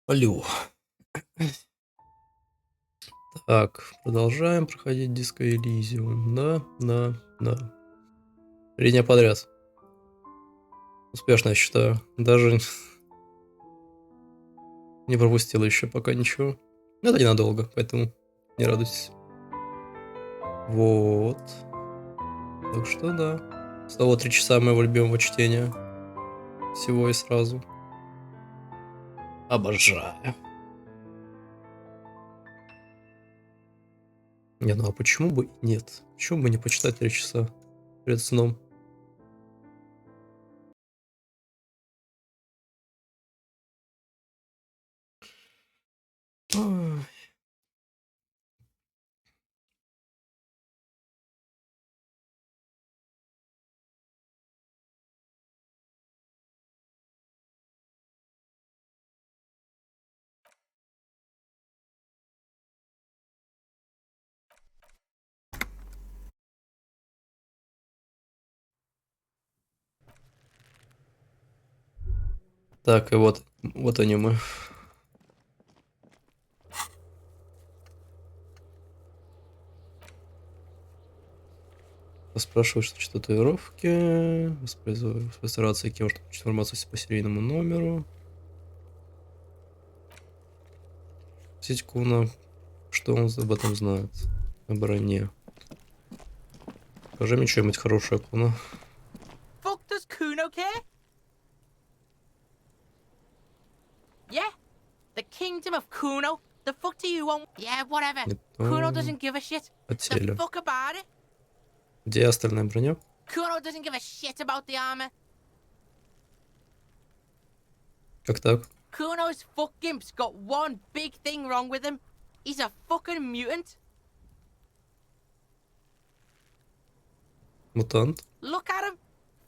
Алло. Так, продолжаем проходить Disco Elysium. Да. 3 дня подряд. Успешно, я считаю. Даже не пропустил еще пока ничего. Но это ненадолго, поэтому не радуйтесь. Вот. Так что да. Снова 3 часа моего любимого чтения. Всего и сразу. Обожаю. Не, ну а почему бы и нет? Почему бы не почитать 3 часа перед сном? Ой. Так, и вот они мы. Спрашивают, что татуировки. Постараться кем можно получить информацию по серийному номеру. Спросить Куна, что он об этом знает. О броне. Скажи мне что-нибудь хорошее, Куна. Fuck does Kuno care? Yeah? The kingdom of Kuno? The fuck do you want? Yeah, whatever. Kuno doesn't give a shit. О The теле. fuck about it? Где остальная броня? Kuno doesn't give a shit about the armor. Как так? Kuno's fuckgimp's got one big thing wrong with him. He's a fucking mutant. Мутант? Look at him.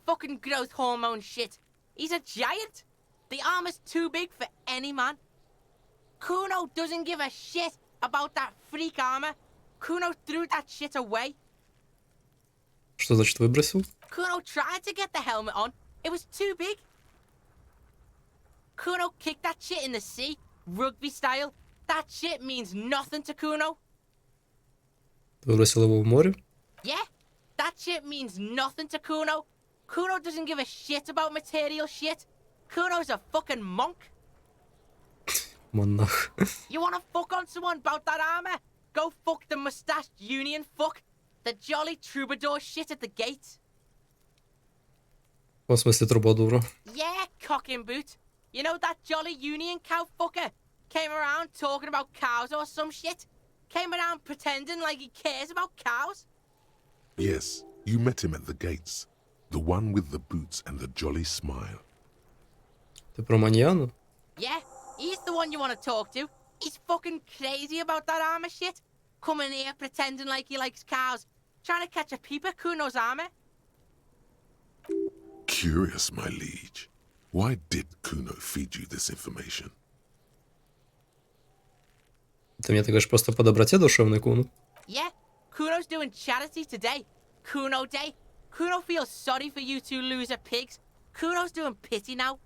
Fucking growth hormone shit. He's a giant. The armor's too big for any man. Kuno doesn't give a shit about that freak armor. Kuno threw that shit away. Что значит выбросил? Kuno tried to get the helmet on. It was too big. Kuno kicked that shit in the sea, rugby style. That shit means nothing to Kuno. Выбросил его в море? Yeah, that shit means nothing to Kuno. Kuno doesn't give a shit about material shit. Kuno's a fucking monk. Монах. You wanna fuck on someone about that armor? Go fuck the mustached union fuck. The jolly troubadour shit at the gate. В смысле трубадура. Yeah, cock in boot. You know that jolly union cow fucker? Came around talking about cows or some shit? Came around pretending like he cares about cows? Yes, you met him at the gates. The one with the boots and the jolly smile. Ты про Маньяну? Yeah, he's the one you want to talk to. He's fucking crazy about that armor shit. Coming here pretending like he likes cows. Trying to catch a peep at Kuno's armor. Curious, my liege. Why did Kuno feed you this information? Ты мне, ты говоришь, просто по доброте душевной, Куну? Yeah, Kuno's doing charity today. Kuno Day. Kuno feels sorry for you two loser pigs. Kuno's doing pity now.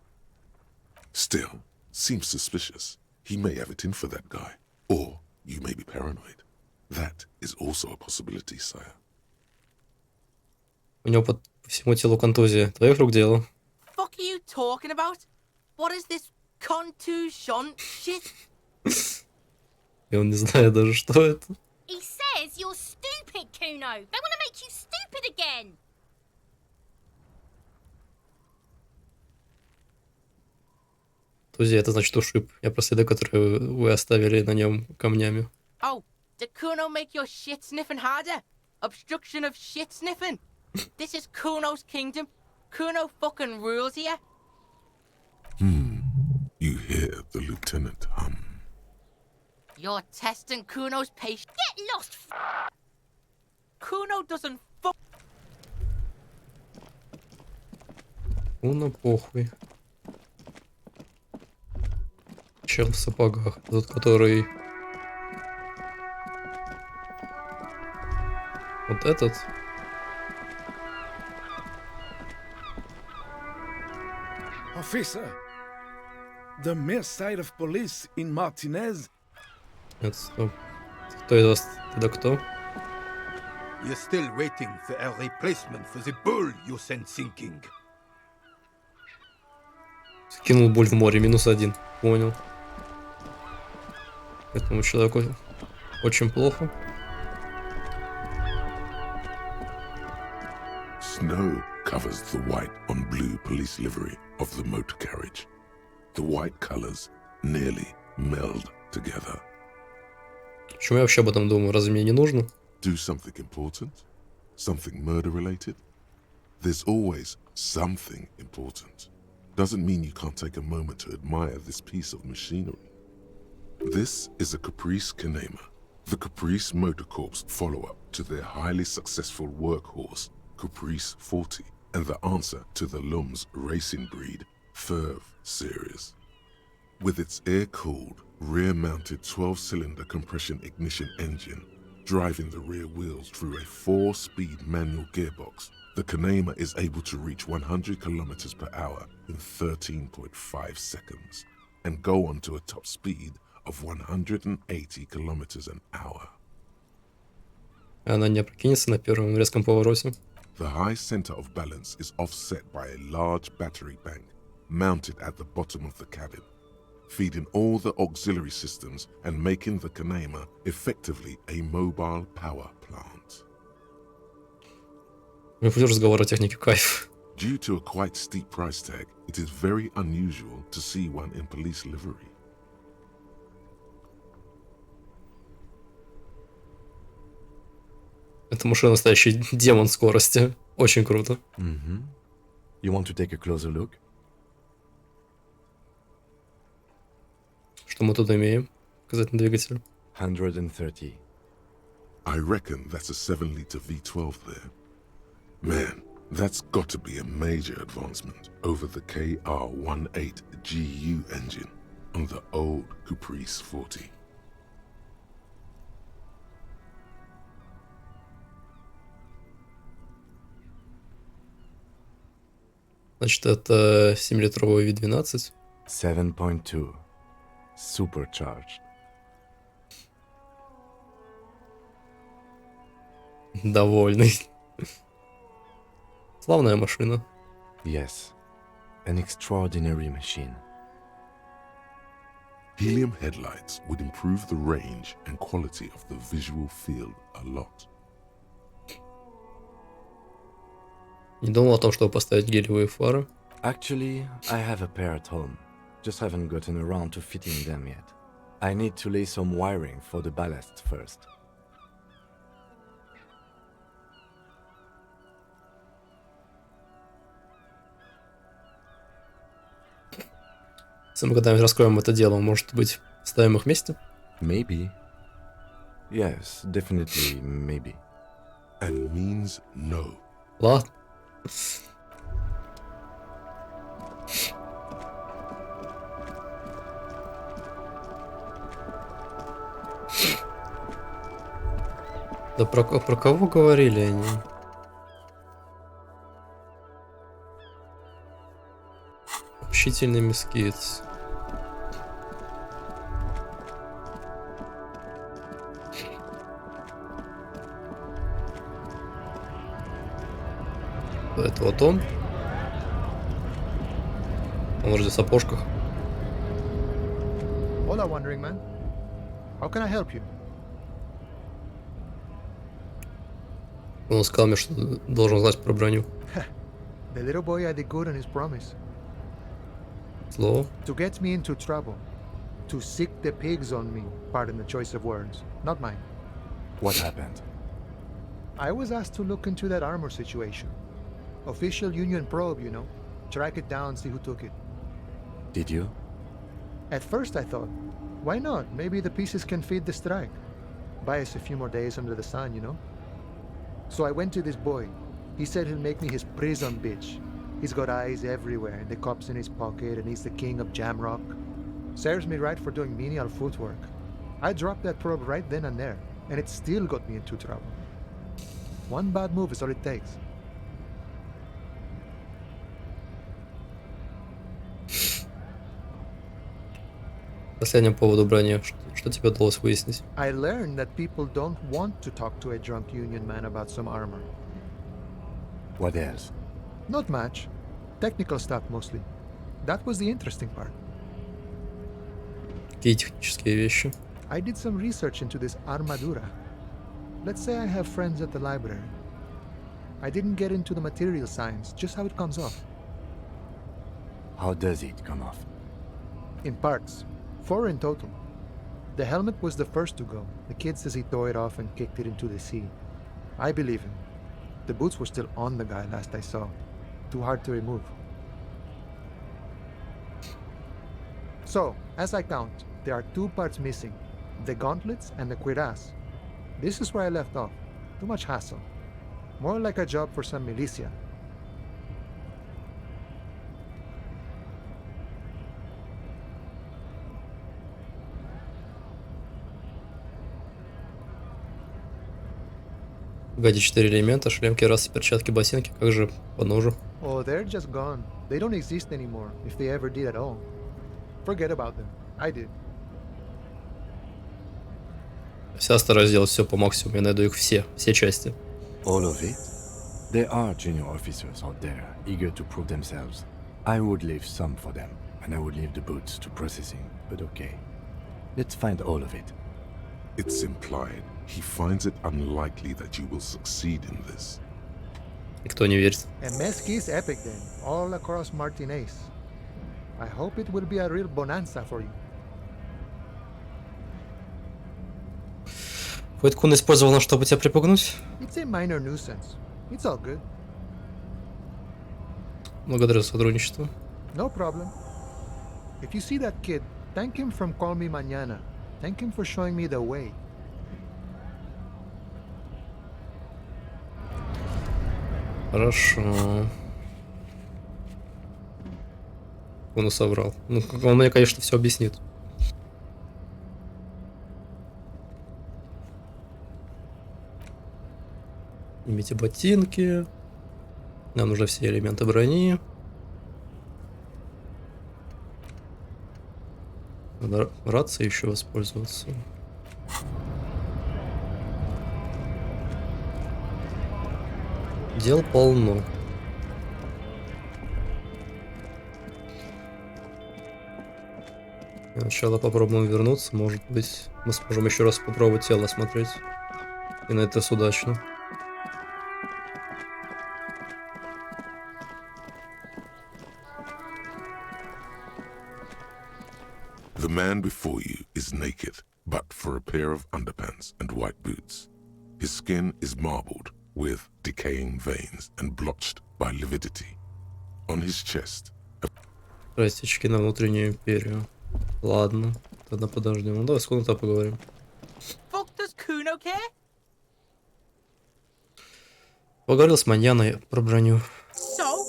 Still, seems suspicious. He may have it in for that guy. Or you may be paranoid. That is also a possibility, sire. У него по всему телу контузия. Твоих рук дело. Fuck are you talking about? What is this contusion shit? И он не знает даже, что это. He says you're stupid, Kuno. They want to make you stupid again. Контузия, это значит ушиб. Я про следы, которые вы оставили на нем камнями. Oh, did Kuno make your shit sniffing harder? Obstruction of shit sniffing? This is Kuno's kingdom. Kuno fucking rules here. You hear the lieutenant hum. You're testing Kuno's patience. Get lost. Kuno doesn't fuck. Куна похуй. Чел в сапогах. Тот, который... Вот этот. Officer, The mere sight of police in Martinez. Это стоп. Кто из вас? Тогда кто? You're still waiting for a replacement for the bull you sent sinking. Скинул боль в море, -1. Понял. Этому человеку очень плохо. Snow covers the white on blue police livery of the motor carriage. The white colors nearly meld together. Почему я вообще об этом думаю? Разве мне не нужно? Do something important? Something murder-related? There's always something important. Doesn't mean you can't take a moment to admire this piece of machinery. This is a Caprice Kanema, the Caprice Motor Corps follow-up to their highly successful workhorse, Caprice 40, and the answer to the Lum's racing breed, Ferv series. With its air-cooled, rear-mounted 12-cylinder compression ignition engine, driving the rear wheels through a 4-speed manual gearbox, the Kanema is able to reach 100 kilometers per hour in 13.5 seconds and go on to a top speed of 180 kilometers an hour. Она не опрокинется на первом резком повороте. The high center of balance is offset by a large battery bank mounted at the bottom of the cabin, feeding all the auxiliary systems and making the Kanema effectively a mobile power plant. Не буду разговор о технике, кайф. Due to a quite steep price tag, it is very unusual to see one in police livery. Это машина настоящий демон скорости. Очень круто. Mm-hmm. You want to take a closer look? Что мы тут имеем? Показать на двигатель. 130. I reckon that's a 7-liter V12 there. Man, that's got to be a major advancement over the KR18 GU engine on the old Caprice 40. Значит, это 7-литровый V12. 7.2. Supercharged. Довольный. Славная машина. Yes. An extraordinary machine. Helium headlights would improve the range and quality of the visual field a lot. Не думал о том, чтобы поставить гелевые фары. Actually, I have a pair at home. Just haven't gotten around to fitting them yet. I need to lay some wiring for the ballast first. Если мы когда-нибудь раскроем это дело, может быть, ставим их вместе? Maybe. Yes, definitely maybe. And means no. Ладно. Да про кого говорили они? Общительный мескиц. Это вот он. Он вроде в сапожках. Hola, wandering man. How can I help you? Он сказал мне, что должен знать про броню. The little boy had it good on his promise. Слово. To get me into trouble. To sick the pigs on me. Pardon the choice of words. Not mine. What happened? I was asked to look into that armor situation. Official union probe, you know. Track it down, see who took it. Did you? At first I thought, why not? Maybe the pieces can feed the strike. Buy us a few more days under the sun, you know? So I went to this boy. He said he'll make me his prison bitch. He's got eyes everywhere, and the cops in his pocket, and he's the king of Jamrock. Serves me right for doing menial footwork. I dropped that probe right then and there, and it still got me into trouble. One bad move is all it takes. Последним поводу брони. Что тебе удалось выяснить? I learned that people don't want to talk to a drunk union man about some armor. What else? Not much. Technical stuff mostly. That was the interesting part. Какие технические вещи? I did some research into this armadura. Let's say I have friends at the library. I didn't get into the material science, just how it comes off. How does it come off? In parts. 4 in total. The helmet was the first to go. The kid says he tore it off and kicked it into the sea. I believe him. The boots were still on the guy last I saw. Too hard to remove. So, as I count, there are 2 parts missing. The gauntlets and the cuirass. This is where I left off. Too much hassle. More like a job for some militia. Погоди, 4 элемента, шлем, кираса, перчатки, ботинки. Как же по ножу? Oh, they're just gone. They don't exist anymore, if they ever did at all. Forget about them. I did. Вся стараюсь сделать все по максимуму. Я найду их все части. All of it? There are junior officers out there, eager to prove themselves. I would leave some for them, and I would leave the boots to processing, but okay. Let's find all of it. It's implied he finds it unlikely that you will succeed in this. Никто не верит. And Mesquite is epic then, all across Martinez. I hope it will be a real bonanza for you. Фойткун использовал нас, чтобы тебя припугнуть? It's a minor nuisance. It's all good. Благодарю за сотрудничество. No problem. If you see that kid, thank him from Call Me Mañana. Thank him for showing me the way. Хорошо. Он соврал. Ну, он мне, конечно, все объяснит. Снимите ботинки. Нам нужны все элементы брони. Надо рацией еще воспользоваться. Дел полно. Сначала попробуем вернуться. Может быть, мы сможем еще раз попробовать тело осмотреть. И на это удачно. The man before you is naked, but for a pair of underpants and white boots. His skin is marbled with decaying veins and blotched by lividity. On his chest, Растечки на внутреннюю империю. Ладно, тогда подождем. Ну давай с Кунта поговорим. Fuck does Kuno care? Поговорил с Маньяной про броню. So?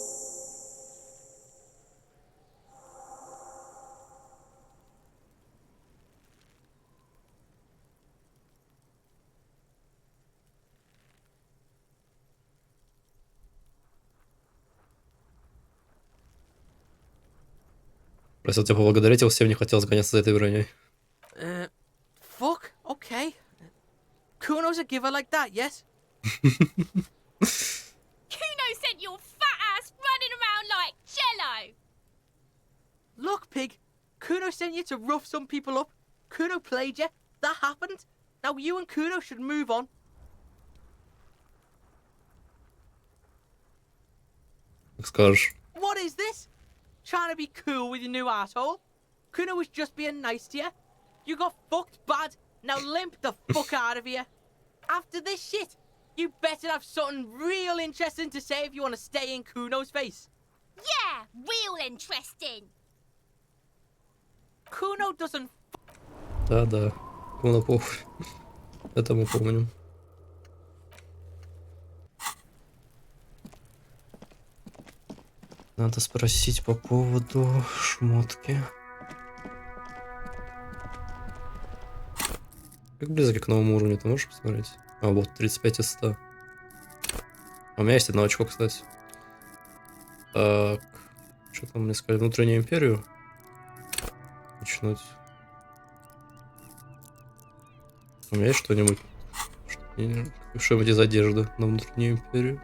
Просил тебя поблагодарить, его всем не хотелось гоняться за этой броней. Fuck, okay. Kuno's a giver like that, yes? Kuno sent your fat ass running around like jello. Look, pig. Kuno sent you to rough some people up. Kuno played you. That happened. Now you and Kuno should move on. Как скажешь. What is this? Trying to be cool with your new asshole? Kuno was just being nice to you. You got fucked bad. Now limp the fuck out of here. After this shit, you better have something real interesting to say if you want to stay in Kuno's face. Yeah, real interesting. Kuno doesn't. Да. Куна похуй. Это мы помним. Надо спросить по поводу шмотки. Как близко к новому уровню, ты можешь посмотреть? А, вот, 35 из 100. А у меня есть одно очко, кстати. Так. Что там мне сказали? Внутреннюю империю? Начнуть. У меня есть что-нибудь? Что-нибудь из одежды на внутреннюю империю?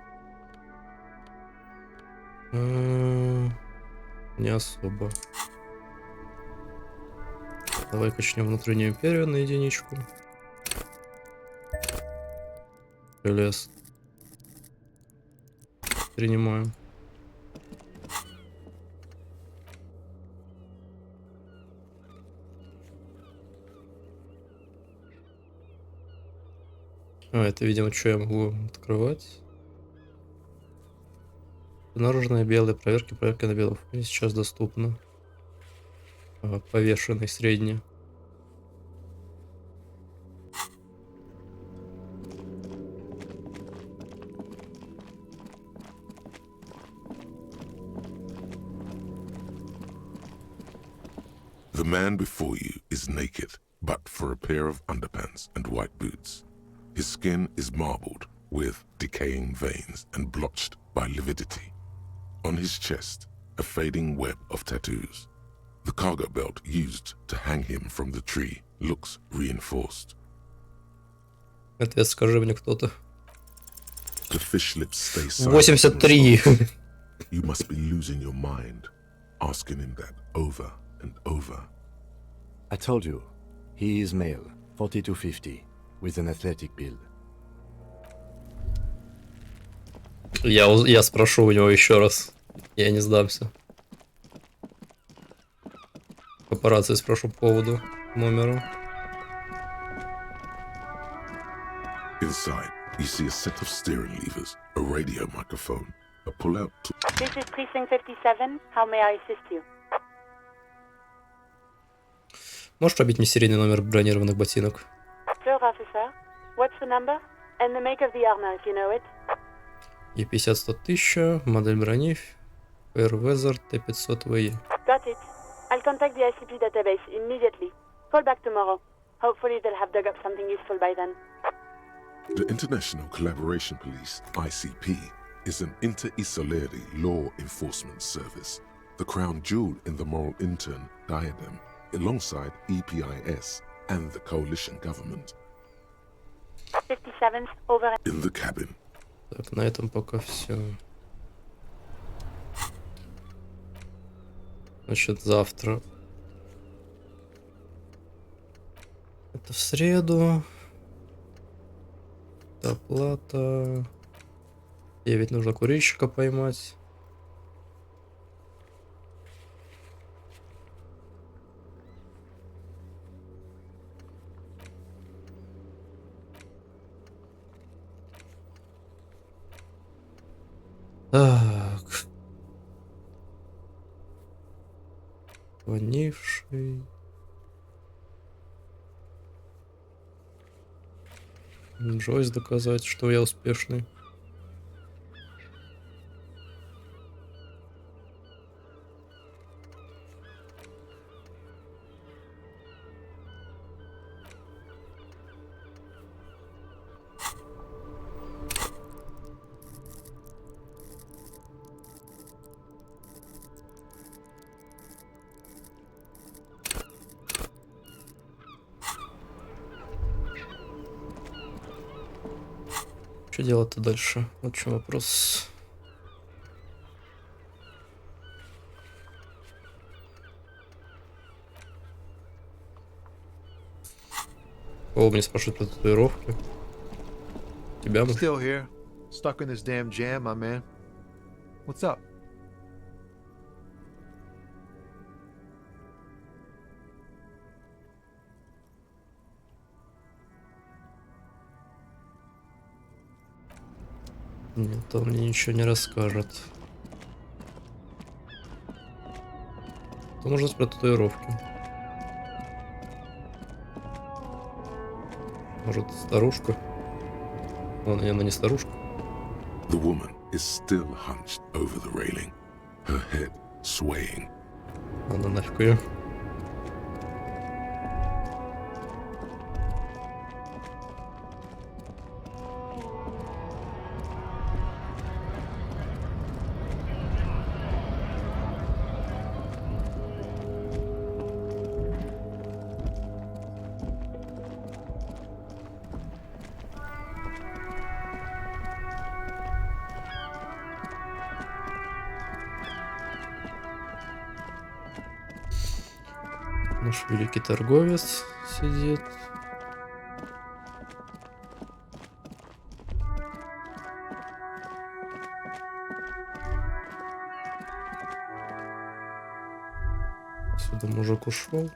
Не особо. Давай качнем внутреннюю империю на единичку. Желез. Принимаем. Это, видимо, что я могу открывать. Наружная белая проверка на белом фоне сейчас доступна. Повешенный средний. The man before you is naked, but for a pair of underpants and white boots. His skin is marbled with decaying veins and blotched by lividity. On his chest, a fading web of tattoos. The cargo belt used to hang him from the tree looks reinforced. Ответ скажи мне кто-то. The fish lips stay silent. 83. You must be losing your mind, asking him that over and over. I told you, he is male, 40 to 50, with an athletic build. Я спрошу у него еще раз. Я не сдамся. Папарацци спрошу по поводу номера. Inside, you see a set of steering levers, a radio microphone, a pull-out tool. This is Precinct 57. How may I assist you? Можешь пробить мне серийный номер бронированных ботинок? Sure, officer. What's the number? And the make of the armor, if you know it. E50-100 000, модель брони Fairweather T500VE. Got it. I'll contact the ICP database immediately. Call back tomorrow. Hopefully they'll have dug up something useful by then. The International Collaboration Police, ICP, is an inter-Isolari law enforcement service, the crown jewel in the moral intern diadem, alongside EPIS and the coalition government. 57, over. In the cabin. Так, на этом пока все. Значит, завтра. Это в среду. Оплата. 9 нужно курильщика поймать. Так. Звонивший. Джойс доказать, что я успешный. Что делать-то дальше? Вот в чем вопрос. О, мне спрашивают про татуировки. Тебя, может? Still here. Stuck in this damn jam, my man. What's up? Нет, он мне ничего не расскажет. То можно про татуировки. Может, старушка? Ладно, она не старушка. The woman is still hunched over the railing, her head swaying. Ладно, нафиг ее. Наш великий торговец сидит. Сюда мужик ушел.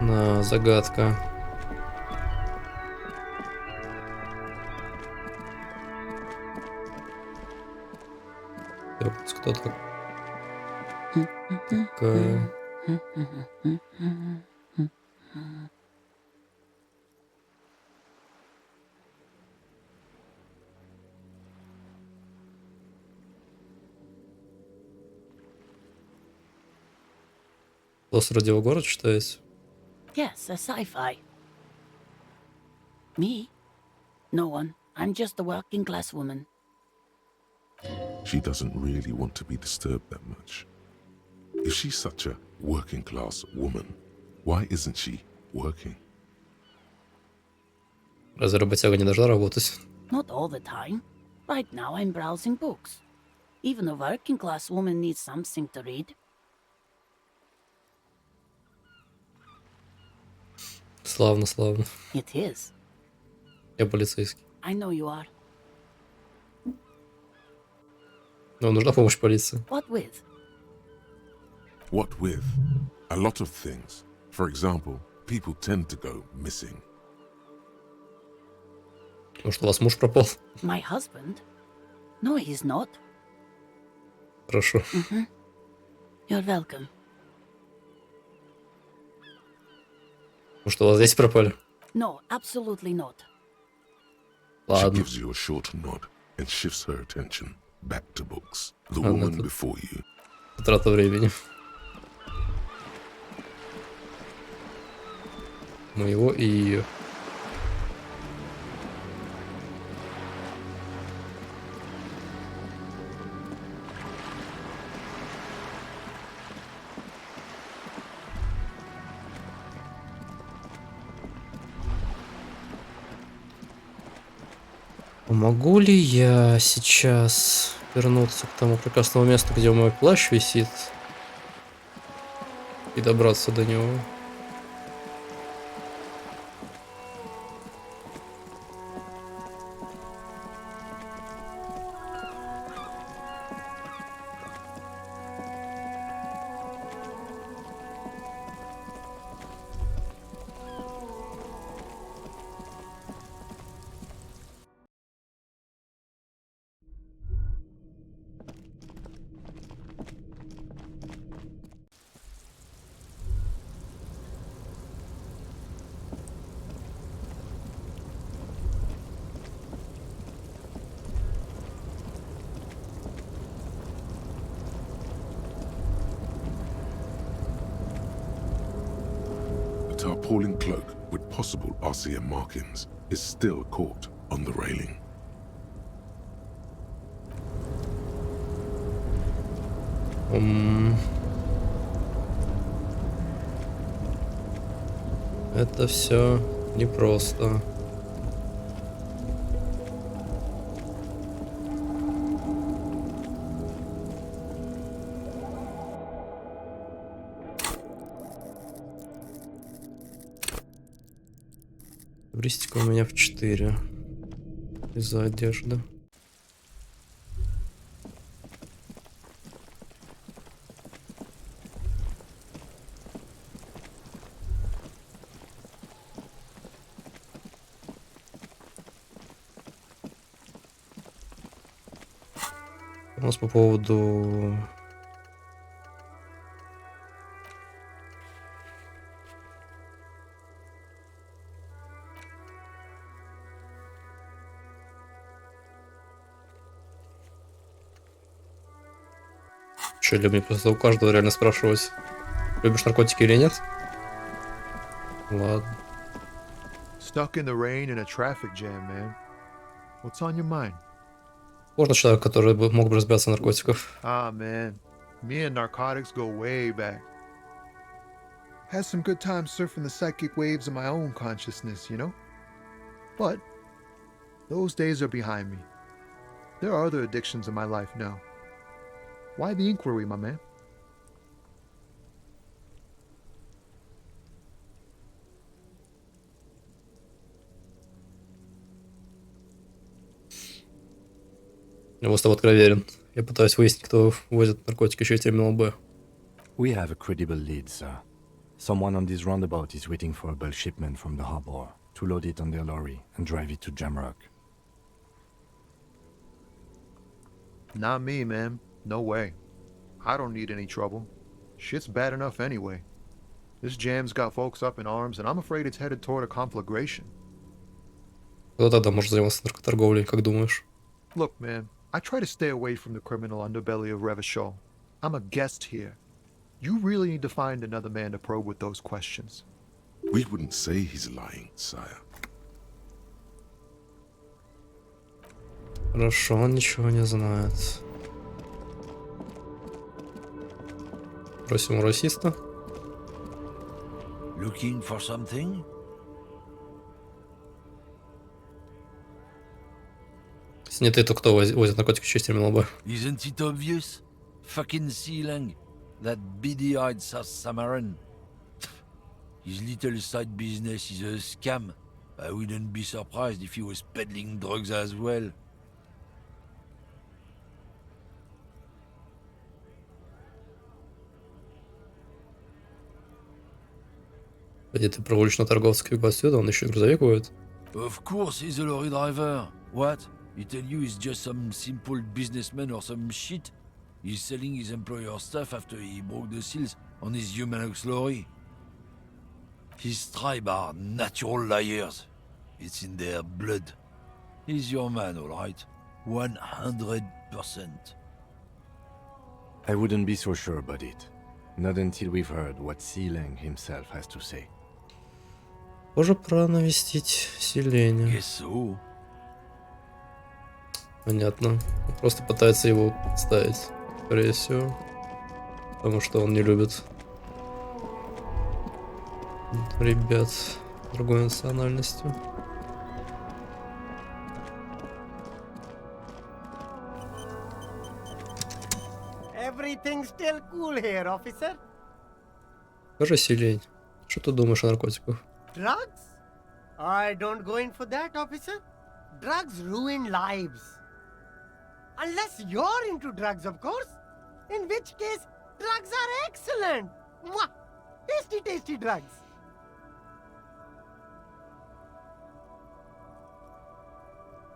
На загадка. Кто такая? Лос Радиогород читаете? Yes, a sci-fi. Me? No one. I'm just a working class woman. She doesn't really want to be disturbed that much. If she's such a working class woman, why isn't she working? Разве работяга не должна работать? Not all the time. Right now I'm browsing books. Even a working class woman needs something to read. Славно, славно. It is. Я полицейский. I know you are. Нам нужна помощь полиции. What with? What with? A lot of things. For example, people tend to go missing. Потому что у вас муж пропал. My husband? No, he's not. Хорошо. You're welcome. Потому что у вас здесь пропали. No, absolutely not. She Ладно. gives you a short nod and shifts her attention back to books. The woman before you. Трата времени. Моего и ее. Могу ли я сейчас вернуться к тому прекрасному месту, где мой плащ висит, и добраться до него? A tarpaulin cloak with possible RCM markings is still caught on the railing. Это все непросто. Эвристика у меня в 4 из-за одежды. У нас по поводу... Что, или мне просто у каждого реально спрашивать, любишь наркотики или нет? Ладно. Stuck in the rain in a traffic jam, man. What's on your mind? Можно человек, который мог бы разбираться в наркотиках. Ah, man. Me and narcotics go way back. Had some good times surfing the psychic waves of my own consciousness, you know? But Those days are behind me. There are other addictions in my life now. Why the inquiry, my man? Я с тобой откровенен. Я пытаюсь выяснить, кто возит наркотики через терминал Б. We have a credible lead, sir. Someone on this roundabout is waiting for a bulk shipment from the harbor to load it on their lorry and drive it to Jamrock. Not me, man. No way. I don't need any trouble. Shit's bad enough anyway. This jam's got folks up in arms, and I'm afraid it's headed toward a conflagration. Кто тогда может заниматься наркоторговлей, как думаешь? Look, man, I try to stay away from the criminal underbelly of Revachol. I'm a guest here. You really need to find another man to probe with those questions. We wouldn't say he's lying, sire. Хорошо, он ничего не знает. Просим у расиста. Looking for something? Если не ты, то кто возит наркотики через терминал Б? Isn't it obvious? Fucking Sealang. That beady-eyed South Samaran. His little side business is a scam. I wouldn't be surprised if he was peddling drugs as well. Где ты про уличного торговца отсюда, он еще и грузовик водит. Of course he's a lorry driver. What? He tell you he's just some simple businessman or some shit? He's selling his employer stuff after he broke the seals on his Humanox lorry. His tribe are natural liars. It's in their blood. He's your man, all right. 100%. I wouldn't be so sure about it. Not until we've heard what Sealang himself has to say. Тоже пора навестить селение. Guess so. Понятно. Он просто пытается его подставить, скорее всего. Потому что он не любит ребят другой национальностью. Everything's still cool here, officer. Скажи, Селень, что ты думаешь о наркотиках? Drugs? I don't go in for that, officer. Drugs ruin lives. Unless you're into drugs, of course. In which case, drugs are excellent. Mwah! Tasty, tasty drugs.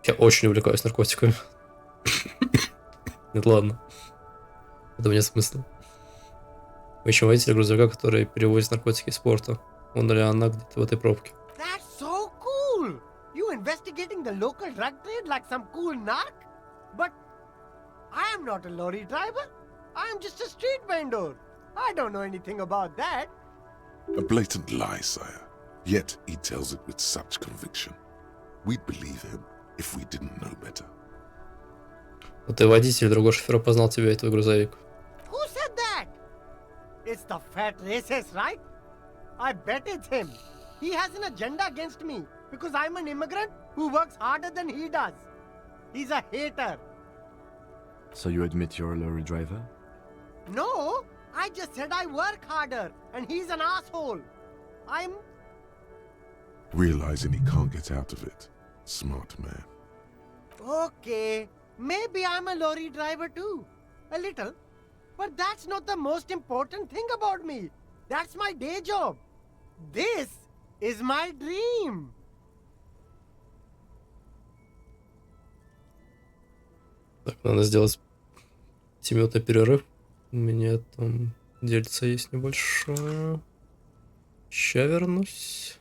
Я очень увлекаюсь наркотиками. Нет, ладно. Это нет смысла. Вы ищем водителя грузовика, который перевозит наркотики из порта. Он или она где-то в этой пробке. That's so cool. You investigating the local drug trade like some cool narc? But I am not a lorry driver. I am just a street vendor. I don't know anything about that. A blatant lie, sire. Yet he tells it with such conviction. We'd believe him if we didn't know better. Но ты водитель, другой шофер опознал тебя и твой грузовик. Who said that? It's the fat racist, right? I bet it's him. He has an agenda against me because I'm an immigrant who works harder than he does. He's a hater. So you admit you're a lorry driver? No, I just said I work harder and he's an asshole. I'm... Realizing he can't get out of it. Smart man. Okay, maybe I'm a lorry driver too. A little. But that's not the most important thing about me. That's my day job. This is my dream. Так, надо сделать 5-минутный перерыв. У меня там дельца есть небольшое. Ща вернусь.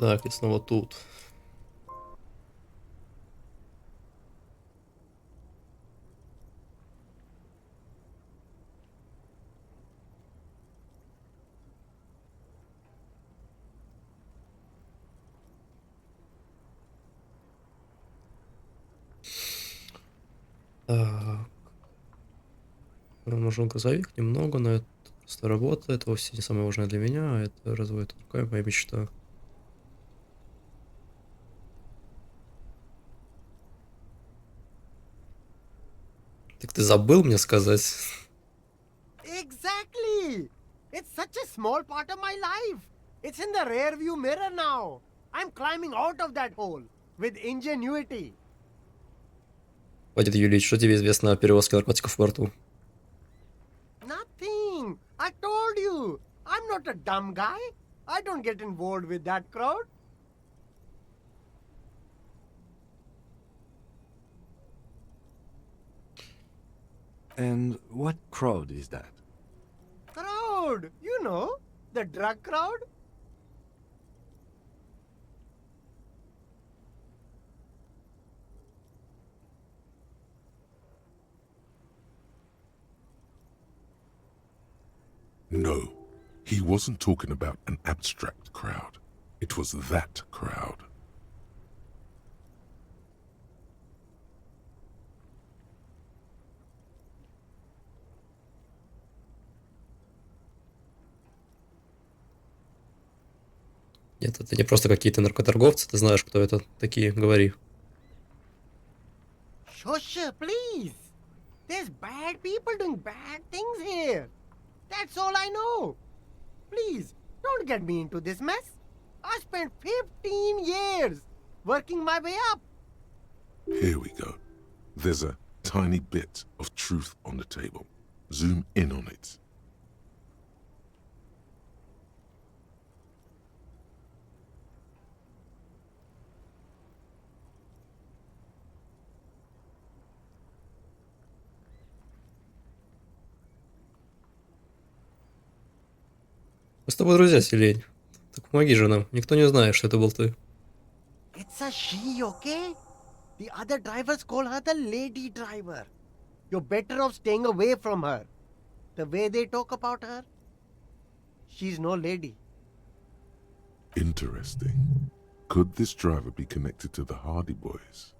Так, и снова тут. Так. Нужен грузовик немного, но это просто работа. Это вовсе не самое важное для меня. Это разводит руками моя мечта. Так ты забыл мне сказать? Exactly! It's such a small part of my life. It's in the rear view mirror now. I'm climbing out of that hole with ingenuity. Хватит юлить, что тебе известно о перевозке наркотиков в порту? Nothing. I told you. I'm not a dumb guy. I don't get involved with that crowd. And what crowd is that? Crowd. You know, the drug crowd. No, he wasn't talking about an abstract crowd. It was that crowd. Нет, это не просто какие-то наркоторговцы, ты знаешь, кто это такие, говори. Shush, please. There's bad people doing bad things here. That's all I know. Please, don't get me into this mess. I spent 15 years working my way up. Here we go. There's a tiny bit of truth on the table. Zoom in on it. Мы с тобой друзья, Селень. Так помоги же нам. Никто не знает, что это был ты. It's a she, okay? The other drivers call her the lady driver. You're better off staying away from her. The way they talk about her, she's no lady. Interesting. Could this driver be connected to the Hardy Boys?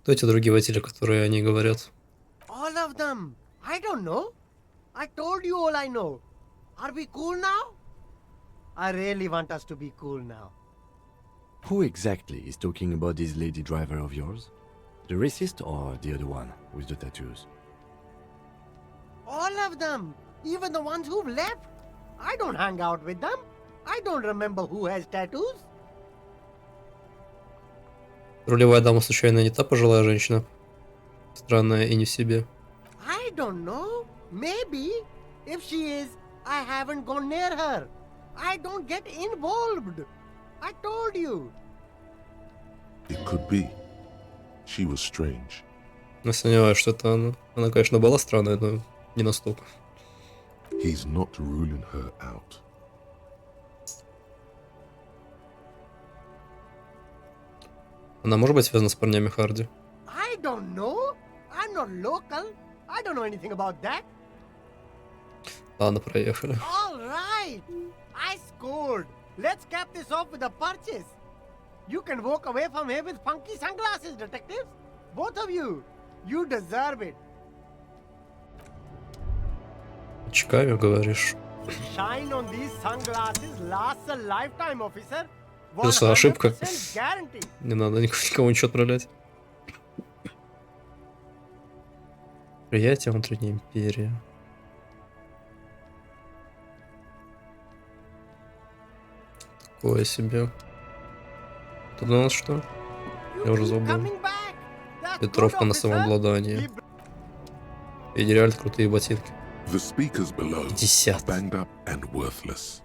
Кто эти другие водители, которые они говорят? All of them. I don't know. I told you all I know. Are we cool now? I really want us to be cool now. Who exactly is talking about this lady driver of yours? The racist or the other one with the tattoos? All of them. Even the ones who've left. I don't hang out with them. I don't remember who has tattoos. Рулевая дама случайно не та пожилая женщина? Странная и не в себе. I don't know. Maybe. If she is, I haven't gone near her. I don't get involved. I told you. It could be. She was strange. Я сомневаюсь, что это она. Она, конечно, была странная, но не настолько. He's not ruling her out. Она может быть связана с парнями Харди? I don't know. I'm not local. I don't know anything about that. Ладно, проехали. All right. I scored. Let's cap this off with a purchase. You can walk away from here with funky sunglasses, detectives. Both of you. You deserve it. Очками, говоришь? Shine on these sunglasses lasts a lifetime, officer. Это что, ошибка? 100% guarantee. Не надо никому ничего отправлять. Приятие внутренней империи. Такое себе. Тут у нас что? Я уже забыл. Петровка на самообладание. И реально крутые ботинки. The speakers below 50. are banged up and worthless.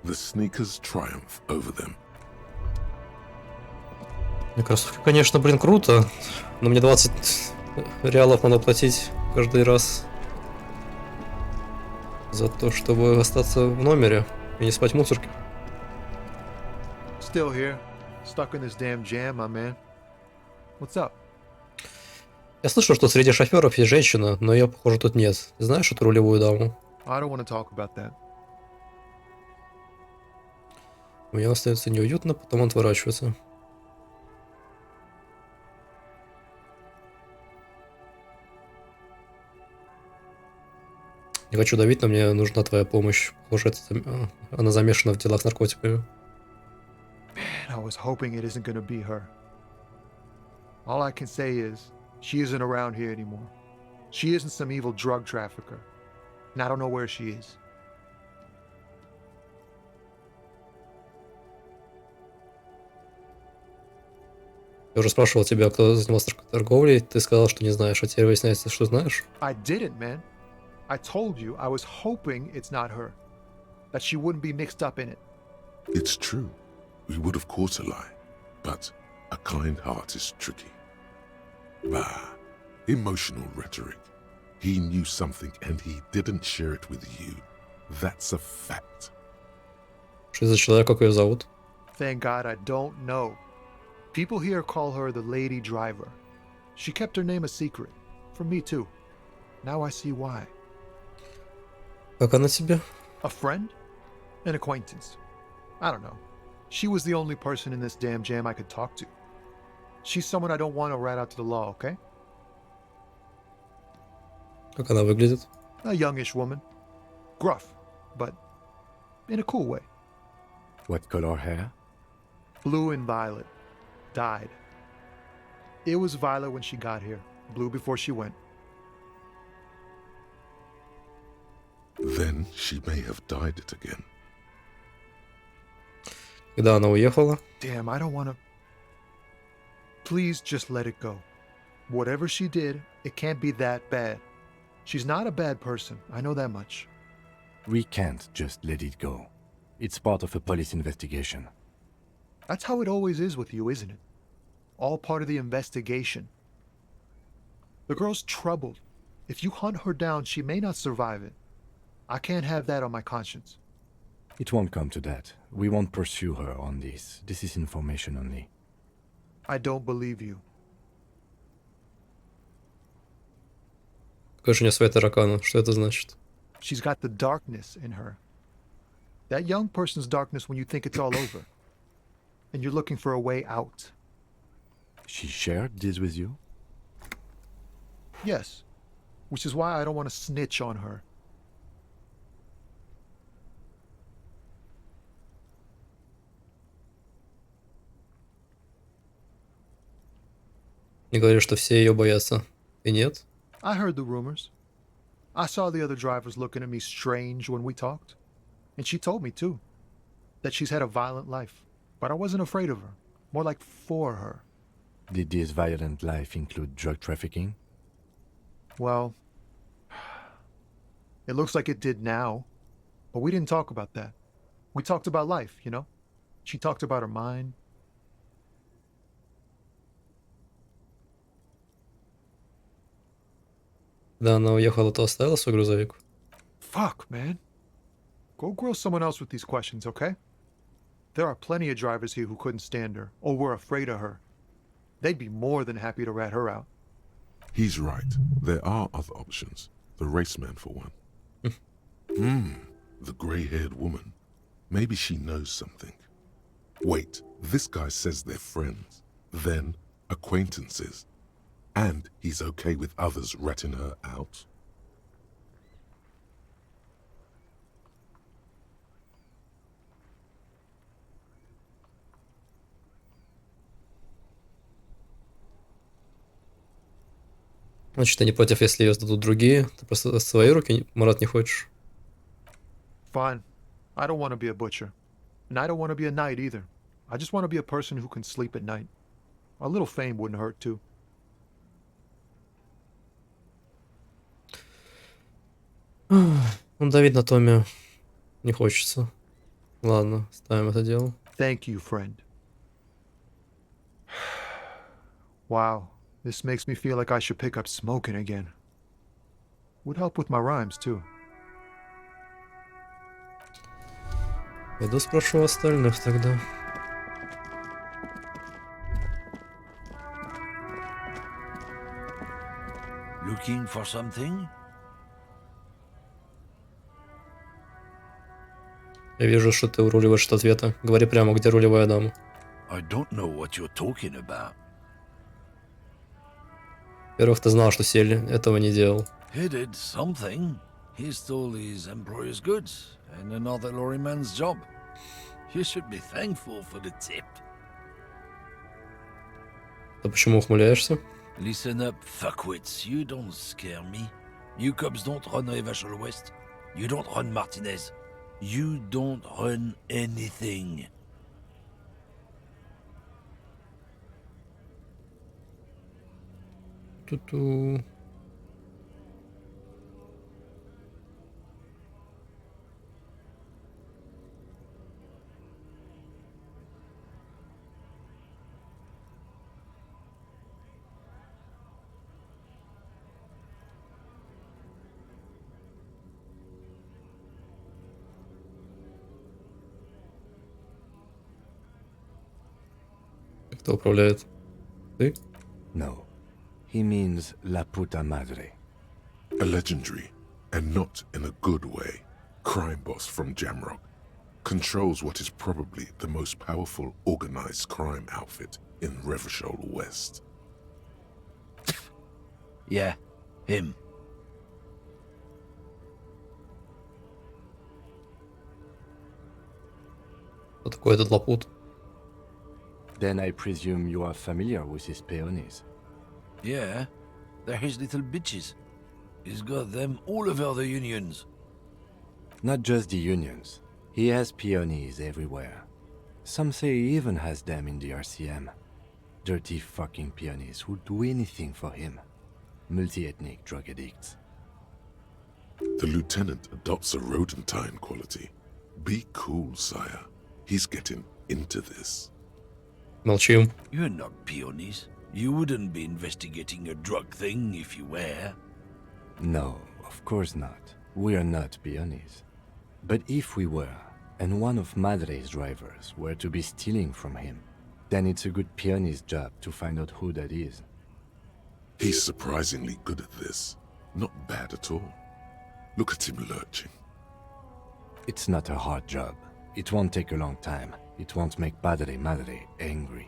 The sneakers triumph over them. Мне кроссовки, конечно, блин, круто. Но мне 20 реалов надо платить каждый раз за то, чтобы остаться в номере и не спать в мусорке. still here, stuck in this damn jam, my man. What's up? Я слышал, что среди шоферов есть женщина, но ее, похоже, тут нет. Ты знаешь эту рулевую даму? I don't want to talk about that. Мне остается неуютно, потом он отворачивается. Не хочу давить, но мне нужна твоя помощь. Похоже, она замешана в делах с наркотиками. Man, I was hoping it isn't gonna be her. All I can say is, she isn't around here anymore. She isn't some evil drug trafficker. And I don't know where she is. Я уже спрашивал тебя, кто занимался торговлей. Ты сказал, что не знаешь, а теперь выясняется, что знаешь. I didn't, man. I told you I was hoping it's not her. That she wouldn't be mixed up in it. It's true. We would have caught a lie. But a kind heart is tricky. Bah. Emotional rhetoric. He knew something and he didn't share it with you. That's a fact. Что за человек, как ее зовут? Thank God I don't know. People here call her the lady driver. She kept her name a secret. From me too. Now I see why. Как она тебе? A friend? An acquaintance. I don't know. She was the only person in this damn jam I could talk to. She's someone I don't want to rat out to the law, okay? Как она выглядит? A youngish woman. Gruff, but in a cool way. What color hair? Blue and violet. Dyed. It was violet when she got here. Blue before she went. Then she may have dyed it again. Когда она уехала? Damn, I don't want to... Please just let it go. Whatever she did, it can't be that bad. She's not a bad person. I know that much. We can't just let it go. It's part of a police investigation. That's how it always is with you, isn't it? All part of the investigation. The girl's troubled. If you hunt her down, she may not survive it. I can't have that on my conscience. It won't come to that. We won't pursue her on this. This is information only. I don't believe you. Какой же у нее свой таракана? Что это значит? She's got the darkness in her. That young person's darkness when you think it's all over. And you're looking for a way out. She shared this with you? Yes. Which is why I don't want to snitch on her. Не говоришь, что все ее боятся. Ты нет? I heard the rumors. I saw the other drivers looking at me strange when we talked. And she told me, too, that she's had a violent life. But I wasn't afraid of her. More like for her. Did this violent life include drug trafficking? Well, it looks like it did now. But we didn't talk about that. We talked about life, you know? She talked about her mind. Когда она уехала, то оставила свой грузовик? Fuck, man. Go grill someone else with these questions, okay? There are plenty of drivers here who couldn't stand her, or were afraid of her. They'd be more than happy to rat her out. He's right. There are other options. The raceman, for one. The grey-haired woman. Maybe she knows something. Wait, this guy says they're friends. Then, acquaintances. And he's okay with others ratting her out? Значит, ты не против, если ее сдадут другие? Ты просто свои руки, Марат, не хочешь? Fine. I don't want to be a butcher. And I don't want to be a knight either. I just want to be a person who can sleep at night. A little fame wouldn't hurt too. Ну, давить на Томми не хочется. Ладно, ставим это дело. Thank you, friend. Wow, this makes me feel like I should pick up smoking again. Would help with my rhymes, too. Пойду спрошу остальных тогда. Looking for something? Я вижу, что ты уруливаешь от ответа. Говори прямо, где рулевая дама. I don't know what you're talking about. Во-первых, ты знал, что Селли этого не делал. He did something. He stole his employer's goods and another lorryman's job. You should be thankful for the tip. Ты почему ухмыляешься? Listen up, fuckwits. You don't scare me. You cops don't run Rivachol West. You don't run Martinez. You don't run anything. Ту-ту. Кто управляет? Ты? No. He means La Puta Madre. A legendary, and not in a good way, crime boss from Jamrock. Controls what is probably the most powerful organized crime outfit in Revachol West. Yeah, him. Кто такой этот лапут? Then I presume you are familiar with his peonies. Yeah, they're his little bitches. He's got them all over the unions. Not just the unions. He has peonies everywhere. Some say he even has them in the RCM. Dirty fucking peonies who'd do anything for him. Multi-ethnic drug addicts. The lieutenant adopts a rodentine quality. Be cool, sire. He's getting into this. Молчим. You're not peonies. You wouldn't be investigating a drug thing if you were. No, of course not. We are not peonies. But if we were, and one of Madre's drivers were to be stealing from him, then it's a good peony's job to find out who that is. He's surprisingly good at this. Not bad at all. Look at him lurching. It's not a hard job. It won't take a long time. It won't make Padre Madre angry.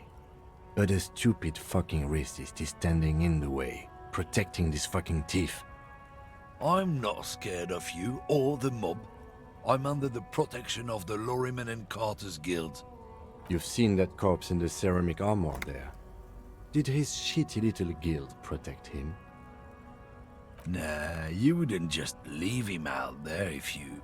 But a stupid fucking racist is standing in the way, protecting this fucking thief. I'm not scared of you or the mob. I'm under the protection of the Lorryman and Carter's Guild. You've seen that corpse in the ceramic armor there. Did his shitty little guild protect him? Nah, you wouldn't just leave him out there if you...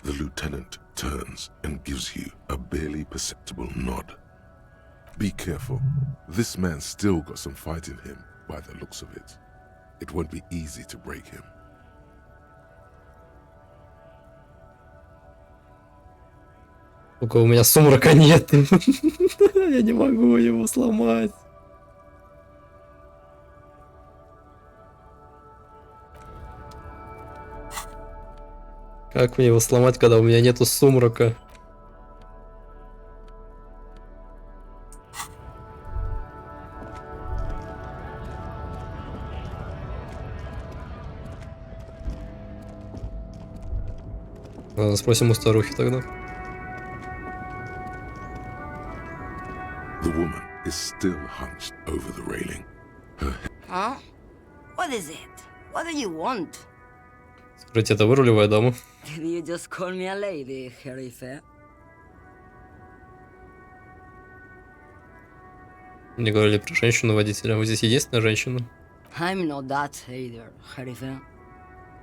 The lieutenant turns and gives you a barely perceptible nod. Be careful. This man's still got some fight in him, by the looks of it. It won't be easy to break him. Только у меня сумрака нет. Я не могу его сломать. Как мне его сломать, когда у меня нету сумрака? Ладно, спросим у старухи тогда. The woman is still hunched over the railing. Her Huh? What is it? What do you want? Сокрытие, это выруливая дама. Did you just call me a lady, Herife? Мне говорили про женщину-водителя. Вы здесь единственная женщина? I'm not that either, Herife.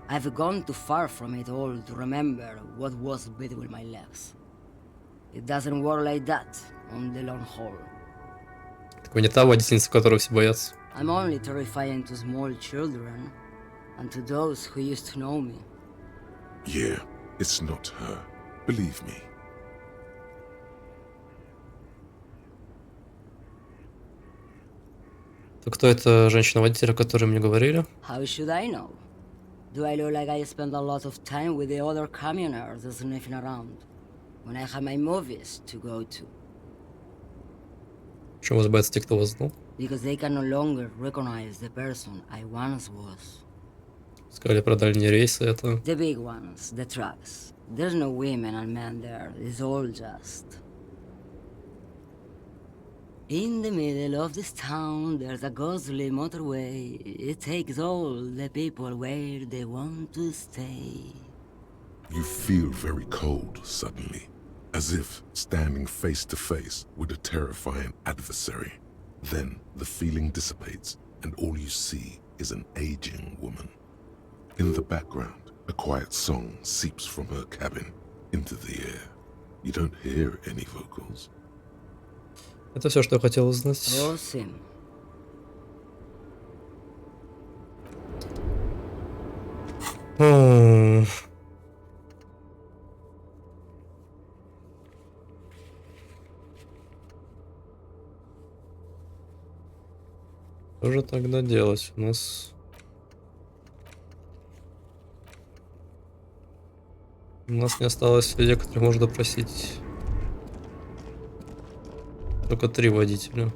I've gone too far from it all to remember what was between my legs. It doesn't work like that on the long haul. Так вы не та водительница, которую все боятся. I'm only terrifying to small children and to those who used to know me. Yeah, it's not her. Believe me. То кто эта женщина-водитель, о которой мне говорили? How should I know? Do I look like I spend a lot of time with the other communers sniffing around when I have my movies to go to? Почему вас боятся те, кто вас знал? because they can no longer recognize the person I once was. Сказали про дальние рейсы, это... The big ones, the trucks. There's no women and men there, it's all just... In the middle of this town, there's a ghostly motorway. It takes all the people where they want to stay. You feel very cold suddenly, as if standing face to face with a terrifying adversary. Then the feeling dissipates, and all you see is an aging woman. In the background, a quiet song seeps from her cabin into the air. You don't hear any vocals. Это все, что я хотел узнать. Awesome. Что же тогда делать? У нас не осталось людей, которых можно допросить. Только 3 водителя.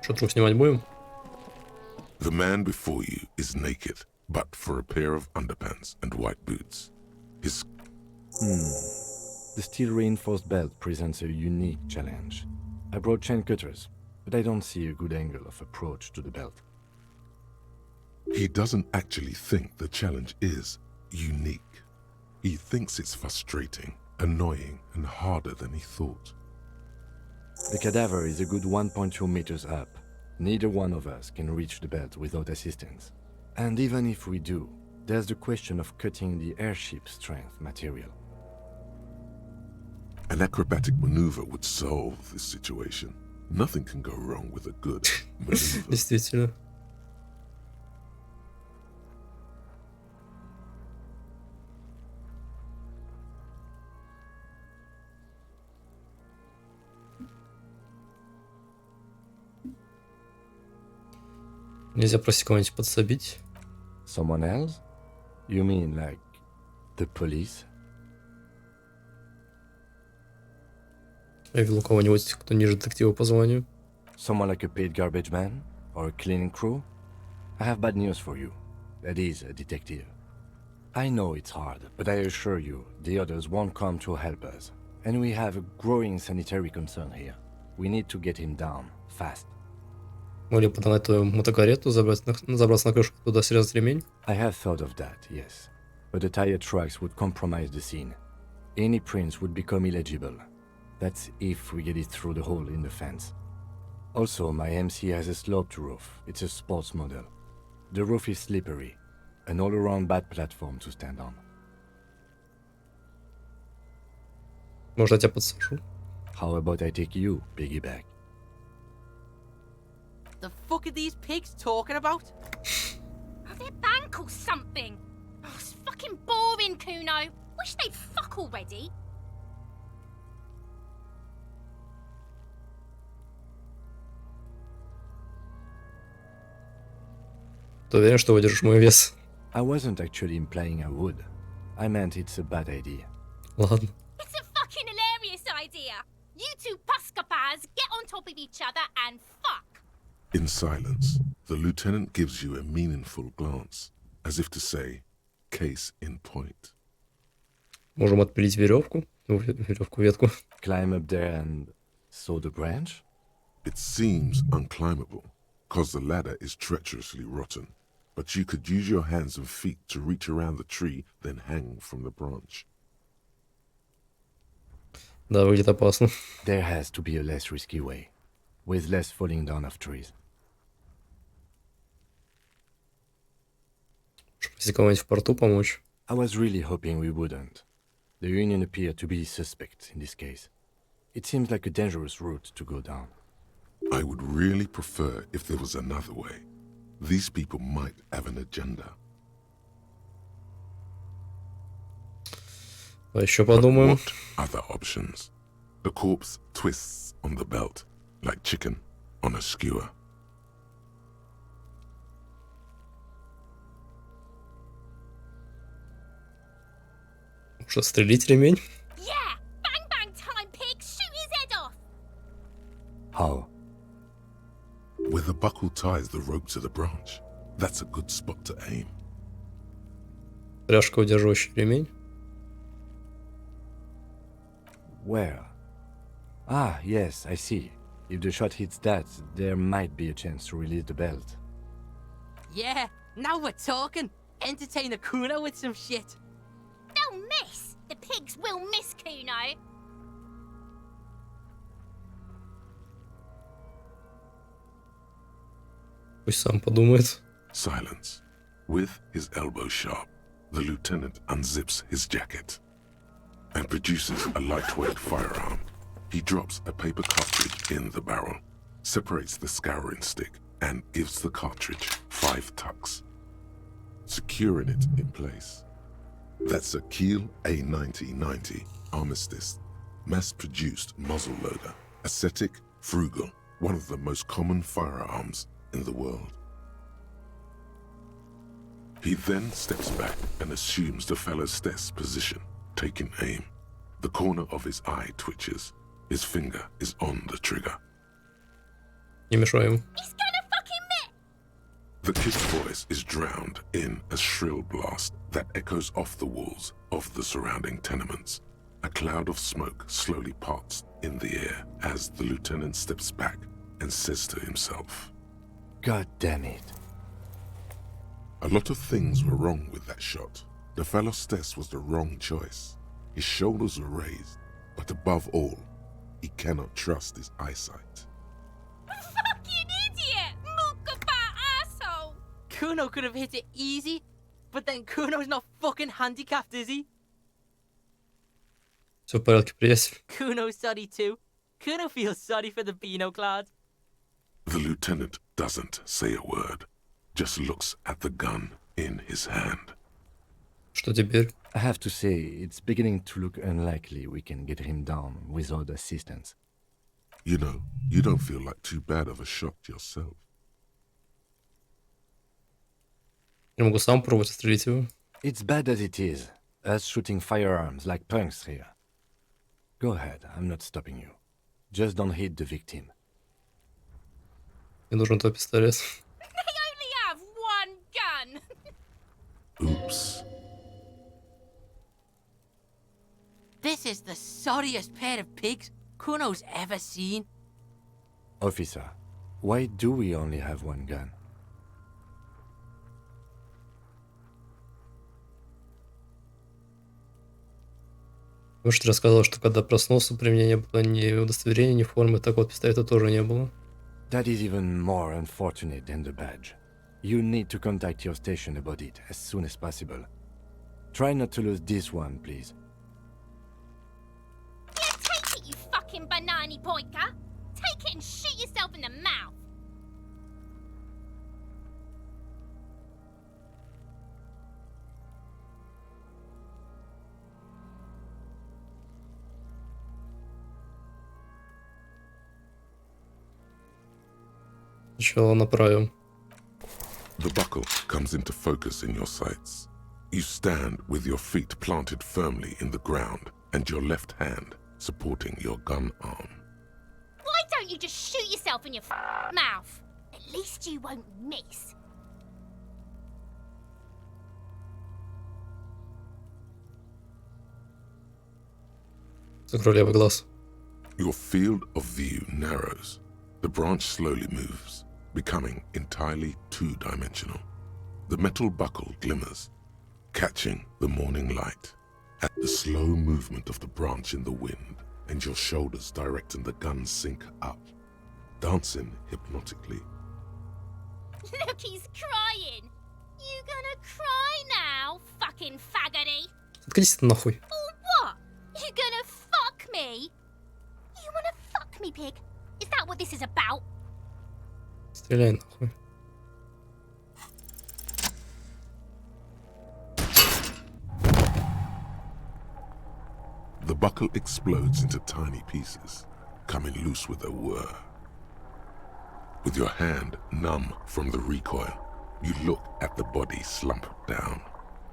Что, труп снимать будем? The man before you is naked, but for a pair of underpants and white boots. His... The steel-reinforced belt presents a unique challenge. I brought chain cutters, but I don't see a good angle of approach to the belt. He doesn't actually think the challenge is unique. He thinks it's frustrating, annoying, and harder than he thought. The cadaver is a good 1.2 meters up. Neither one of us can reach the belt without assistance. And even if we do, there's the question of cutting the airship strength material. An acrobatic maneuver would solve this situation. Nothing can go wrong with a good maneuver. Действительно. Нельзя просто кого-нибудь подсобить. Someone else? You mean like the police? Я видел кого-нибудь, кто ниже детектива по званию. Someone like a paid garbage man? Or a cleaning crew? I have bad news for you. That is a detective. I know it's hard, but I assure you, the others won't come to help us. And we have a growing sanitary concern here. We need to get him down, fast. Могли подогнать твою мотокарету, забраться на крышу, туда срезать ремень. I have thought of that, yes. But the tire tracks would compromise the scene. Any prints would become illegible. That's if we get it through the hole in the fence. Also, my MC has a sloped roof. It's a sports model. The roof is slippery. An all-around bad platform to stand on. Может, я тебя подсажу? How about I take you, piggyback? The fuck are these pigs talking about? Are they bank or something? Oh, it's fucking boring, Kuno. Wish they'd fuck already. Ты уверен, что выдержишь мой вес? I wasn't actually implying I would. I meant it's a bad idea. Ладно. It's a fucking hilarious idea. You two puskapas get on top of each other and fuck. In silence, the lieutenant gives you a meaningful glance, as if to say, case in point. Можем отпилить веревку. Ветку. Climb up there and saw the branch? It seems unclimbable, cause the ladder is treacherously rotten. But you could use your hands and feet to reach around the tree, then hang from the branch. Да, выглядит опасно. There has to be a less risky way, with less falling down of trees. Если кого-нибудь в порту помочь. I was really hoping we wouldn't. The Union appeared to be suspect in this case. It seems like a dangerous route to go down. I would really prefer if there was another way. These people might have an agenda. А еще But подумаем. what other options? The corpse twists on the belt like chicken on a skewer. Может, стрелить ремень? Yeah! Bang bang time, pig! Shoot his head off! How? Where the buckle ties the rope to the branch, that's a good spot to aim. Пряжка, удерживающий ремень. Where? Ah, yes, I see. If the shot hits that, there might be a chance to release the belt. Yeah, now we're talking. Entertain a Kuno with some shit. They'll miss! The pigs will miss Kuno! Пусть сам подумает. Silence. With his elbow sharp, the lieutenant unzips his jacket and produces a lightweight firearm. He drops a paper cartridge in the barrel, separates the scouring stick, and gives the cartridge 5 tucks, securing it in place. That's a Kiel A9090 Armistice, mass-produced muzzleloader, ascetic, frugal, one of the most common firearms in the world. He then steps back and assumes the fellow's desk position, taking aim. The corner of his eye twitches. His finger is on the trigger. Не мешаем. He's gonna fucking miss! The kid's voice is drowned in a shrill blast that echoes off the walls of the surrounding tenements. A cloud of smoke slowly parts in the air as the lieutenant steps back and says to himself, God damn it. a lot of things were wrong with that shot. The fellow's test was the wrong choice. His shoulders were raised, but above all, he cannot trust his eyesight. Fucking idiot! Mookabat asshole! Kuno could have hit it easy, but then Kuno's not fucking handicapped, is he? Все в порядке, приятель. Kuno's sorry too. Kuno feels sorry for the Beano clad. The lieutenant doesn't say a word, just looks at the gun in his hand. Что теперь? I have to say, it's beginning to look unlikely we can get him down without assistance. You know, you don't feel like too bad of a shot yourself. Я могу сам пробовать отстрелить его. It's bad as it is, us shooting firearms like punks here. Go ahead, I'm not stopping you. Just don't hit the victim. Мне нужен твой пистолет. They only have one gun! Oops. This is the sorriest pair of pigs Kuno's ever seen. Officer, why do we only have one gun? Может, рассказал, что когда проснулся, при мне не было ни удостоверения, ни формы, так вот пистолета тоже не было. That is even more unfortunate than the badge. You need to contact your station about it as soon as possible. Try not to lose this one, please. Yeah, take it, you fucking banani pointer! Take it and shoot yourself in the mouth! Сначала направим. The buckle comes into focus in your sights. You stand with your feet planted firmly in the ground and your left hand supporting your gun arm. Why don't you just shoot yourself in your mouth? At least you won't miss. Закрой левый глаз. Your field of view narrows. The branch slowly moves, becoming entirely two-dimensional. The metal buckle glimmers, catching the morning light. At the slow movement of the branch in the wind and your shoulders directing the gun sync up, dancing hypnotically. Look, he's crying! You gonna cry now, fucking faggoty? Заткнись ты нахуй. Or what? You gonna fuck me? You wanna fuck me, pig? Is that what this is about? Стреляй нахуй. The buckle explodes into tiny pieces, coming loose with a whir. With your hand numb from the recoil, you look at the body slump down.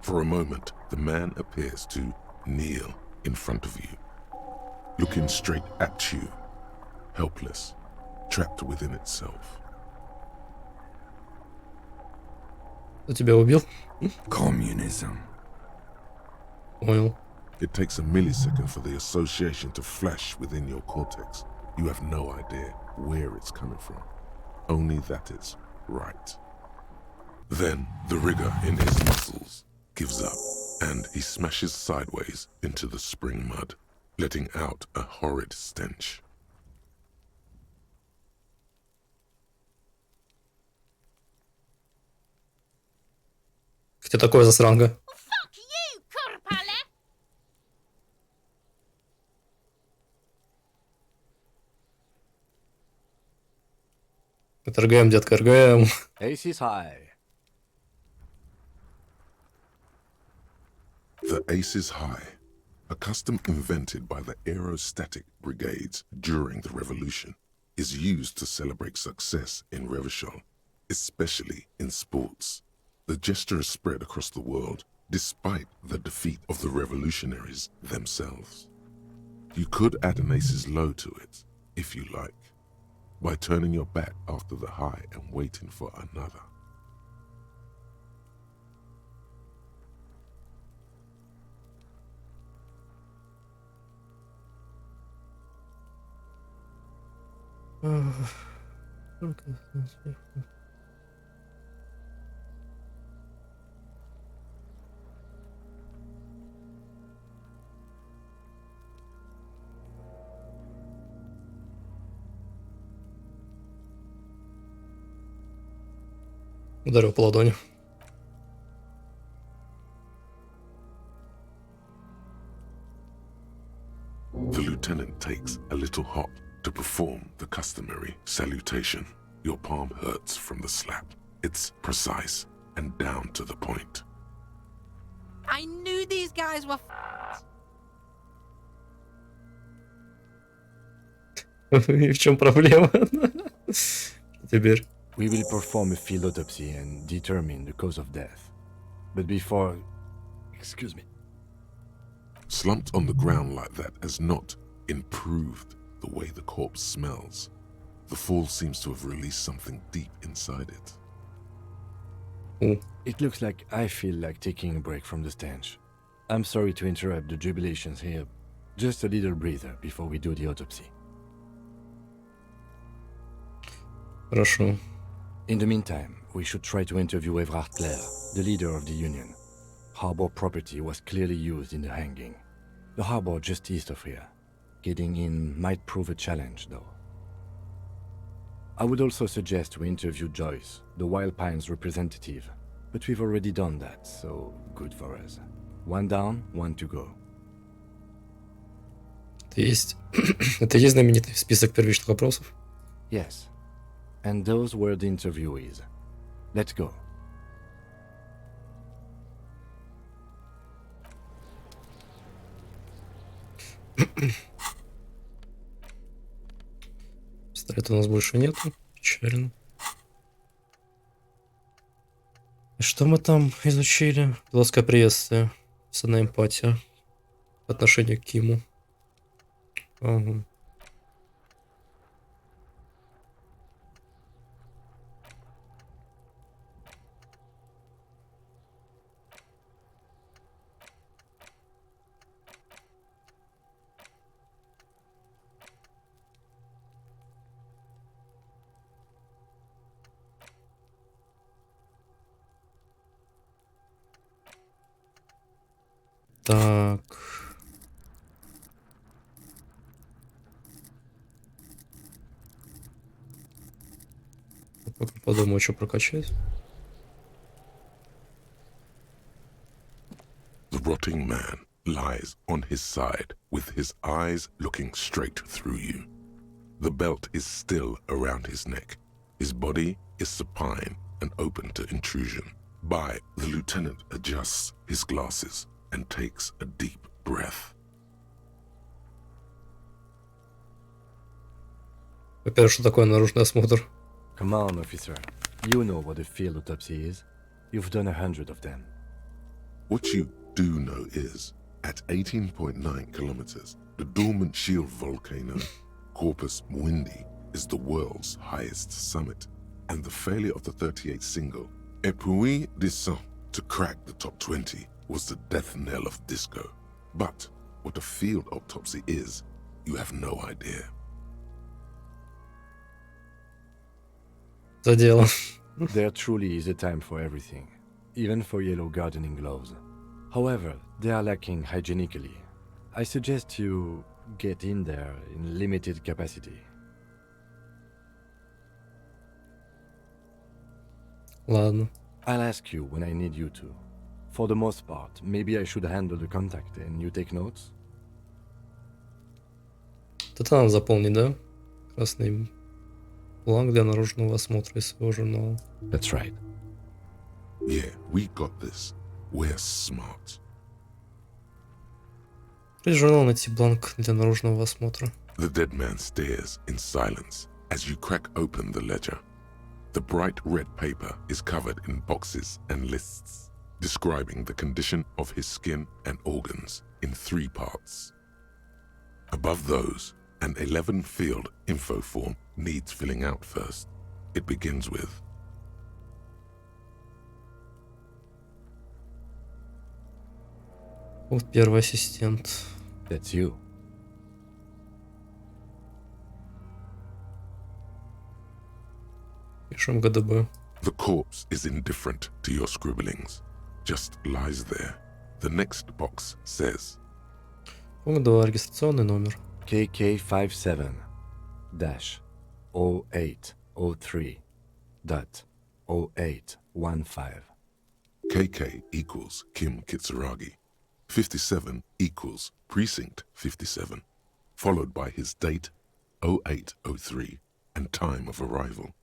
For a moment, the man appears to kneel in front of you, looking straight at you, helpless, trapped within itself. Кто тебя убил? Communism. Понял. It takes a millisecond for the association to flash within your cortex. You have no idea where it's coming from, only that it's right. Then the rigor in his muscles gives up, and he smashes sideways into the spring mud, letting out a horrid stench. Кто такой засранка? Fuck you, Kurpale! Это РГМ, детка, РГМ. Ace is high. The Ace is High, a custom invented by the aerostatic brigades during the revolution, is used to celebrate success in Revachol, especially in sports. The gesture is spread across the world, despite the defeat of the revolutionaries themselves. You could add an Ace's Low to it, if you like, by turning your back after the high and waiting for another. Ударил по ладони. The lieutenant takes a little hop to perform the customary salutation. Your palm hurts from the slap. It's precise and down to the point. I knew these guys were И в чем проблема? Теперь. We will perform a field autopsy and determine the cause of death. But before... Excuse me. Slumped on the ground like that has not improved the way the corpse smells. The fall seems to have released something deep inside it. It looks like I feel like taking a break from the stench. I'm sorry to interrupt the jubilations here. Just a little breather before we do the autopsy. Хорошо. In the meantime, we should try to interview Evrard Clare, the leader of the Union. Harbor property was clearly used in the hanging. The harbor just east of here. Getting in might prove a challenge, though. I would also suggest we interview Joyce, the Wild Pines representative, but we've already done that, so good for us. One down, one to go. Это есть... Это есть знаменитый список первичных вопросов? Yes. And those were the interviewees. Let's go. Пистолета у нас больше нету. Печально. Что мы там изучили? Плоское приветствие. Сцена эмпатия. По отношению к Киму. Ага. Так. Пока подумаю, что прокачать. The rotting man lies on his side with his eyes looking straight through you. The belt is still around his neck. His body is supine and open to intrusion. The lieutenant adjusts his glasses and takes a deep breath. Во-первых, что такое наружный осмотр? Come on, officer. You know what a field autopsy is. You've done 100 of them. What you do know is, at 18.9 kilometers, the dormant shield volcano, Corpus Mundi, is the world's highest summit, and the failure of the 38 single, VOD Disco, to crack the top 20 was the death knell of disco. But what a field autopsy is, you have no idea. За дело. There truly is a time for everything, even for yellow gardening gloves. However, they are lacking hygienically. I suggest you get in there in limited capacity. Ладно. I'll ask you when I need you to. For the most part, maybe I should handle the contact and you take notes? Это надо заполнить, да? Красный бланк для наружного осмотра из своего журнала. That's right. Yeah, we got this. We're smart. Открыть журнал, найти бланк для наружного осмотра. The dead man stares in silence as you crack open the ledger. The bright red paper is covered in boxes and lists, describing the condition of his skin and organs in 3 parts. Above those, an 11-field info form needs filling out first. It begins with Вот первый ассистент. That's you. Пишем ГДБ. the corpse is indifferent to your scribblings, just lies there. The next box says Пункт 2. Регистрационный номер. KK57-0803.0815. KK equals Kim Kitsuragi. 57 equals Precinct 57, followed by his date 0803 and time of arrival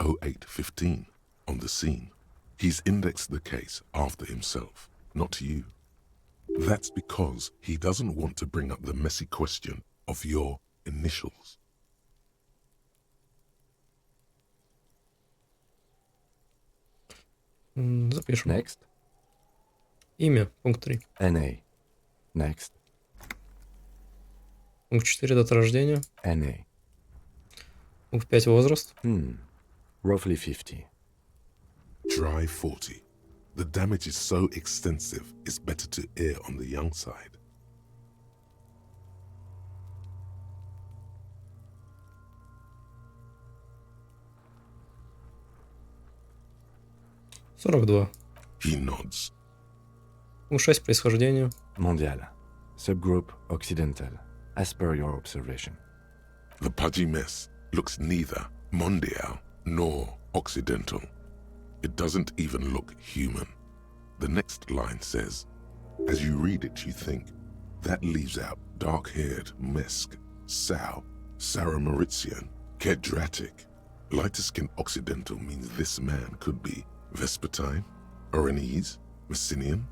0815 on the scene. He's indexed the case after himself, not you. That's because he doesn't want to bring up the messy question of your initials. Запишем. Next. Имя. Пункт 3. NA. Next. Пункт 4. Дата рождения. NA. Пункт 5. Возраст. Roughly 50. Try 40. The damage is so extensive, it's better to err on the young side. He nods. Пункт 6. Происхождение. Mondial. Subgroup Occidental, as per your observation. The pudgy mess looks neither mondial nor occidental. It doesn't even look human. The next line says, as you read it, you think, that leaves out dark-haired Mesk, Sao, Sarah Mauritian, Kedratic. Lighter-skinned occidental means this man could be Vespertine, Oranese, Messinian.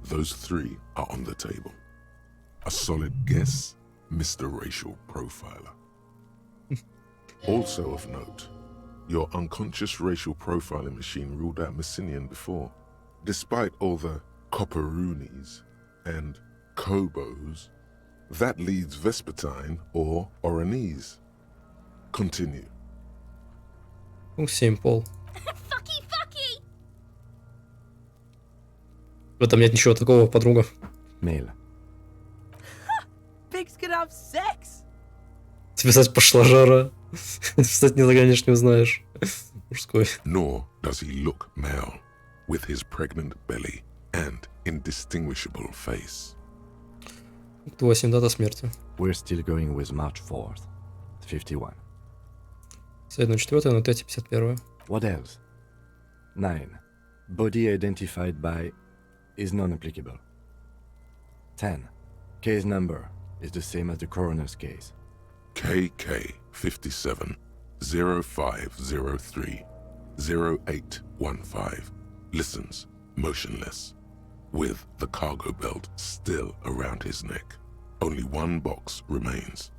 Those three are on the table. A solid guess, Mr. Racial Profiler. Also of note, your unconscious racial profiling machine ruled out Messinian before. Despite all the Copperoonies and Kobos, that leads Vespertine or Oranese. Continue. Пункт 7. Пол. Fucky, fucky! В этом нет ничего такого, подруга. Male. Pigs can have sex. Тебе, кстати, пошла жара. Кстати, не загонишь, не узнаешь. Мужской. Nor does he look male, with his pregnant belly and indistinguishable face. Пункт 8. Дата смерти. We're still going with March 4th, 51. Следует 4. На 3. 51. What else? 9. Body identified by is non-applicable. 10. Case number is the same as the coroner's case. KK 57 0503 0815 listens motionless, with the cargo belt still around his neck. Only one box remains.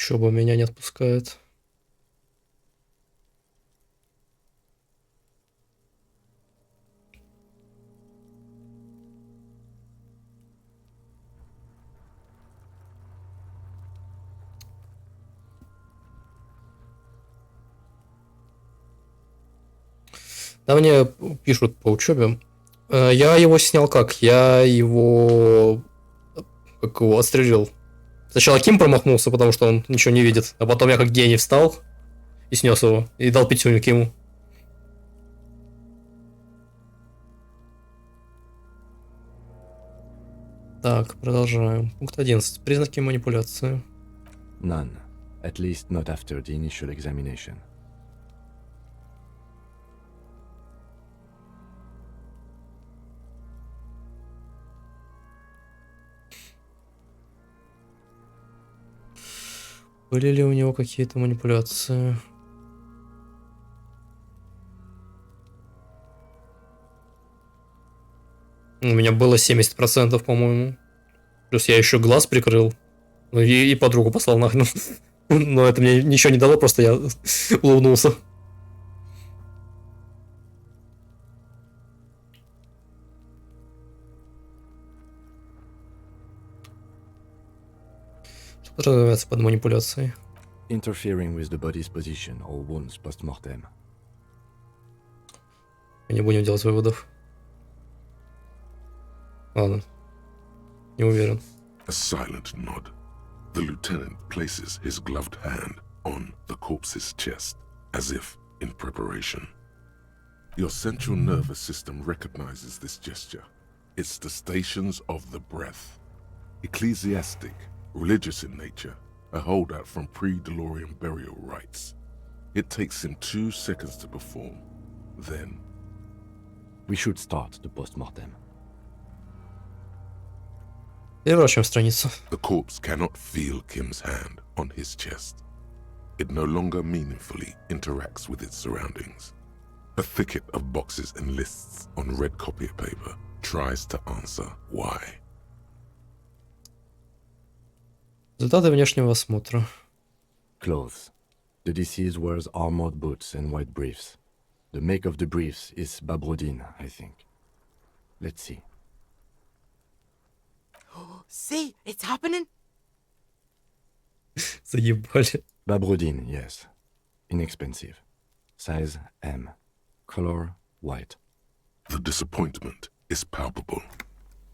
Учеба меня не отпускает. Да, мне пишут по учебе. Я его снял как? Я его... Как его отстрелил. Сначала Ким промахнулся, потому что он ничего не видит. А потом я как гений встал и снес его. И дал пятюню Киму. Так, продолжаем. Пункт 11. Признаки манипуляции. None. At least not after the initial examination. Были ли у него какие-то манипуляции? У меня было 70%, по-моему. Плюс я еще глаз прикрыл. Ну и подругу послал нахрен. Но это мне ничего не дало, просто я улыбнулся. Что подразумевается под манипуляцией? Interfering with the body's position or wounds post-mortem. Мы не будем делать выводов. Ладно. Не уверен. A silent nod. The lieutenant places his gloved hand on the corpse's chest, as if in preparation. Your central nervous system recognizes this gesture. It's the stations of the breath. Ecclesiastic, religious in nature, a holdout from pre-DeLorean burial rites. It takes him 2 seconds to perform. Then... We should start the post-mortem. Переворачиваем страницу. The corpse cannot feel Kim's hand on his chest. It no longer meaningfully interacts with its surroundings. A thicket of boxes and lists on red copier paper tries to answer why. Результаты внешнего осмотра. Clothes. The deceased wears armored boots and white briefs. The make of the briefs is Babrodine, I think. Let's see. See, it's happening. Заебали. Babrodine, yes. Inexpensive. Size M. Color white. The disappointment is palpable.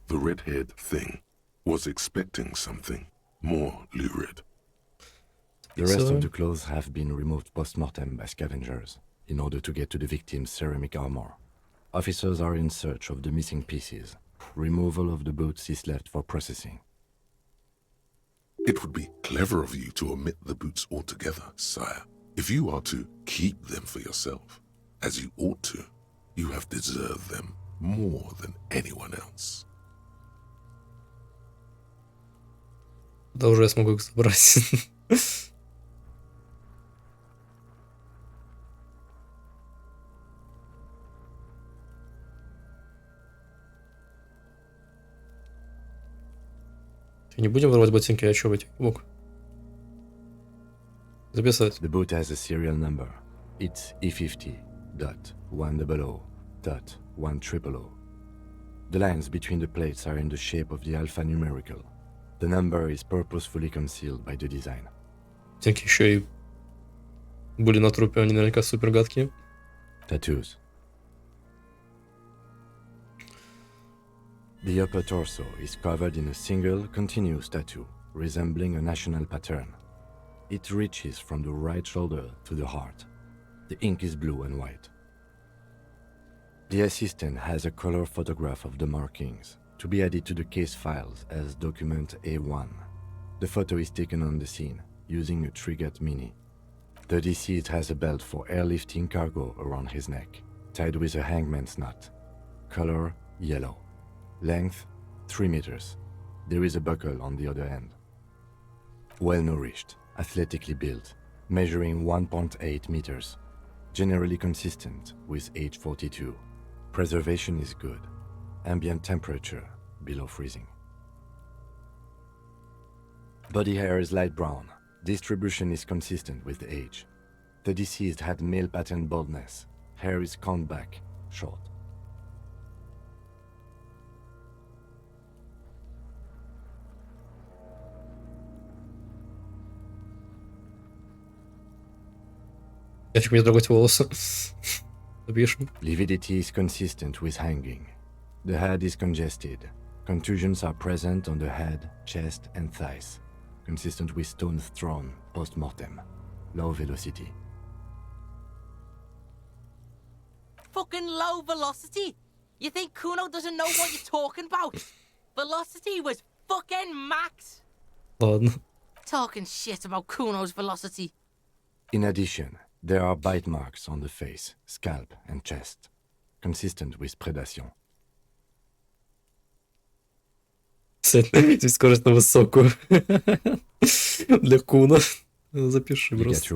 The red-haired thing was expecting something more lurid. The rest of the clothes have been removed post-mortem by scavengers in order to get to the victim's ceramic armor. Officers are in search of the missing pieces. Removal of the boots is left for processing. It would be clever of you to omit the boots altogether, sire. If you are to keep them for yourself, as you ought to, you have deserved them more than anyone else. Да уже я смогу их забрать. Не будем вырвать ботинки, а что в этих бок? Записать. The boot has a serial number. It's E50.100.100. The lines between the plates are in the shape of the alphanumerical. The number is purposefully concealed by the design. Ботинки еще и были на трупе, они наверняка супер гадкие. Tattoos. The upper torso is covered in a single, continuous tattoo, resembling a national pattern. It reaches from the right shoulder to the heart. The ink is blue and white. The assistant has a color photograph of the markings, to be added to the case files as document A1. The photo is taken on the scene, using a Trigat Mini. The deceased has a belt for airlifting cargo around his neck, tied with a hangman's knot. Color, yellow. Length, 3 meters. There is a buckle on the other end. Well-nourished, athletically built, measuring 1.8 meters. Generally consistent with age 42. Preservation is good. Ambient temperature, below freezing. Body hair is light brown, Distribution is consistent with age. The deceased had male pattern baldness. Hair is combed back, short. Нафиг мне трогать волосы. Объясню. Lividity is consistent with hanging. The head is congested. Contusions are present on the head, chest, and thighs. Consistent with stones thrown post-mortem. Low velocity. Fucking low velocity? You think Kuno doesn't know what you're talking about? Velocity was fucking max. Ладно. Talking shit about Kuno's velocity. In addition, there are bite marks on the face, scalp, and chest. Consistent with predation. Скорость на высокую. Для Куна. Запиши просто.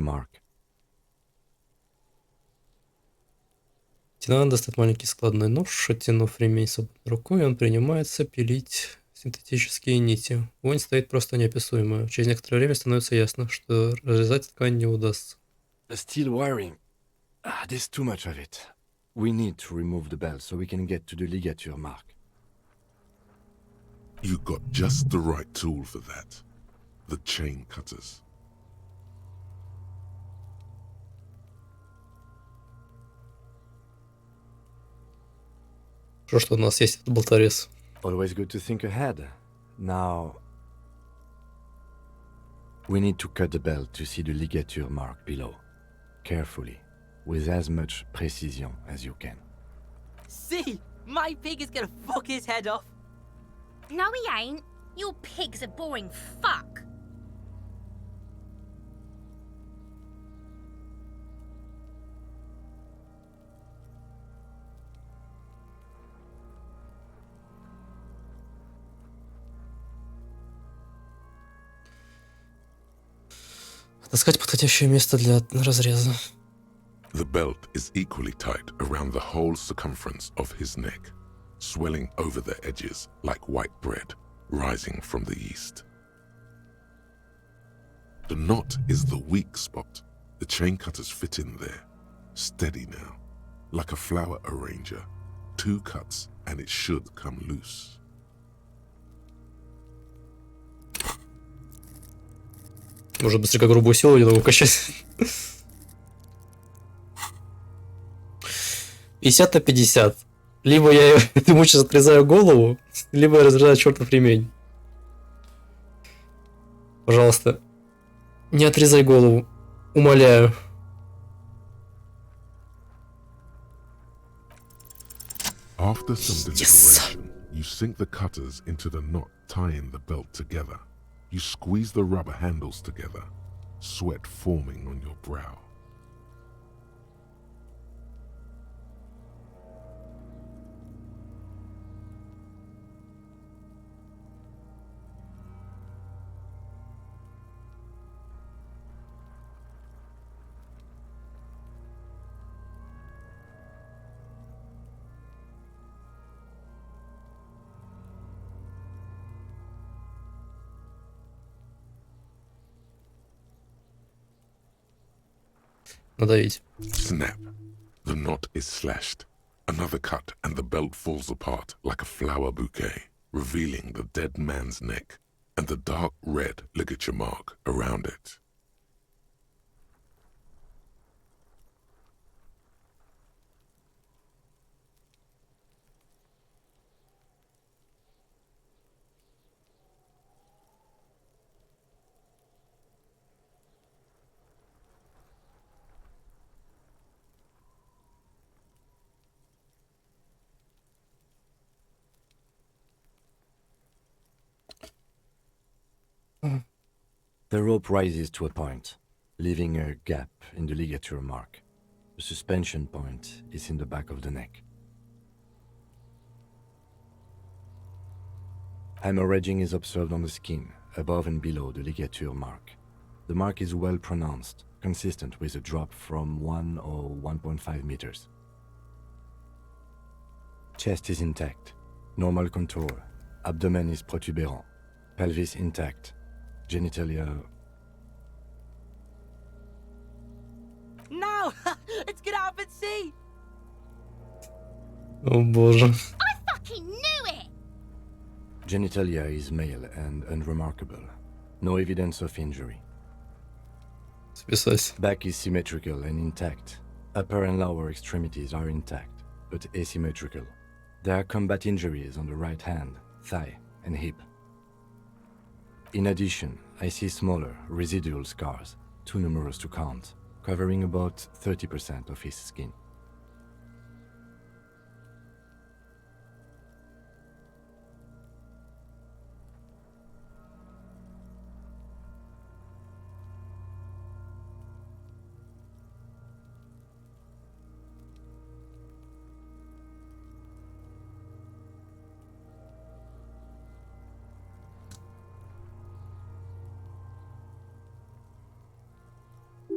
Лейтенант достает маленький складной нож, оттянув ремень свободной рукой, он принимается пилить синтетические нити. Вонь стоит просто неописуемая. Через некоторое время становится ясно, что разрезать ткань не удастся. Still wiring. There's too much of it. We need to remove the belt so we can get to the ligature mark. You got just the right tool for that. The chain cutters. Что у нас есть этот болторез. Always good to think ahead. Now, we need to cut the belt to see the ligature mark below. Carefully, with as much precision as you can. See, my pig is gonna fuck his head off. No, he ain't. Your pig's a boring fuck. Отыскать подходящее место для разреза. The belt is equally tight around the whole circumference of his neck, swelling over the edges like white bread rising from the east. The knot is the weak spot. The chain cutters fit in there, steady now, like a flower arranger. 2 cuts and it should come loose. Может быстрее грубую силу немного качать. 50 на 50. Либо я ему сейчас отрезаю голову, либо я разрезаю чертов ремень. Пожалуйста, не отрезай голову. Умоляю. After some deliberation, you sink the cutters into the knot tying the belt together. You squeeze the rubber handles together, sweat forming on your brow. Надавить. Snap. The knot is slashed. Another cut and the belt falls apart like a flower bouquet, revealing the dead man's neck and the dark red ligature mark around it. The rope rises to a point, leaving a gap in the ligature mark. The suspension point is in the back of the neck. Hemorrhaging is observed on the skin, above and below the ligature mark. The mark is well pronounced, consistent with a drop from 1 or 1.5 meters. Chest is intact, normal contour. Abdomen is protuberant, pelvis intact. Genitalia No! Let's get off at sea! О боже. I fucking knew it! Genitalia is male and unremarkable. No evidence of injury. Списать. Back is symmetrical and intact. Upper and lower extremities are intact, but asymmetrical. There are combat injuries on the right hand, thigh, and hip. In addition, I see smaller, residual scars, too numerous to count, covering about 30% of his skin.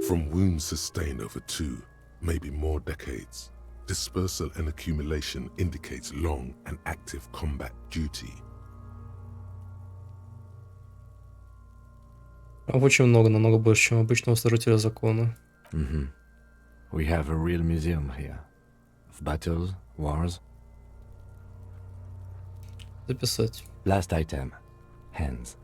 From wounds sustained over 2, maybe more decades, dispersal and accumulation indicates long and active combat duty. Очень много, намного больше, чем обычного служителя закона. We have a real museum here. Of battles, wars. Записать. Last item. Hands.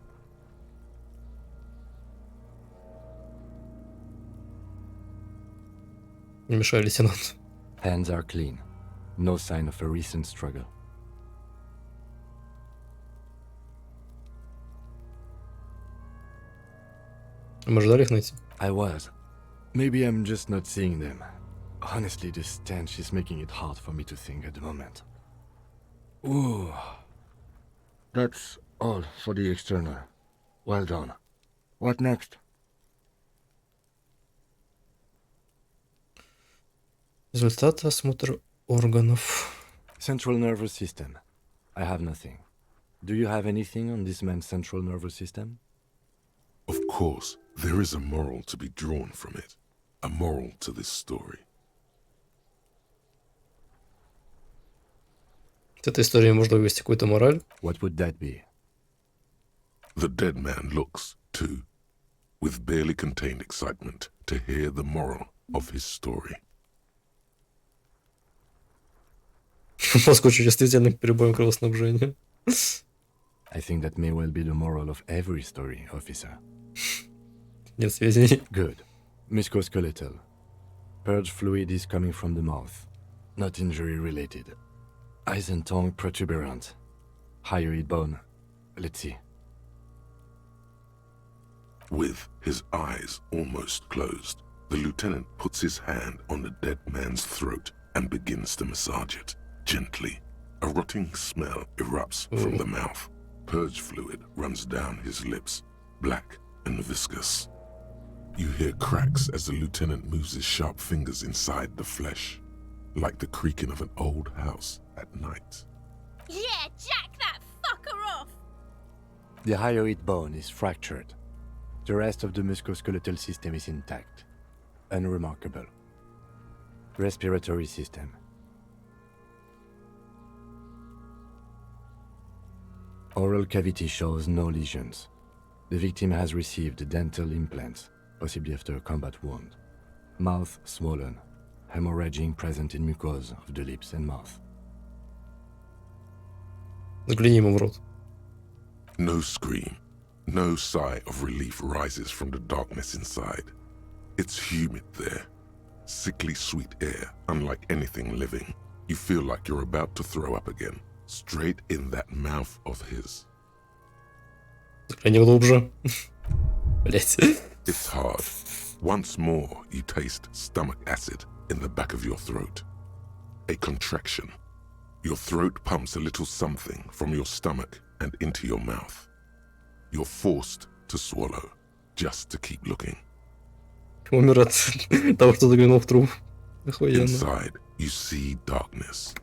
Не мешай, лейтенант. Hands are clean. No sign of a recent struggle. Мы ждали их найти. I was. Maybe I'm just not seeing them. Honestly, this stench is making it hard for me to think at the moment. Ooh. That's all for the external. Well done. What next? Результаты осмотра органов. Central nervous system. I have nothing. Do you have anything on this man's central nervous system? Of course, there is a moral to be drawn from it. A moral to this story. С этой истории можно вывести какую-то мораль. What would that be? The dead man looks, too, with barely contained excitement to hear the moral of his story. Мозг очень чувствительный к перебоям кровоснабжения. I think that may well be the moral of every story, officer. Нет сведений. Good. Musculoskeletal. Purge fluid is coming from the mouth. Not injury related. Eyes and tongue protuberant. Hyoid bone. Let's see. With his eyes almost closed, the lieutenant puts his hand on the dead man's throat and begins to massage it, gently. A rotting smell erupts from the mouth. Purge fluid runs down his lips, black and viscous. You hear cracks as the lieutenant moves his sharp fingers inside the flesh, like the creaking of an old house at night. Yeah, jack that fucker off! The hyoid bone is fractured. The rest of the musculoskeletal system is intact. Unremarkable. Respiratory system. Oral cavity shows no lesions. The victim has received dental implants, possibly after a combat wound. Mouth swollen, hemorrhaging present in mucosa of the lips and mouth. Загляни ему в рот. No scream, no sigh of relief rises from the darkness inside. It's humid there. Sickly sweet air, unlike anything living. You feel like you're about to throw up again, straight in that mouth of his. Загляни глубже. Блять. It's hard. Once more, you taste stomach acid in the back of your throat. A contraction. Your throat pumps a little something from your stomach and into your mouth. You're forced to swallow, just to keep looking. Умер от того, что заглянул в труп. Охуенно. Inside, you see darkness.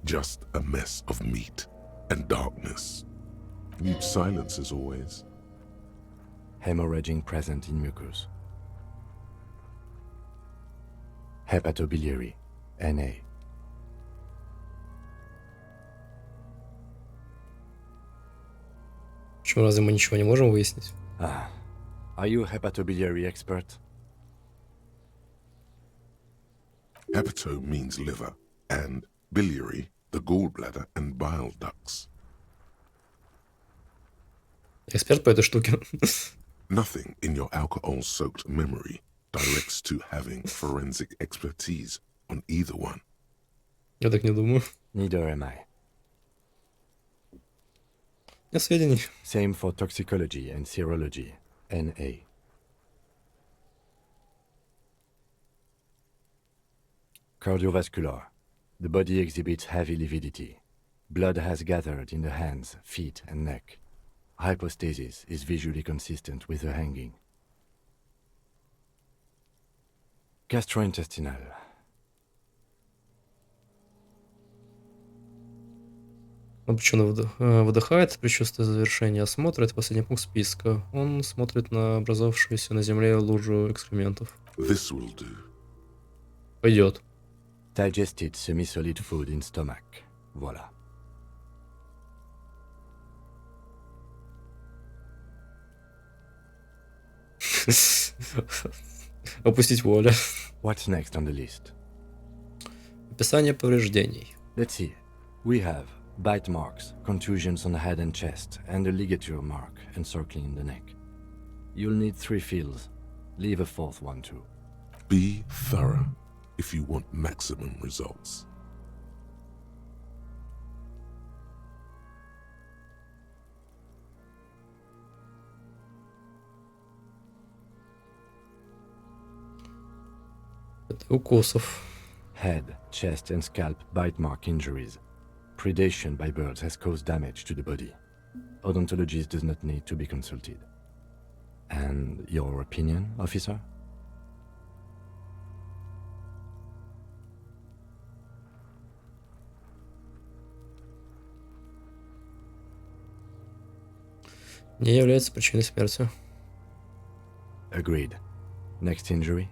Just a mess of meat and darkness. Mute silence as always. Hemorrhaging present in mucus. Hepatobiliary, NA. Почему, разве мы ничего не можем выяснить? Are you a hepatobiliary expert? Hepato means liver, and biliary, the gallbladder and bile ducts. Эксперт по этой штуке. Nothing in your alcohol-soaked memory directs to having forensic expertise on either one. Я так не думаю. Neither am I. Нет сведений. Same for toxicology and serology. NA. Cardiovascular. The body exhibits heavy lividity. Blood has gathered in the hands, feet, and neck. Hypostasis is visually consistent with the hanging. Gastrointestinal. Он причем выдыхает, предчувствуя завершение осмотра. Это последний пункт списка. Он смотрит на образовавшуюся на земле лужу экскрементов. This will do. Пойдет. Digested semi-solid food in stomach. Voilà. Опустить воля. What's next on the list? Описание повреждений. Let's see. We have bite marks, contusions on the head and chest, and a ligature mark encircling the neck. You'll need 3 feels. Leave a 4th one too. Be thorough if you want maximum results. Укусов. Head, chest, and scalp bite mark injuries. Predation by birds has caused damage to the body. Odontologist does not need to be consulted. And your opinion, officer? Не является причиной смерти. Agreed. Next injury?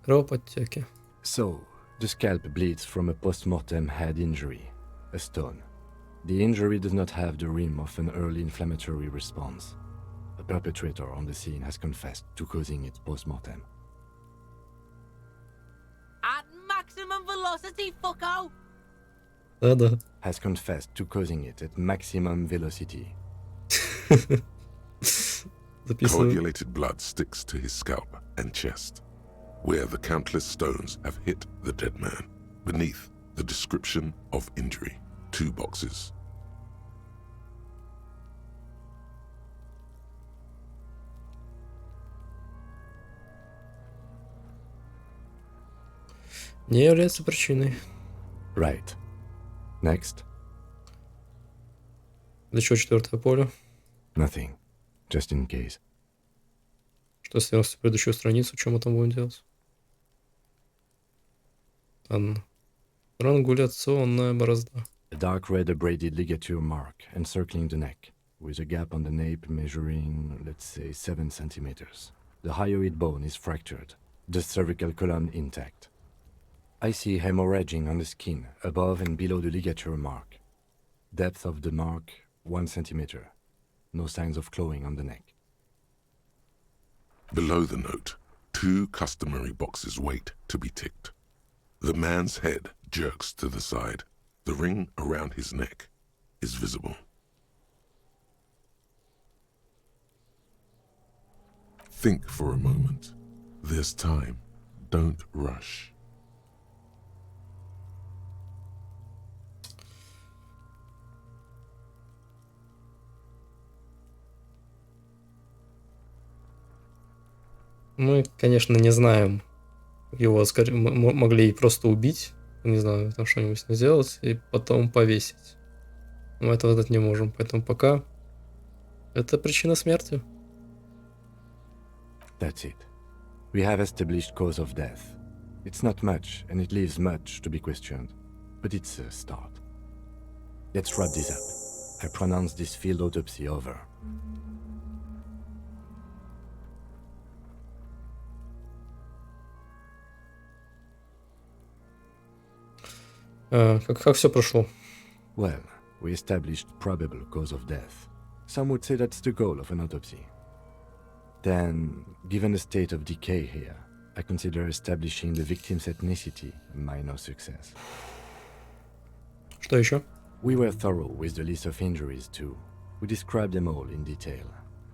Кровоподтеки. So, the scalp bleeds from a post-mortem head injury, a stone. The injury does not have the rim of an early inflammatory response. The perpetrator on the scene has confessed to causing it post-mortem. At maximum velocity, fucko! Да-да. Has confessed to causing it at maximum velocity. Coagulated blood sticks to his scalp and chest, where the countless stones have hit the dead man. Beneath, the description of injury. 2 boxes. Не является причиной. Right. Next. Для чего 4-е поле? Nothing. Just in case. Что если вернуться в предыдущую страницу, что мы там будем делать? Ладно. Рангуляционная борозда. A dark red abraded ligature mark encircling the neck, with a gap on the nape measuring, let's say, 7 centimeters. The hyoid bone is fractured, the cervical column intact. I see hemorrhaging on the skin, above and below the ligature mark. Depth of the mark, 1 centimeter. No signs of clawing on the neck. Below the note, 2 customary boxes wait to be ticked. The man's head jerks to the side. The ring around his neck is visible. Think for a moment. There's time. Don't rush. Мы, конечно, не знаем. Его могли просто убить. Не знаю, там что-нибудь с ним сделать. И потом повесить. Мы этого знать не можем. Поэтому пока это причина смерти. That's it. We have established cause of death. It's not much, and it leaves much to be questioned. But it's a start. Let's wrap this up. I pronounce this field autopsy over. Как все прошло? Well, we established probable cause of death. Some would say that's the goal of an autopsy. Then, given the state of decay here, I consider establishing the victim's ethnicity a minor success. Что еще? We were thorough with the list of injuries too. We described them all in detail.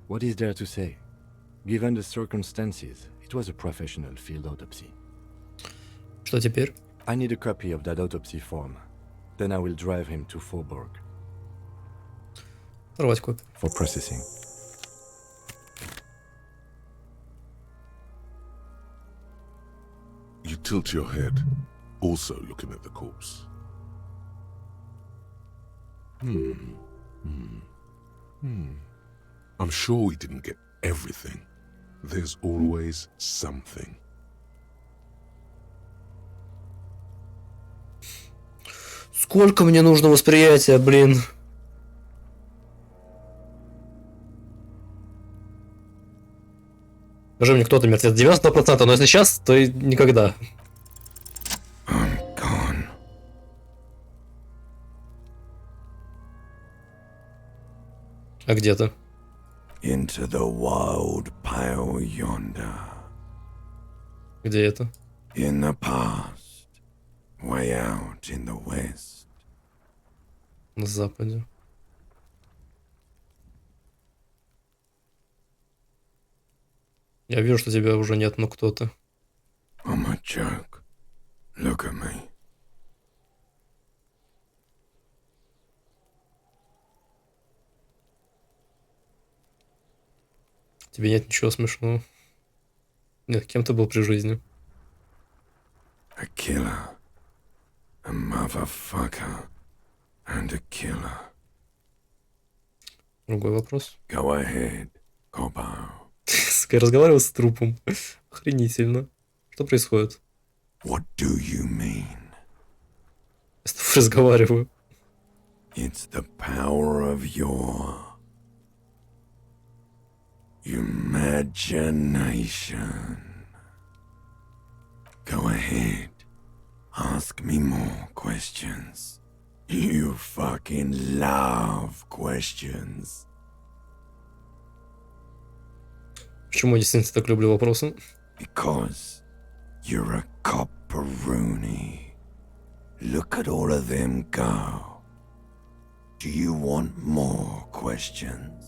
What is there to say? Given the circumstances, it was a professional field autopsy. Что теперь? I need a copy of that autopsy form. Then I will drive him to Faubourg. Рвать копию. For processing. You tilt your head, also looking at the corpse. I'm sure we didn't get everything. There's always something. Сколько мне нужно восприятия, блин? Скажи мне, кто-то мертвец 90%, но если сейчас, то и никогда. А где ты? Into the wild pale yonder. Где это? In the past. Way out in the west. На западе. Я вижу, что тебя уже нет, но кто ты? I'm a joke. Look at me. Тебе нет ничего смешного. Нет, кем ты был при жизни? A killer. A motherfucker. And a killer. Другой вопрос. Go ahead, Cobbo. Я разговаривал с трупом. Охренительно. Что происходит? What do you mean? Я с тобой разговариваю. It's the power of your imagination. Go ahead. Ask me more questions. You fucking love questions. Почему я действительно так люблю вопросы? Because you're a copperoonie. Look at all of them go. Do you want more questions?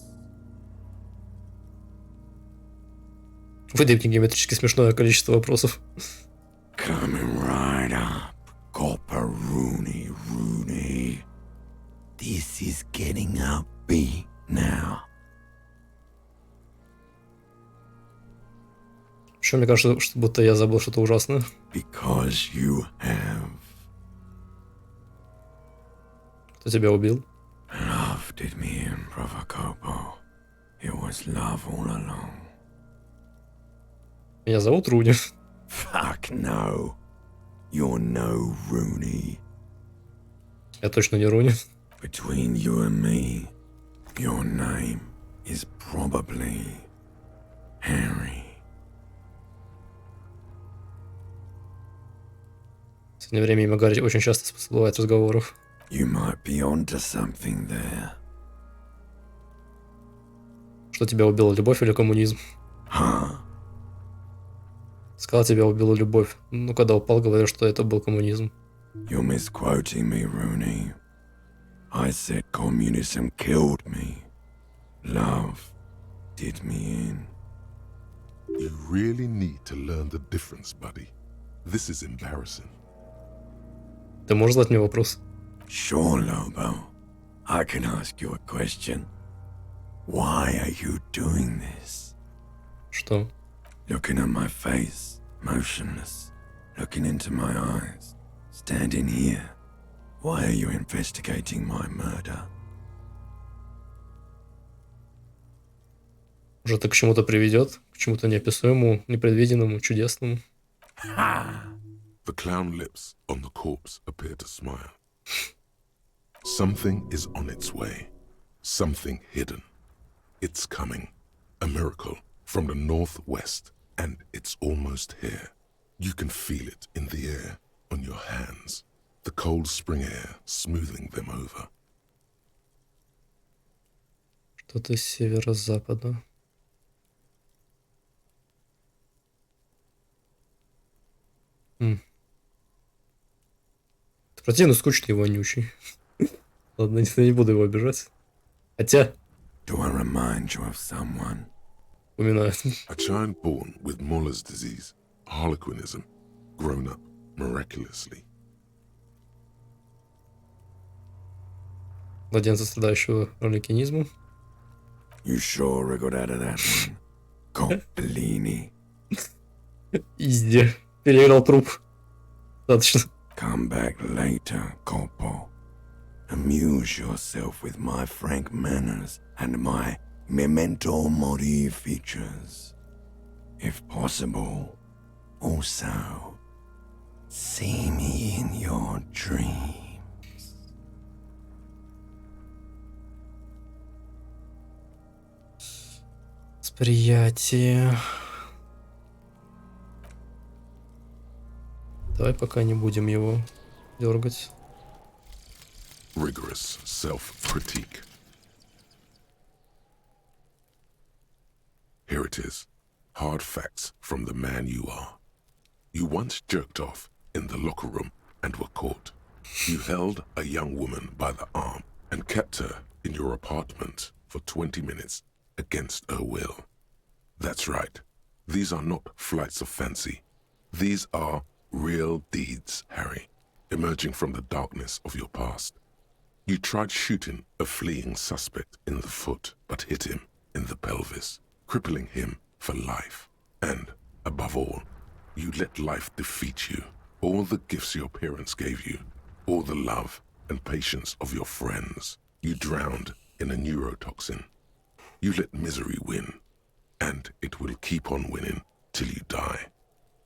Выдай мне геометрически смешное количество вопросов. Coming right up, copperoonie rooney. This is getting upbeat now. Еще мне кажется, что будто я забыл что-то ужасное. Because you have. Кто тебя убил? Love did me in, brother Copo. It was love all along. Меня зовут Руни. Fuck no. You're no Rooney. Я точно не Руни. Between you and me, your name is probably Harry. В последнее время имя Гарри очень часто всплывает в разговорах. You might be onto something there. Что тебя убила, любовь или коммунизм? Huh? Сказал, тебя убила любовь. Ну, когда упал, говорил, что это был коммунизм. You're misquoting me, Rooney. I said communism killed me. Love did me in. You really need to learn the difference, buddy. This is embarrassing. Ты можешь задать мне вопрос? Sure, Lobo. I can ask you a question. Why are you doing this? Что? Looking at my face, motionless. Looking into my eyes. Standing here. Why are you investigating my murder? Уже это к чему-то приведет? К чему-то неописуемому, непредвиденному, чудесному? The clown lips on the corpse appear to smile. Something is on its way. Something hidden. It's coming. A miracle from the northwest, and it's almost here. You can feel it in the air, on your hands. The cold spring air smoothing them over. Что-то с северо-запада. Это противно, скучный, вонючий. Ладно, не буду его обижать. Хотя... Do I remind you of someone? Упоминаю. A child born with Muller's disease, harlequinism, grown up miraculously. Младенца, страдающего роликинизмом. You sure I got out of that one? Coppellini. Изди. Переиграл труп. Достаточно. Come back later, Corpo. Amuse yourself with my frank manners and my memento mori features. If possible, also, see me in your dreams. Восприятие. Давай пока не будем его дергать. Rigorous self-critique. Here it is. Hard facts from the man you are. You once jerked off in the locker room and were caught. You held a young woman by the arm and kept her in your apartment for 20 minutes against her will. That's right. These are not flights of fancy. These are real deeds, Harry, emerging from the darkness of your past. You tried shooting a fleeing suspect in the foot, but hit him in the pelvis, crippling him for life. And, above all, you let life defeat you. All the gifts your parents gave you, all the love and patience of your friends, you drowned in a neurotoxin. You let misery win, and it will keep on winning till you die,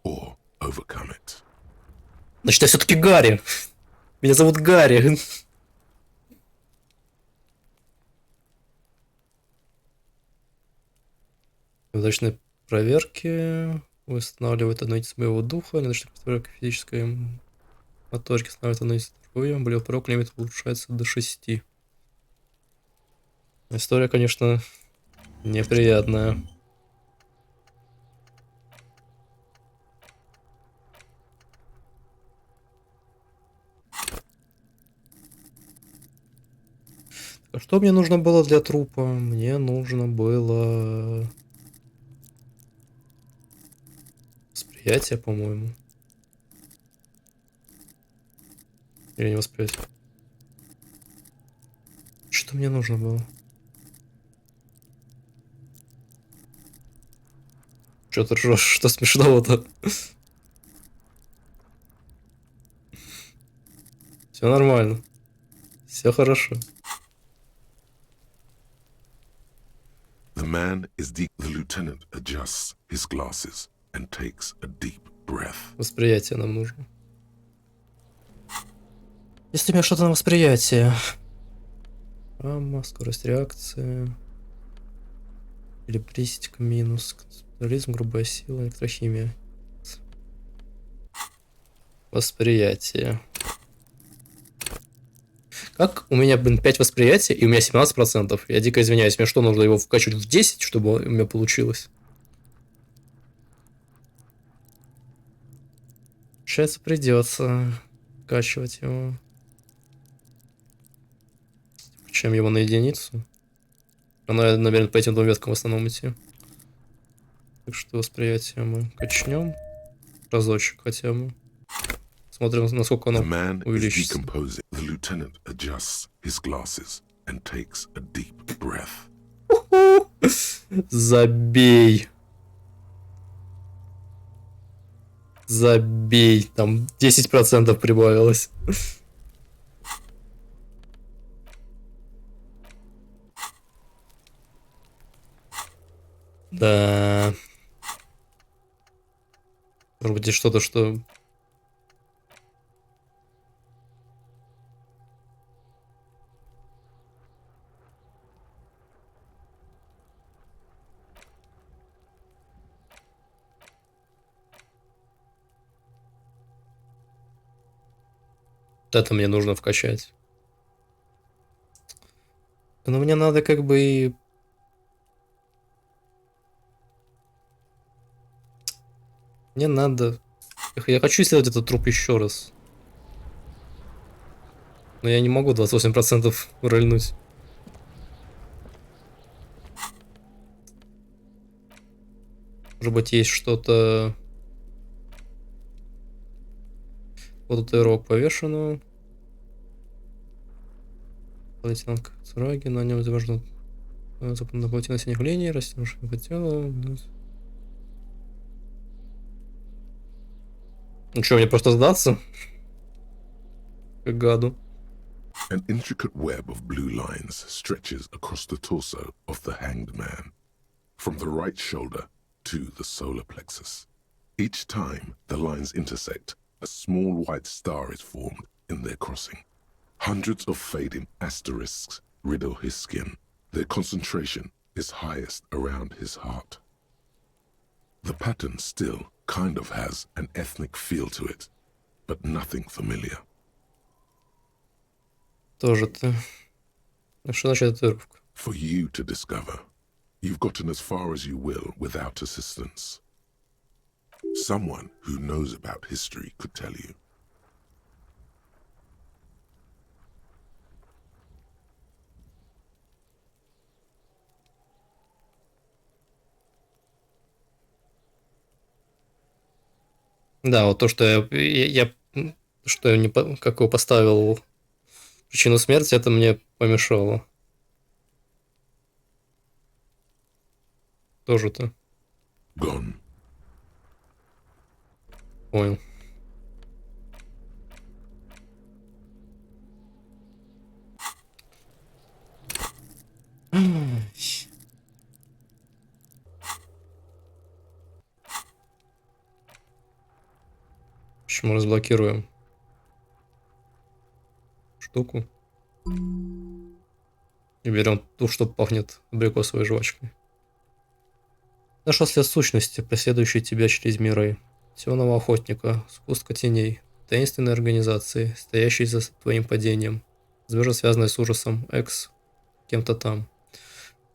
or overcome it. Значит, я все-таки Гарри. Меня зовут Гарри. Удачные проверки восстанавливает одну из моего духа, неудачная проверка физической моторики становится одной из здоровья, более порог лимит улучшается до 6. История, конечно, неприятная. А что мне нужно было для трупа? Мне нужно было... Восприятие, по-моему. Или не восприятие? Что мне нужно было? Что ты ржешь? Что смешного-то? Все нормально. Все хорошо. The man is deep. The lieutenant adjusts his glasses and takes a deep breath. Восприятие нам нужно. Если у меня что-то на восприятие. Амма, скорость реакции. Электристика минус. Концентрализм, грубая сила, электрохимия. Восприятие. Как у меня, 5 восприятий, и у меня 17%. Я дико извиняюсь, мне что, нужно его вкачивать в 10, чтобы у меня получилось? Получается, придется вкачивать его. Чем его на единицу. Она, наверное, по этим двум веткам в основном идти. Так что восприятие мы качнем. Разочек хотя бы. Смотрим, насколько оно увеличится. Забей. Забей. Там 10% прибавилось. Да. Может быть, здесь что-то, что... Это мне нужно вкачать. Но мне надо как бы и... Мне надо Я хочу исследовать этот труп еще раз. Но я не могу 28% рольнуть. Может быть, есть что-то... Вот татуировка повешена. Лейтенант Цураги, на нем изображена западная паутина синих линий, растянувшая по телу. Ну что, мне просто сдаться? Как гаду. An intricate web of blue lines stretches across the torso of the hanged man, from the right shoulder to the solar plexus. Each time the lines intersect, a small white star is formed in their crossing. Hundreds of fading asterisks riddle his skin. Their concentration is highest around his heart. The pattern still kind of has an ethnic feel to it, but nothing familiar. Тоже-то. Что значит татуировка? For you to discover. You've gotten as far as you will without assistance. Someone who knows about history could tell you. Да, вот то, что что я не как его поставил причину смерти, это мне помешало. Тоже-то. Gone. Понял. Почему разблокируем штуку и берем ту, что пахнет абрикосовой жвачкой. Нашел след сущности, преследующей тебя через миры. Темного охотника, сгустка теней, таинственной организации, стоящей за твоим падением, возможно, связанной с ужасом Экс кем-то там.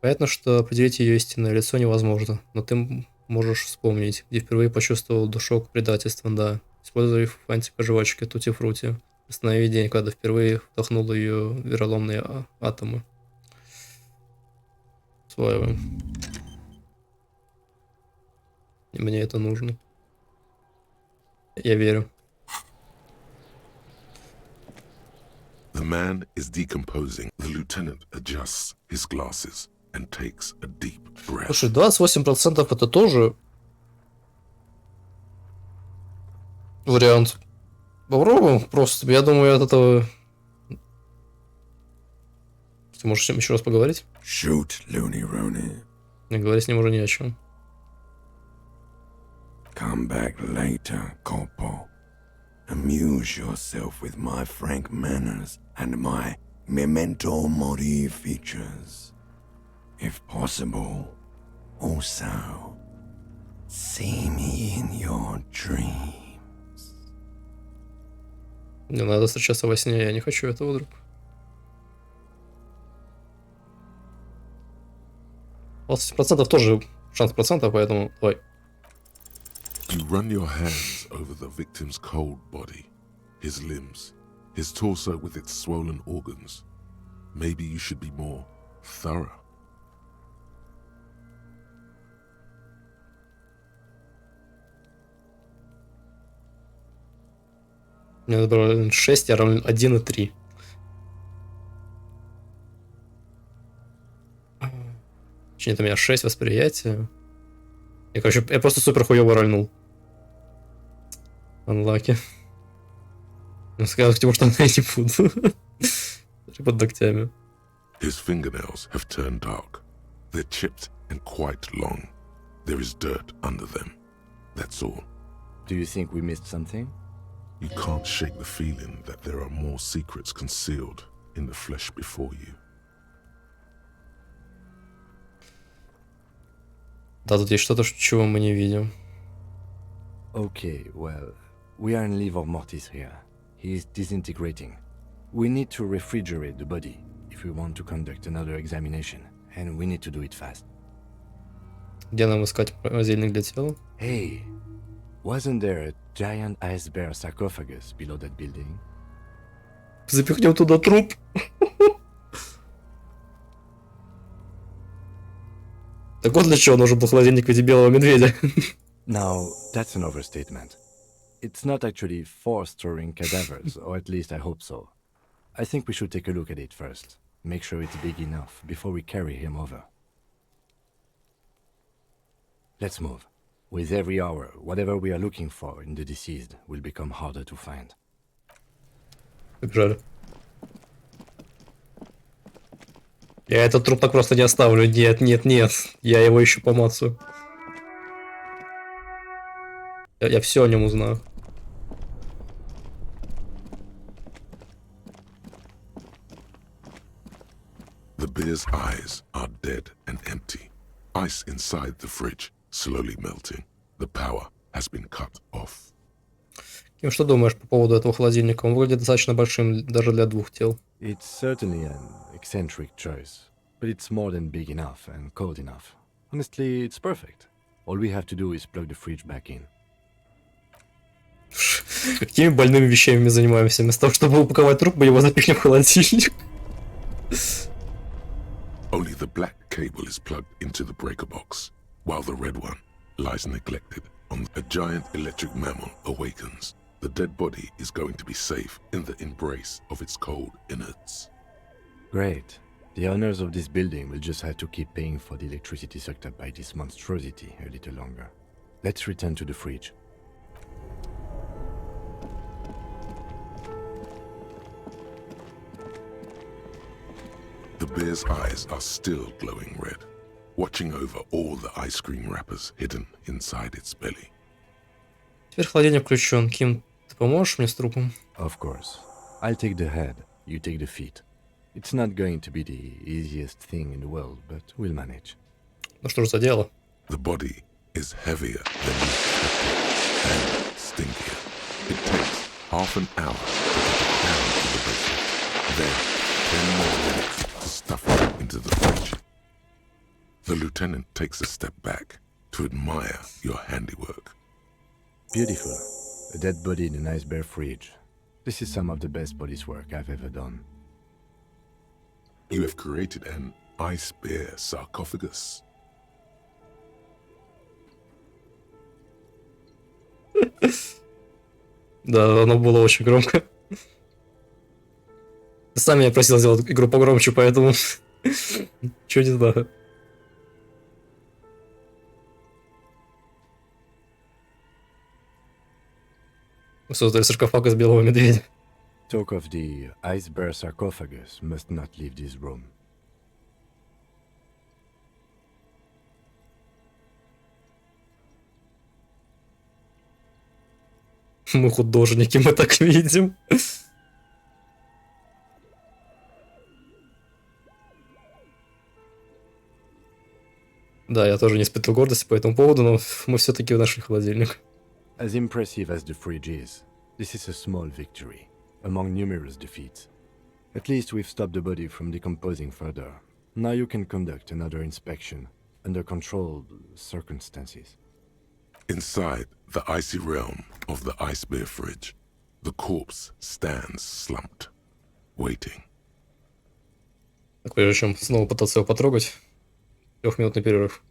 Понятно, что определить ее истинное лицо невозможно, но ты можешь вспомнить, где впервые почувствовал душок предательства, да. Используя фантика жвачки тути-фрути. Останови день, когда впервые вдохнул ее вероломные атомы. Усваиваем. И мне это нужно. Я верю. The man is decomposing. The lieutenant adjusts his glasses and takes a deep breath. Слушай, 28% это тоже вариант. Попробуем просто. Я думаю, от этого... Ты можешь с ним еще раз поговорить? Shoot, Looney Rooney. Не говорить с ним уже не о чем. Come back later, Corporal. Amuse yourself with my frank manners and my memento mori features. If possible, also see me in your dreams. Не надо встречаться во сне, я не хочу этого, друг. 20% тоже шанс процента, поэтому давай. You run your hands over the victim's cold body, his limbs, his torso with its swollen organs. Maybe you should be more thorough. Мне надо 6, я равен 1,3. Точнее, это у меня 6 восприятия. Я просто супер хуёво рольнул. Unlucky. Ну, сказал, типа, что я не буду. Под ногтями. His fingernails have turned dark. They're chipped and quite long. There is dirt under them. That's all. Do you think we missed something? You can't shake the feeling that there are more secrets concealed in the flesh before you. Да, тут есть что-то, чего мы не видим. Okay, well, we are in livor mortis here. He is disintegrating. We need to refrigerate the body if we want to conduct another examination, and we need to do it fast. Где нам искать морозильник для тела? Hey, wasn't there a giant ice bear sarcophagus below that building. Запихнем туда труп. Так вот для чего нужен был холодильник в виде белого медведя. Now, that's an overstatement. It's not actually for storing cadavers, or at least I hope so. I think we should take a look at it first. Make sure it's big enough before we carry him over. Let's move. With every hour, whatever we are looking for in the deceased will become harder to find. Побежали. Я этот труп так просто не оставлю. Нет, нет, нет. Я его еще помацаю. Я все о нем узнаю. The bear's eyes are dead and empty. Ice inside the fridge slowly melting. The power has been cut off. Ким, что думаешь по поводу этого холодильника? Он выглядит достаточно большим даже для двух тел. It's certainly an eccentric choice, but it's more than big enough and cold enough. Honestly, it's perfect. All we have to do is plug the fridge back in. Какими больными вещами мы занимаемся? Вместо того, чтобы упаковать труп, мы его запихнем в холодильник. Only the black cable is plugged into the breaker box, while the red one lies neglected. A giant electric mammal awakens. The dead body is going to be safe in the embrace of its cold innards. Great. The owners of this building will just have to keep paying for the electricity sucked up by this monstrosity a little longer. Let's return to the fridge. The bear's eyes are still glowing red, watching over all the ice cream wrappers hidden inside its belly. Теперь холодильник включен. Ким, ты поможешь мне с трупом? Of course. I'll take the head, you take the feet. It's not going to be the easiest thing in the world, but we'll manage. Ну что ж за дело? The body is heavier than you expected and stinkier. It takes half an hour to get it down to the basement. Then 10 more minutes to stuff it into the fridge. The lieutenant takes a step back to admire your handiwork. Beautiful. A dead body in a nice bare fridge. This is some of the best police work I've ever done. You have created an ice bear sarcophagus. Да, оно было очень громко. Ты сам меня просил сделать игру погромче, поэтому... Чё не знаю. Мы создали саркофаг из белого медведя. Talk of the ice bear sarcophagus must not leave this room. Мы художники, мы так видим. Да, я тоже не испытывал гордости по этому поводу, но мы все-таки нашли холодильник. As impressive as the fridge is, this is a small victory, among numerous defeats. At least we've stopped the body from decomposing further. Now you can conduct another inspection, under controlled circumstances. Inside the icy realm of the ice bear fridge, the corpse stands slumped, waiting. Так, прежде чем снова пытаться его потрогать, 3-минутный перерыв.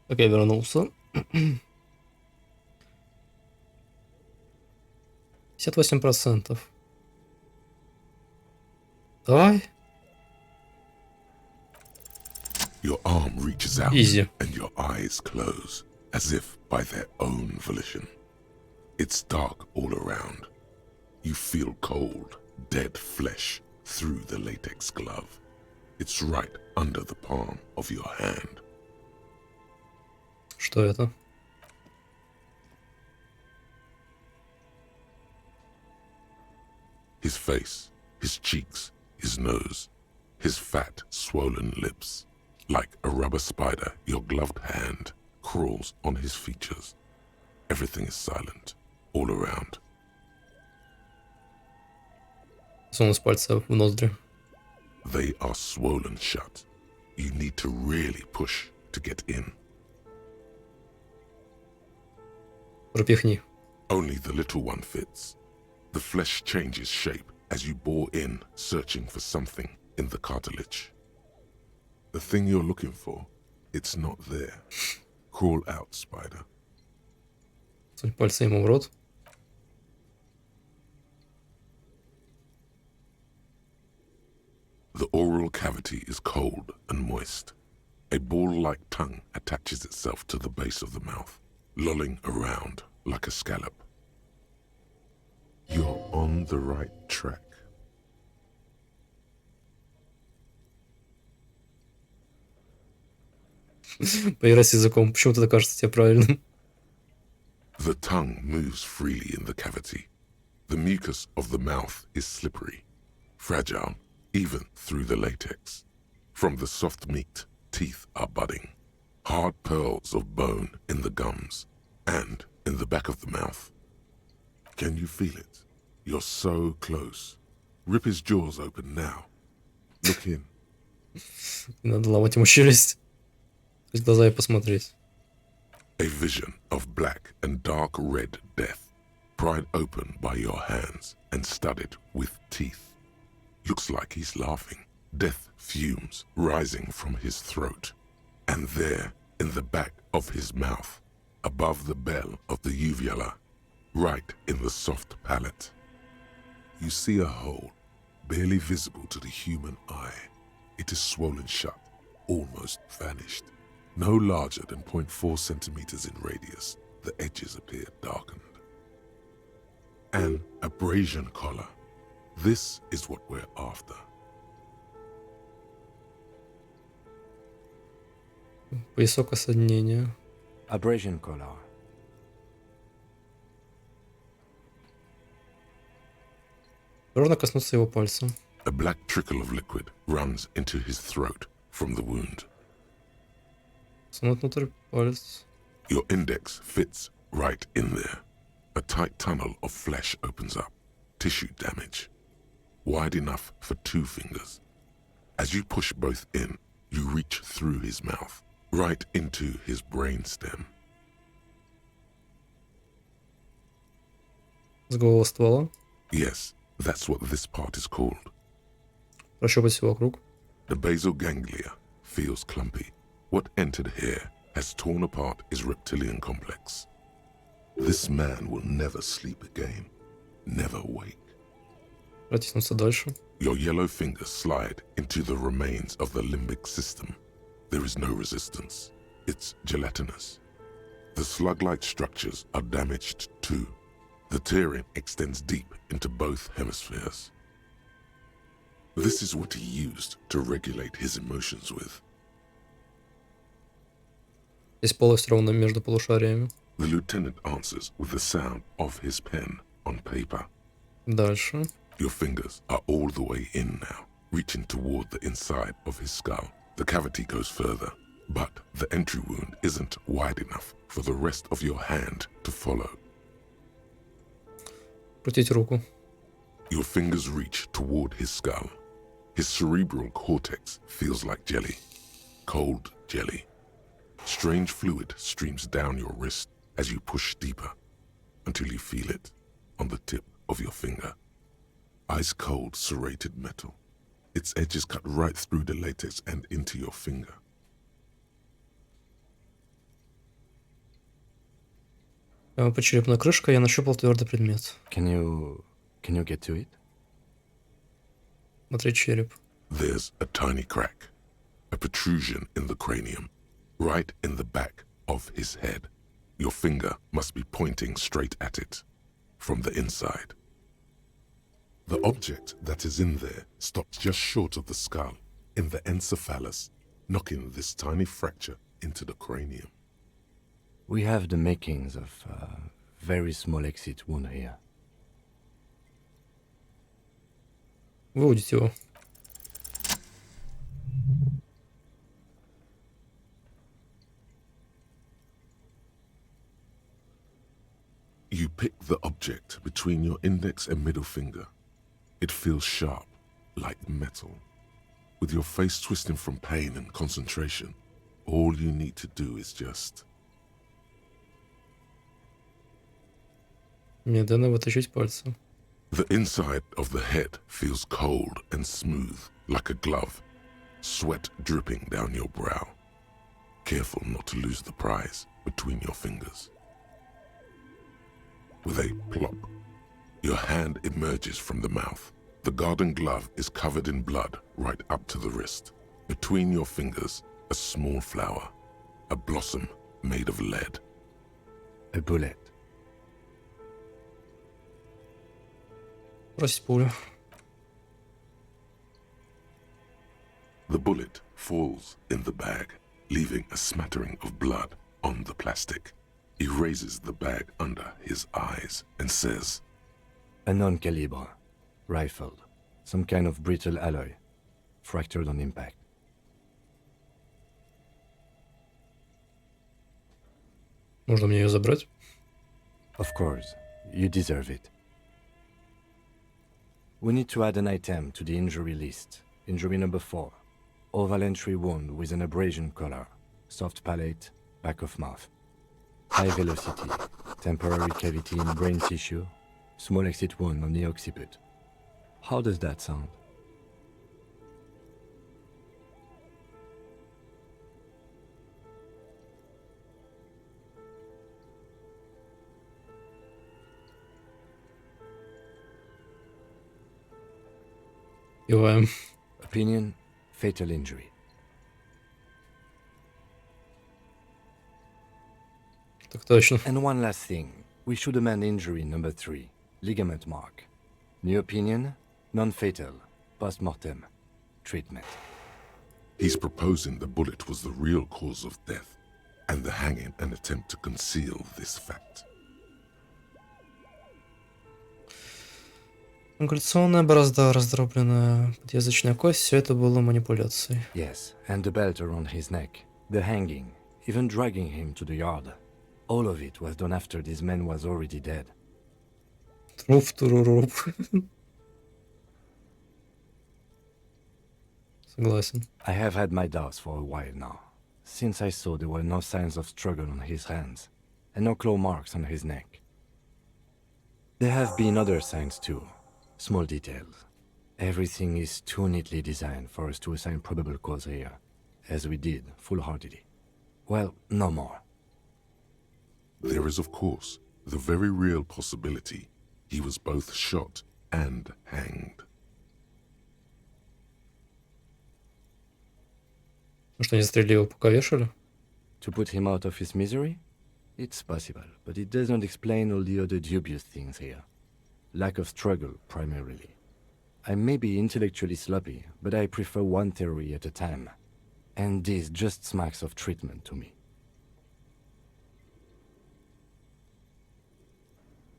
Окей, вернулся. 58%. Давай. Your arm reaches out Easy. and your eyes close, as if by their own volition. It's dark all around. You feel cold, dead flesh through the latex glove. It's right under the palm of your hand. Что это? His face, his cheeks, his nose, his fat, swollen lips. Like a rubber spider, your gloved hand crawls on his features. Everything is silent, all around. Засунул из пальца в ноздри. They are swollen shut. You need to really push to get in. Пропихни. Only the little one fits. The flesh changes shape as you bore in, searching for something in the cartilage. The thing you're looking for, it's not there. Crawl out, spider. Сунь пальцы ему в рот. The oral cavity is cold and moist. A ball-like tongue attaches itself to the base of the mouth, lolling around like a scallop. You're on the right track. Поиграй с языком. Почему-то это кажется тебе правильным. The tongue moves freely in the cavity. The mucus of the mouth is slippery, fragile, even through the latex. From the soft meat, teeth are budding. Hard pearls of bone in the gums and in the back of the mouth. Can you feel it? You're so close. Rip his jaws open now. Look in. Надо ломать ему челюсть. В глаза и посмотреть. A vision of black and dark red death, pried open by your hands and studded with teeth. Looks like he's laughing. Death fumes rising from his throat. And there, in the back of his mouth, above the bell of the uvula, right in the soft palate, you see a hole, barely visible to the human eye. It is swollen shut, almost vanished. No larger than 0.4 centimeters in radius, the edges appear darkened. An abrasion collar. This is what we're after. Поясок осаднения. Abrasion collar. Ровно коснуться его пальца. A black trickle of liquid runs into his throat from the wound. Сунуть внутрь палец. Your index fits right in there. A tight tunnel of flesh opens up. Tissue damage. Wide enough for 2 fingers. As you push both in, you reach through his mouth, right into his brainstem. С голого ствола. Yes, that's what this part is called. Прощупать все вокруг. The basal ganglia feels clumpy. What entered here has torn apart his reptilian complex. This man will never sleep again, never wake. Протиснуться дальше. Your yellow fingers slide into the remains of the limbic system. There is no resistance. It's gelatinous. The slug-like structures are damaged too. The tearing extends deep into both hemispheres. This is what he used to regulate his emotions with. Здесь полость ровно между полушариями. The lieutenant answers with the sound of his pen on paper. Дальше. Your fingers are all the way in now, reaching toward the inside of his skull. The cavity goes further, but the entry wound isn't wide enough for the rest of your hand to follow. Крутить руку. Your fingers reach toward his skull. His cerebral cortex feels like jelly. Cold jelly. Strange fluid streams down your wrist as you push deeper until you feel it on the tip of your finger. Ice cold serrated metal. Its edges cut right through the latex and into your finger. По черепной крышке я нащупал твердый предмет. Can you get to it? Смотри, череп. There's a tiny crack, a protrusion in the cranium, right in the back of his head. Your finger must be pointing straight at it, from the inside. The object that is in there stops just short of the skull, in the encephalus, knocking this tiny fracture into the cranium. We have the makings of a very small exit wound here. Выудить его. You pick the object between your index and middle finger. It feels sharp, like metal. With your face twisting from pain and concentration, all you need to do is just... Медленно вытащить пальцы. The inside of the head feels cold and smooth, like a glove, sweat dripping down your brow. Careful not to lose the prize between your fingers. With a plop, your hand emerges from the mouth. The garden glove is covered in blood right up to the wrist. Between your fingers, a small flower, a blossom made of lead. A bullet. Бросить пулю. The bullet falls in the bag, leaving a smattering of blood on the plastic. He raises the bag under his eyes and says, A non-caliber. Rifled. Some kind of brittle alloy. Fractured on impact. Можно мне ее забрать? Of course. You deserve it. We need to add an item to the injury list. Injury number 4. Oval entry wound with an abrasion color. Soft palate, back of mouth. High velocity. Temporary cavity in brain tissue. Small exit wound on the occiput. How does that sound? Киваем. Opinion, fatal injury. Так точно. And one last thing. We should amend injury number 3. Ligament mark. New opinion, non-fatal. Post-mortem. Treatment. He's proposing the bullet was the real cause of death, and the hanging an attempt to conceal this fact. Angulaционная борозда, раздробленная подъязычная кость, все это было манипуляцией. Yes, and the belt around his neck. The hanging. Even dragging him to the yard. All of it was done after this man was already dead. Труп-туруруп. Согласен. I have had my doubts for a while now, since I saw there were no signs of struggle on his hands, and no claw marks on his neck. There have been other signs too, small details. Everything is too neatly designed for us to assign probable cause here, as we did, full-heartedly. Well, no more. There is, of course, the very real possibility he was both shot and hanged. Может, они застрелили его, пока вешали? To put him out of his misery? It's possible, but it does not explain all the other dubious things here. Lack of struggle, primarily. I may be intellectually sloppy, but I prefer one theory at a time. And this just smacks of treatment to me.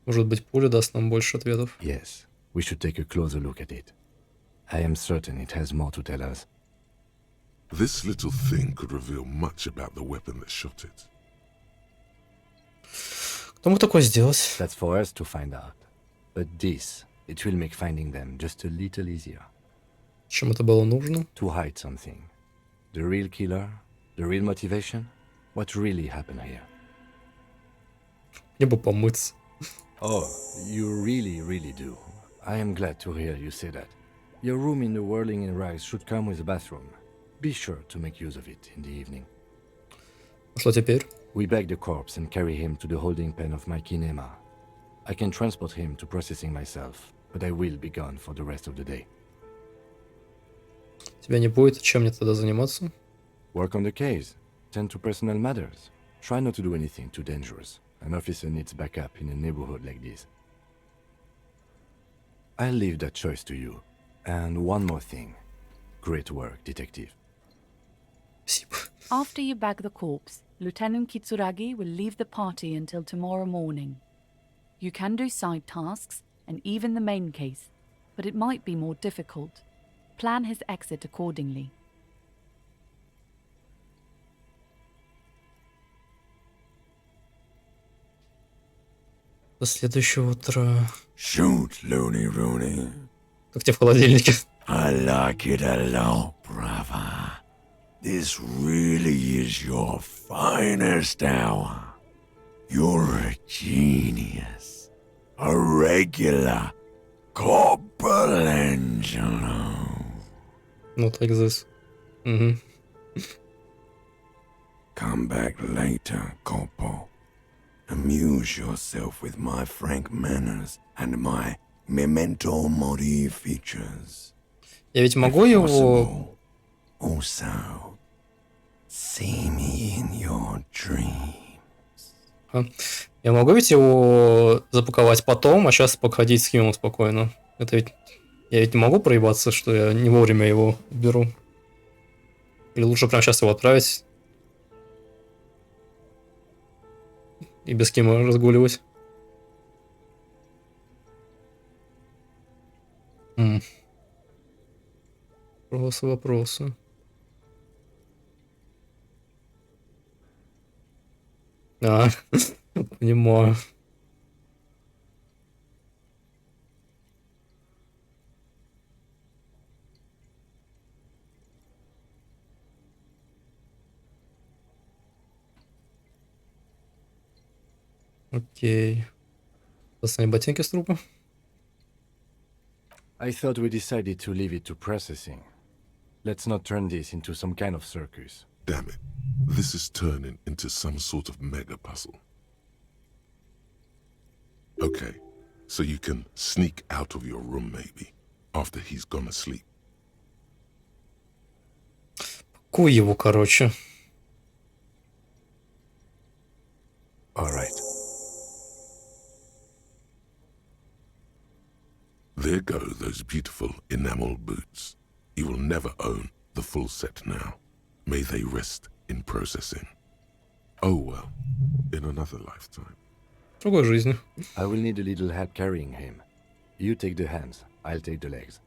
Может быть, пуля даст нам больше ответов? Yes, we should take a closer look at it. I am certain it has more to tell us. This little thing could reveal much about the weapon that shot it. Кто мог такое сделать? That's for us to find out. But this, it will make finding them just a little easier. Чем это было нужно? To hide something. The real killer, the real motivation, what really happened here. Мне бы помыться. Oh, you really do. I am glad to hear you say that. Your room in the Whirling in Rags should come with a bathroom. Be sure to make use of it in the evening. Что теперь? We bag the corpse and carry him to the holding pen of my kinema. I can transport him to processing myself, but I will be gone for the rest of the day. Тебя не будет, чем мне тогда заниматься? Work on the case. Tend to personal matters. Try not to do anything too dangerous. An officer needs backup in a neighborhood like this. I'll leave that choice to you. And one more thing. Great work, detective. After you bag the corpse, Lieutenant Kitsuragi will leave the party until tomorrow morning. You can do side tasks and even the main case, but it might be more difficult. Plan his exit accordingly. До следующего утра. Shoot, Looney Rooney. Как тебе в холодильнике? I like it a lot, brother. This really is your finest hour. You're a genius. A regular Corporangelo. Not like this. Come back later, Corpo. Amuse yourself with my frank manners and my memento mori features. Я ведь могу его... Also, see me in your dreams. Я могу ведь его запаковать потом, а сейчас походить с ним спокойно. Это ведь... Я ведь не могу проебаться, что я не вовремя его беру. Или лучше прямо сейчас его отправить. И без Кима разгуливать. Вопросы. Понимаю. Окей. Достань ботинки с трупа. I thought we decided to leave it to processing. Let's not turn this into some kind of circus. Damn it. This is turning into some sort of mega puzzle. Okay, so you can sneak out of your room maybe, after he's gone asleep. Пакуй его, короче. All right. There go those beautiful enamel boots. You will never own the full set now. May they rest in processing. Oh well, in another lifetime. В другой жизни. I will need a little help carrying him. You take the hands, I'll take the legs.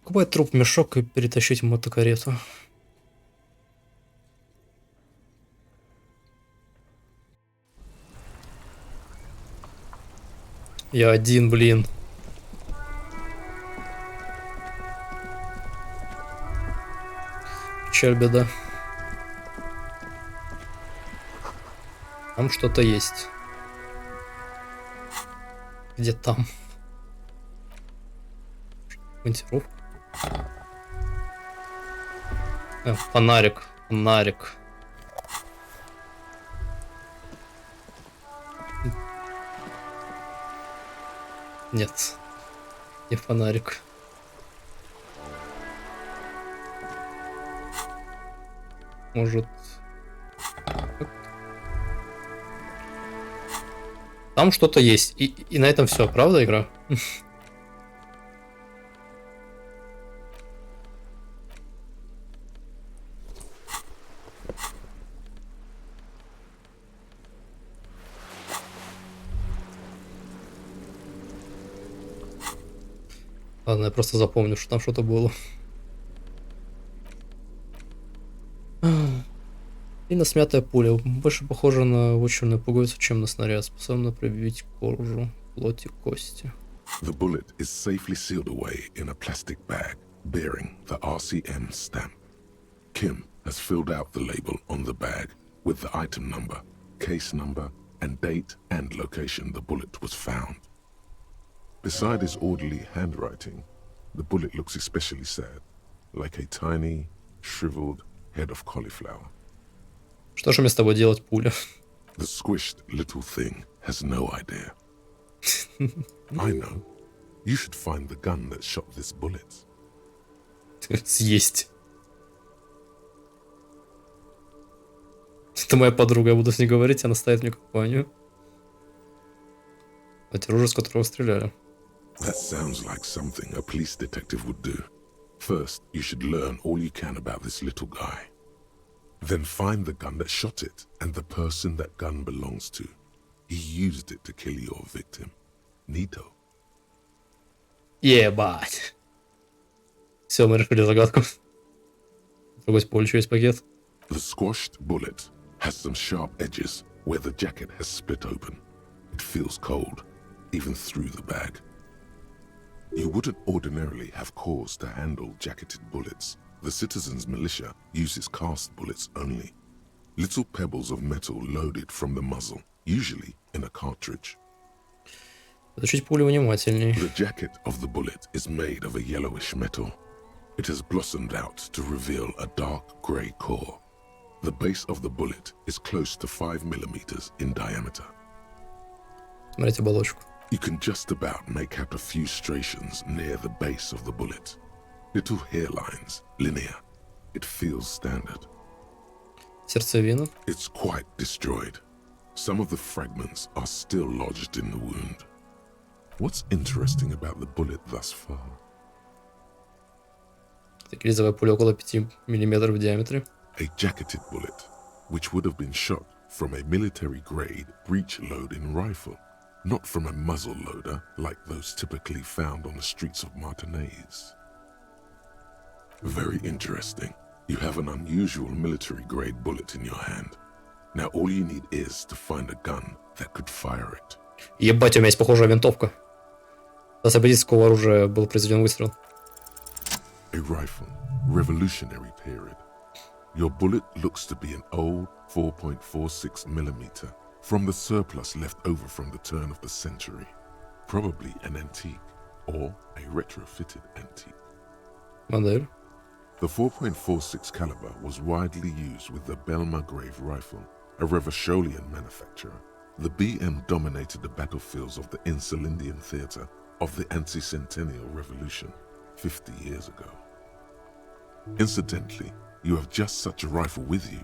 Купать труп в мешок и перетащить в мотокарету. Я один, блин. Печаль, беда. Там что-то есть. Где там? Монтировка. Фонарик. Фонарик. Нет. Не фонарик. Может... Там что-то есть. И на этом все, правда, игра? Ладно, я просто запомню, что там что-то было. И на смятая пуля. Больше похожа на вычурную пуговицу, чем на снаряд. Способна пробить кожу, плоть и кости. The bullet is safely sealed away in a plastic bag bearing the RCM stamp. Kim has filled out the label on the bag with the item number, case number, and date and location the bullet was found. Beside his orderly handwriting, the bullet looks especially sad, like a tiny, shriveled head of cauliflower. Что же мне с тобой делать, пуля? The squished little thing has no idea. I know. You should find the gun that shot this bullet. Съесть. Это моя подруга, я буду с ней говорить, она ставит мне компанию. Это оружие, с которого стреляли. That sounds like something a police detective would do. First, you should learn all you can about this little guy. Then find the gun that shot it and the person that gun belongs to. He used it to kill your victim. Neato. Ебать. Все, мы решили загадку. Другой поле еще есть пакет. The squashed bullet has some sharp edges where the jacket has split open. It feels cold, even through the bag. You wouldn't ordinarily have cause to handle jacketed bullets. The citizens' militia uses cast bullets only. Little pebbles of metal loaded from the muzzle, usually in a cartridge. Изучить пулю внимательней. The jacket of the bullet is made of a yellowish metal. It has blossomed out to reveal a dark grey core. The base of the bullet is close to 5 millimeters in diameter. Смотрите оболочку. You can just about make out a few striations near the base of the bullet. Little hairlines, linear. It feels standard. Сердцевина. It's quite destroyed. Some of the fragments are still lodged in the wound. What's interesting about the bullet thus far? Гильзовая пуля около 5 мм в диаметре. A jacketed bullet, which would have been shot from a military-grade breech-loading rifle, not from a muzzle loader like those typically found on the streets of Martinez. Very interesting. You have an unusual military-grade bullet in your hand. Now all you need is to find a gun that could fire it. Ебать, у меня есть похожая винтовка. С ободительского оружия был произведен выстрел. A rifle, revolutionary period. Your bullet looks to be an old 4.46 millimeter from the surplus left over from the turn of the century. Probably an antique or a retrofitted antique. Модель. The 4.46 caliber was widely used with the Belmargrave rifle, a Revacholian manufacturer. The BM dominated the battlefields of the Insulindian theater of the anti-centennial revolution 50 years ago. Incidentally, you have just such a rifle with you,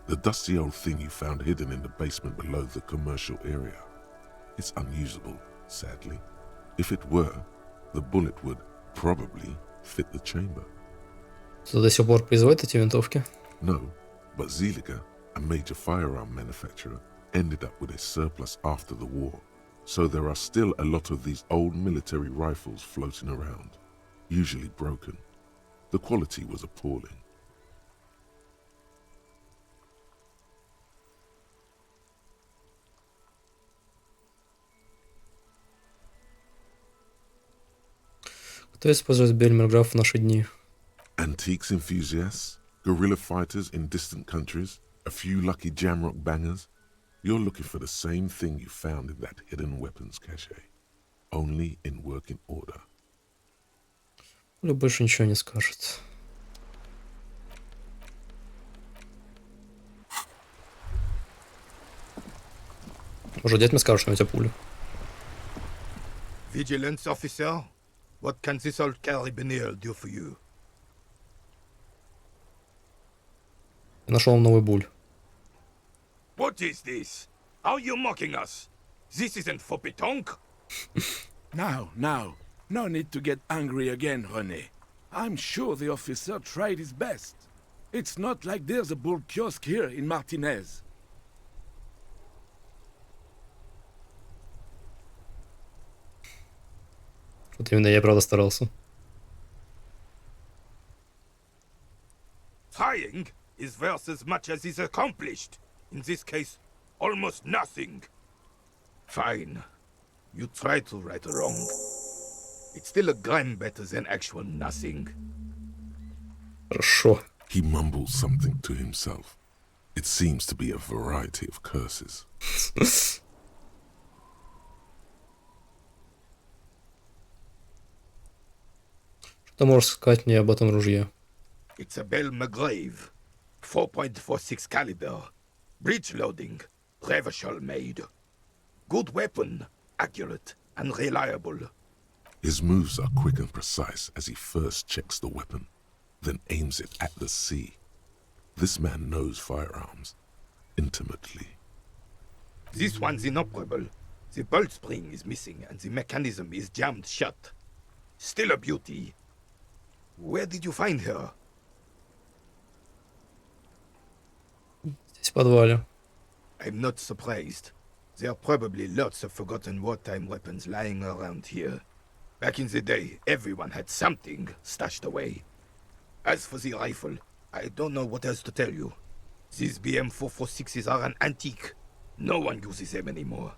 the dusty old thing you found hidden in the basement below the commercial area. It's unusable, sadly. If it were, the bullet would probably fit the chamber. Кто до сих пор производит эти винтовки? No, but Zeliger, a major firearm manufacturer, ended up with a surplus after the war. So there are still a lot of these old military rifles floating around, usually broken. The quality was appalling. Кто использует Бельмерграф в наши дни? Antiques enthusiasts, guerrilla fighters in distant countries, a few lucky jamrock bangers. You're looking for the same thing you found in that hidden weapons cache, only in working order. Или больше ничего не скажет. Может, дед мне скажет, что у тебя пуля. Vigilance officer, what can this old carabiner do for you? Я нашел новый буль. What is this? Are you mocking us? This isn't for pétanque. Now, no need to get angry again, René. I'm sure the officer tried his best. It's not like there's a bull kiosk here in Martinez. Вот именно я, правда, старался. Trying is worth as much as is accomplished. In this case, almost nothing. Fine. You try to right a wrong. It's still a gram better than actual nothing. Хорошо. He mumbles something to himself. It seems to be a variety of curses. Что можешь сказать мне об этом ружье? It's a Belmargrave, 4.46 caliber. Breech loading, Revachol made. Good weapon, accurate and reliable. His moves are quick and precise as he first checks the weapon, then aims it at the sea. This man knows firearms intimately. This one's inoperable. The bolt spring is missing and the mechanism is jammed shut. Still a beauty. Where did you find her? Здесь в подвале. I'm not surprised. There are probably lots of forgotten wartime weapons lying around here. Back in the day, everyone had something stashed away. As for the rifle, I don't know what else to tell you. These BM-446s are an antique. No one uses them anymore.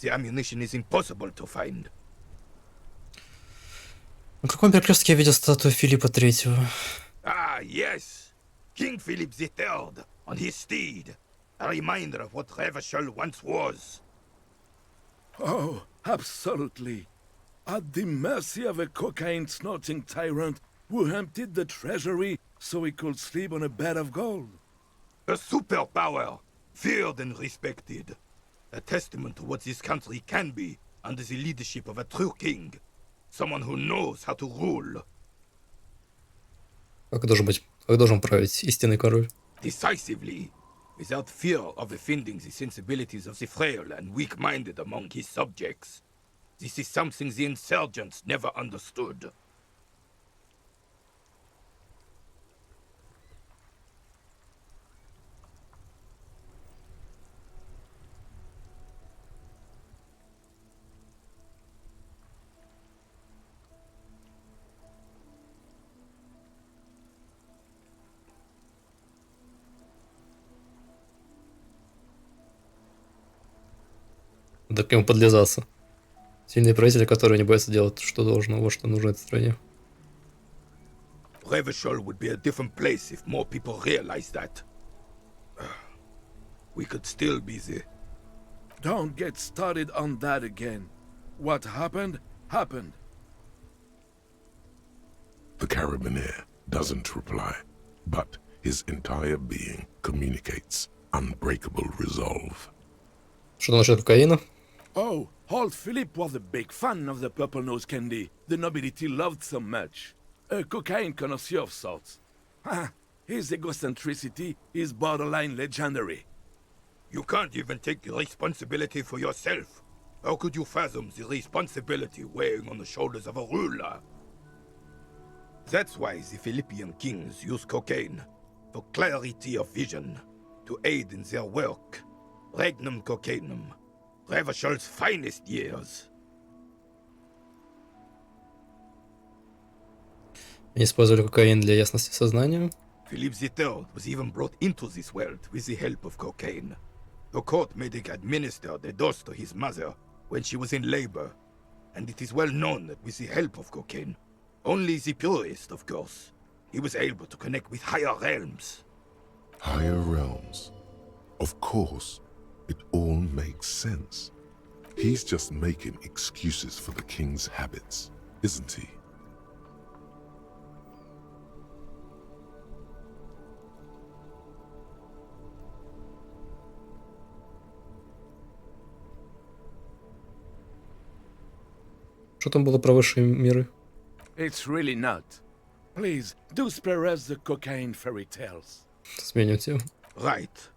The ammunition is impossible to find. На каком перекрестке я видел статую Филиппа Третьего? Ah, yes! King Philip III on his steed. A reminder of what Revachol once was. Oh, absolutely. At the mercy of a cocaine-snorting tyrant who emptied the treasury so he could sleep on a bed of gold. A superpower, feared and respected. A testament to what this country can be under the leadership of a true king. Someone who knows how to rule. Как должен править истинный король? Decisively, without fear of offending the sensibilities of the frail and weak-minded among his subjects. This is something the insurgents never understood. Да к нему подлизаться. Сильные правители, которые не боятся делать, что должно, вот что нужно этой стране. Revachol would be a different place if more people realized that. We could still be the... Don't get started on that again. What happened, happened. The Carabiner doesn't reply, but his entire being communicates unbreakable resolve. Что насчет кокаина? Oh, old Philip was a big fan of the purple nose candy the nobility loved so much. A cocaine connoisseur of sorts. His egocentricity is borderline legendary. You can't even take responsibility for yourself. How could you fathom the responsibility weighing on the shoulders of a ruler? That's why the Philippian kings use cocaine, for clarity of vision, to aid in their work. Regnum cocainum, Revachol's finest years. Они использовали кокаин для ясности сознания. Philip III was even brought into this world with the help of cocaine. The court made him administer the dose to his mother when she was in labor, and it is well known that with the help of cocaine, only the purest, of course, he was able to connect with higher realms. Higher realms? Of course. It all makes sense. He's just making excuses for the king's habits, isn't he? Что там было про высшие миры? It's really not. Please, do spare us the cocaine fairy tales. Сменим тему. Right.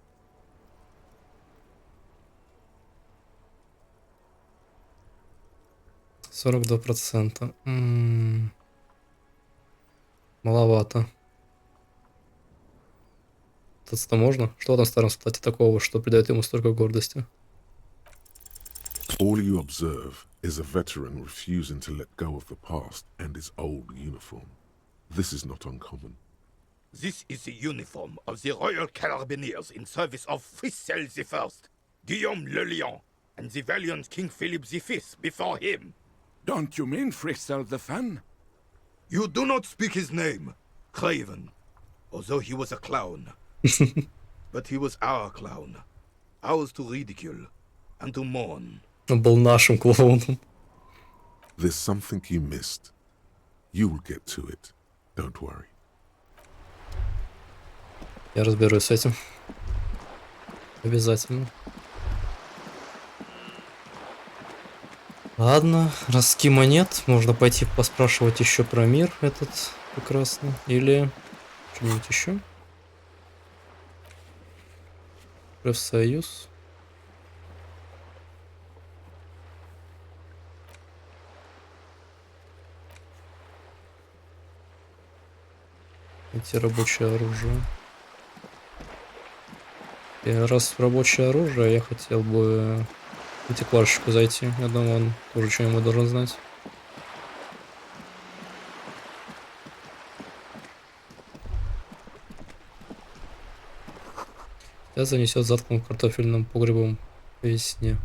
%42. Маловато. Остаться-то можно? Что в этом старом солдате такого, что придает ему столько гордости? All you observe is a veteran refusing to let go of the past and his old uniform. This is not uncommon. This is the uniform of the Royal Carabiniers in service of Frissel I, Guillaume le Lion, and the valiant King Philip V before him. Don't you mean Frissel the Fan? You do not speak his name, Craven, although he was a clown. But he was our clown, ours to ridicule and to mourn. Он был нашим клоуном. There's something you missed. You'll get to it. Don't worry. Я разберусь с этим. Обязательно. Ладно, раз Кима нет, можно пойти поспрашивать еще про мир этот прекрасный. Или что-нибудь еще. Профсоюз. Эти рабочее оружие. И раз рабочее оружие, я хотел бы к антикварщику зайти. Я думаю, он тоже что-нибудь должен знать. Я занесет заткнутым картофельным погребом по весне.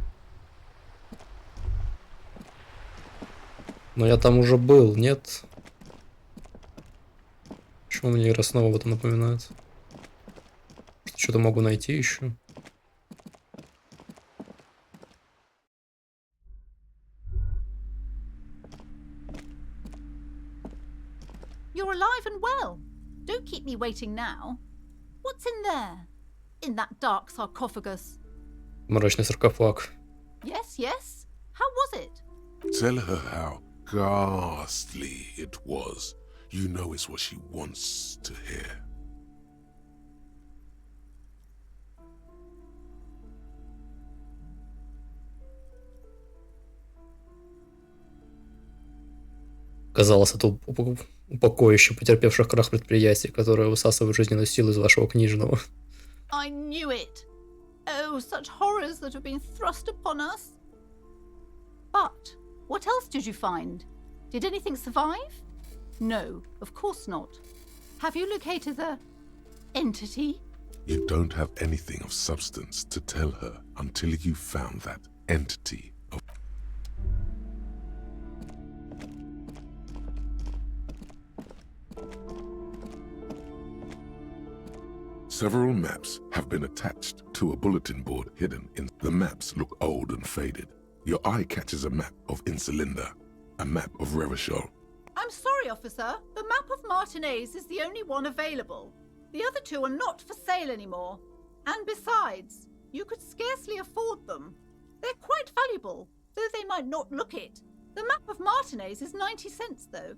Но я там уже был, нет? Почему мне игра снова об этом напоминает? Что-то могу найти еще. You're alive and well. Don't keep me waiting now. What's in there? In that dark sarcophagus? Мрачный саркофаг. Yes, yes. How was it? Tell her how ghastly it was. You know it's what she wants to hear. Казалось, это упокоище потерпевших крах предприятий, которое высасывает жизненную силу из вашего книжного. I knew it. Oh, such horrors that have been thrust upon us. But what else did you find? Did anything survive? No, of course not. Have you located the entity? You don't have anything of substance to tell her until you found that entity of... Several maps have been attached to a bulletin board hidden in... The maps look old and faded. Your eye catches a map of Insulinda, a map of Revachol. I'm sorry, officer. The map of Martinez is the only one available. The other two are not for sale anymore. And besides, you could scarcely afford them. They're quite valuable, though they might not look it. The map of Martinez is 90 cents, though.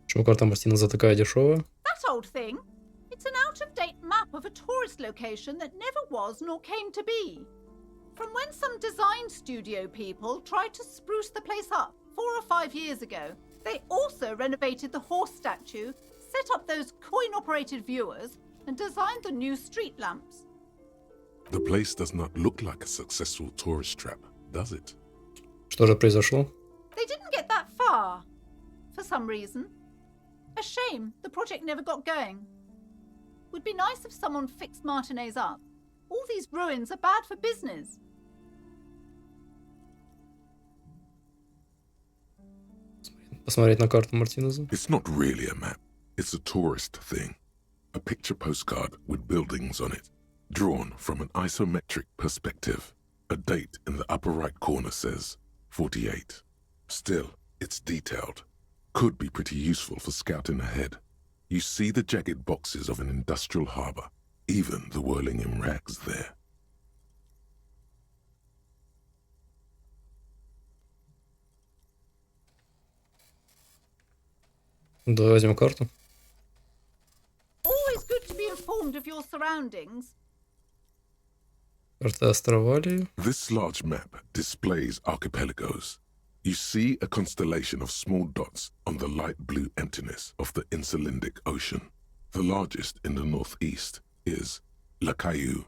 Почему карта Мартинеза такая дешевая? That old thing? It's an out-of-date map of a tourist location that never was nor came to be. From when some design studio people tried to spruce the place up 4 or 5 years ago. They also renovated the horse statue, set up those coin-operated viewers, and designed the new street lamps. The place does not look like a successful tourist trap, does it? Что же произошло? They didn't get that far, for some reason. A shame the project never got going. Would be nice if someone fixed Martinez up. All these ruins are bad for business. Посмотреть на карту Мартинеза. It's not really a map. It's a tourist thing. A picture postcard with buildings on it, drawn from an isometric perspective. A date in the upper right corner says 48. Still, it's detailed. Could be pretty useful for scouting ahead. You see the jagged boxes of an industrial harbor, even the whirling in rags there. Давай возьмем карту. Always good to be informed of your surroundings. Карта Австралии. This large map displays archipelagos. You see a constellation of small dots on the light blue emptiness of the Insulindic Ocean. The largest in the northeast is La Caillou.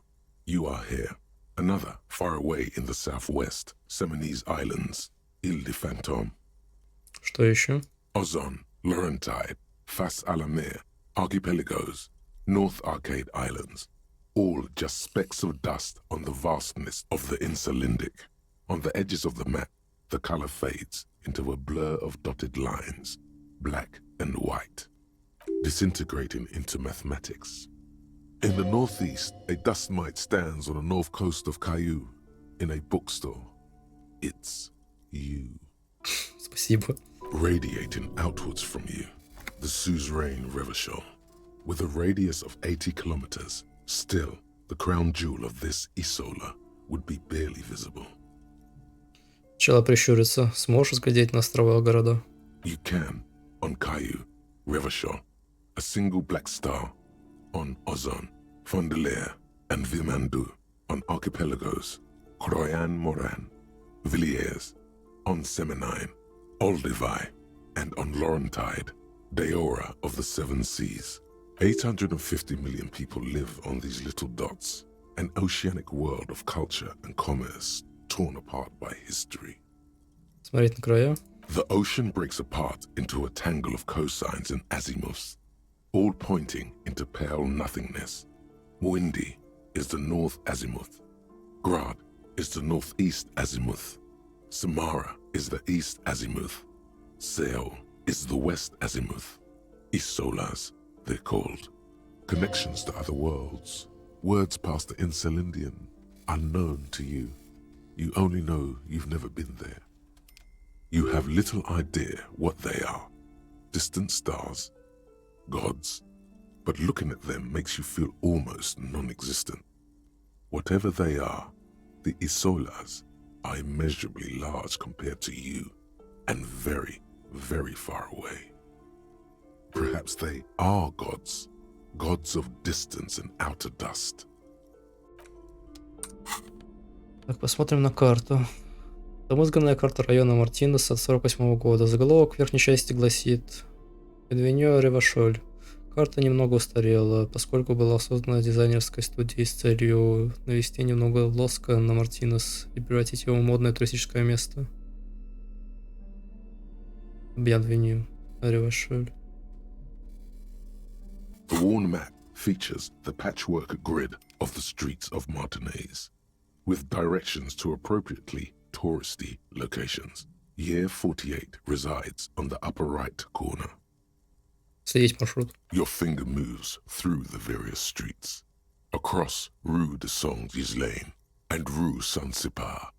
You are here. Another far away in the southwest, Seminese Islands, Ile de Fantôme. Что еще? Ozon, Laurentide, Fas Alamir, Archipelagos, North Arcade Islands. All just specks of dust on the vastness of the Insulindic. On the edges of the map, the color fades into a blur of dotted lines, black and white, disintegrating into mathematics. In the northeast, a dust mite stands on the north coast of Caillou, in a bookstore. It's you. Спасибо. Radiating outwards from you, the suzerain Revachol. With a radius of 80 kilometers, still, the crown jewel of this Isola would be barely visible. Сначала прищуриться. Сможешь разглядеть на островах города? You can, on Caillou, Revachol, a single black star, on Ozon, Fondelier, and Vimandu, on archipelagos, Croyan Moran, Villiers, on Semenine, Olduvai, and on Laurentide, Deora of the Seven Seas. 850 million people live on these little dots, an oceanic world of culture and commerce torn apart by history. Смотреть на края. The ocean breaks apart into a tangle of cosines and azimuths, all pointing into pale nothingness. Windy is the north azimuth. Grad is the northeast azimuth. Samara is the east azimuth. Seol is the west azimuth. Isolas, they're called. Connections to other worlds. Words past the Insulindian, unknown to you. You only know you've never been there. You have little idea what they are. Distant stars, gods, but looking at them makes you feel almost non-existent. Whatever they are, the Isolas are immeasurably large compared to you, and very, very far away. Perhaps they are gods, gods of distance and outer dust. Так, посмотрим на карту. Замызганная карта района Мартинес от 48 года. Заголовок в верхней части гласит «Эдвиньо Ревашоль». Карта немного устарела, поскольку была создана дизайнерской студией с целью навести немного лоска на Мартинес и превратить его в модное туристическое место. Bienvenue, Ревашоль. The worn map features the patchwork grid of the streets of Martinez, with directions to appropriately touristy locations. Year 48 resides on the upper right corner. Следить маршрут. Your finger moves through the various streets, across Rue de Saint-Ghislain and Rue Saint-Sipar,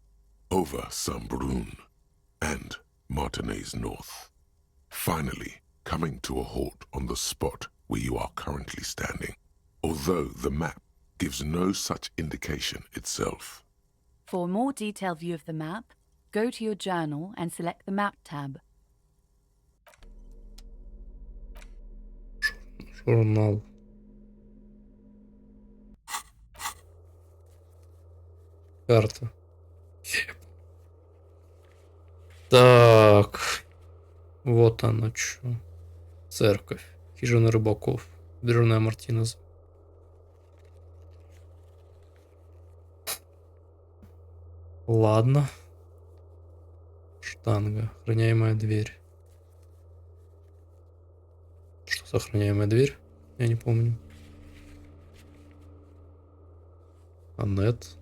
over Saint-Brun and Martinez North, finally coming to a halt on the spot where you are currently standing, although the map gives no such indication itself. For a more detailed view of the map, go to your journal and select the Map tab. Журнал. Карта. Так. Вот оно что. Церковь. Хижина рыбаков. Побережная Мартинес. Ладно. Штанга. Охраняемая дверь. Что за охраняемая дверь? Я не помню. Аннет.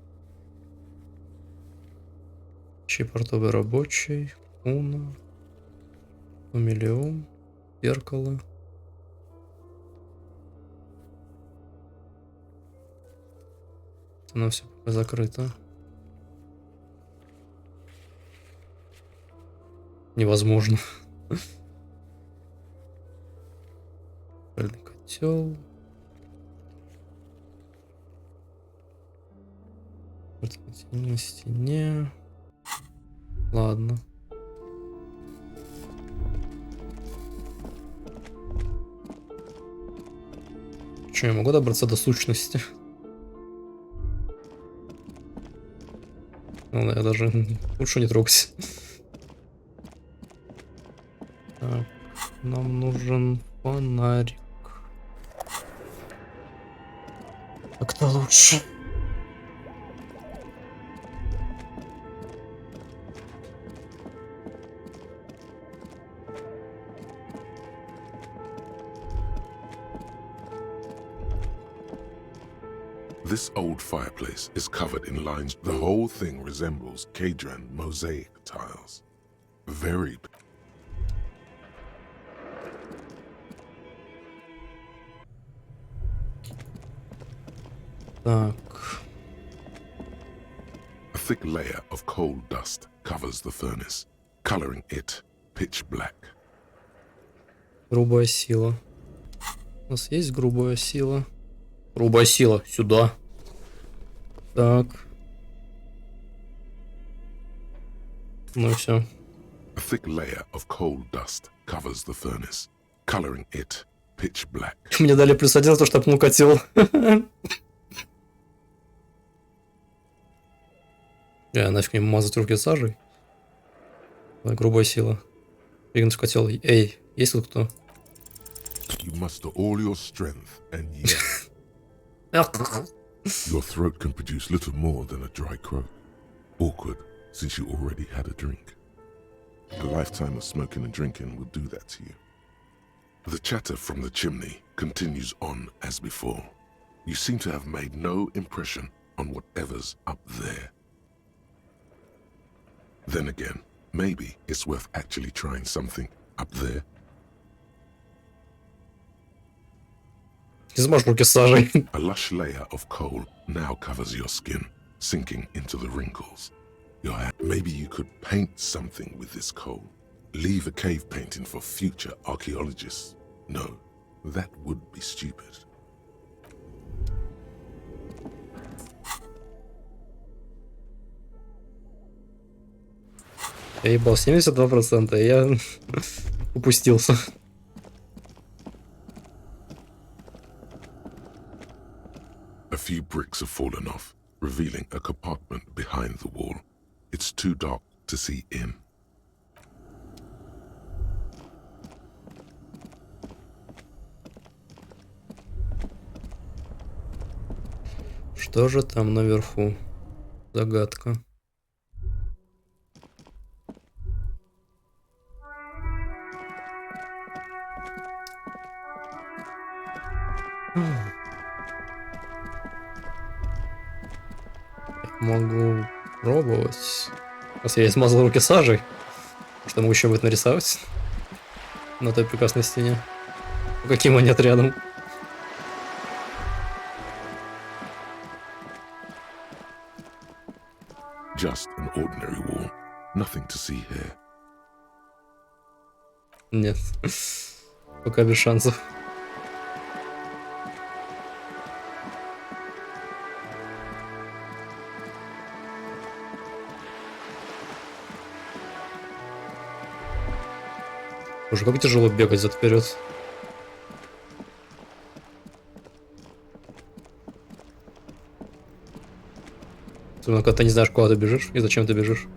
Чей портовый рабочий. Уна. Фамилиум. Зеркало. Оно все пока закрыто. Невозможно. Котел. На стене. Ладно. Че, я могу добраться до сущности? Ну, я даже лучше не трогать. Так, нам нужен фонарик. Как-то лучше. This old fireplace is covered in lines. The whole thing resembles Cadran mosaic tiles. Very. Так. A thick layer of coal dust covers the furnace, coloring it pitch black. Грубая сила. У нас есть грубая сила. Грубая сила. Сюда. Так. Ну и все. A thick layer of coal dust covers the furnace, coloring it pitch black. Мне дали +1 за то, что пнул котел. Нафиг мне мазать руки сажей. Грубая сила. Прыгнуть в котел. Эй, есть тут кто? You muster all your strength and yet your throat can produce little more than a dry croak. Awkward, since you already had a drink. A lifetime of smoking and drinking will do that to you. The chatter from the chimney continues on as before. You seem to have made no impression on whatever's up there. Then again, maybe it's worth actually trying something up there. Не руки с сажей. A lush layer of coal now covers your skin, sinking into the wrinkles. Your hand. Maybe you could paint something with this coal. Leave a cave painting for future archaeologists. No, that would be stupid. Я ебал 72%, я упустился. A few bricks have fallen off, revealing a compartment behind the wall. It's too dark to see in. Что же там наверху? Загадка. Могу пробовать. Раз я смазал руки сажей, что могу еще будет нарисовать на той прекрасной стене. Каким они нет рядом. Just an ordinary wall. Nothing to see here. Нет. Пока без шансов. Боже, как тяжело бегать зад-вперед. Особенно, когда ты не знаешь, куда ты бежишь и зачем ты бежишь.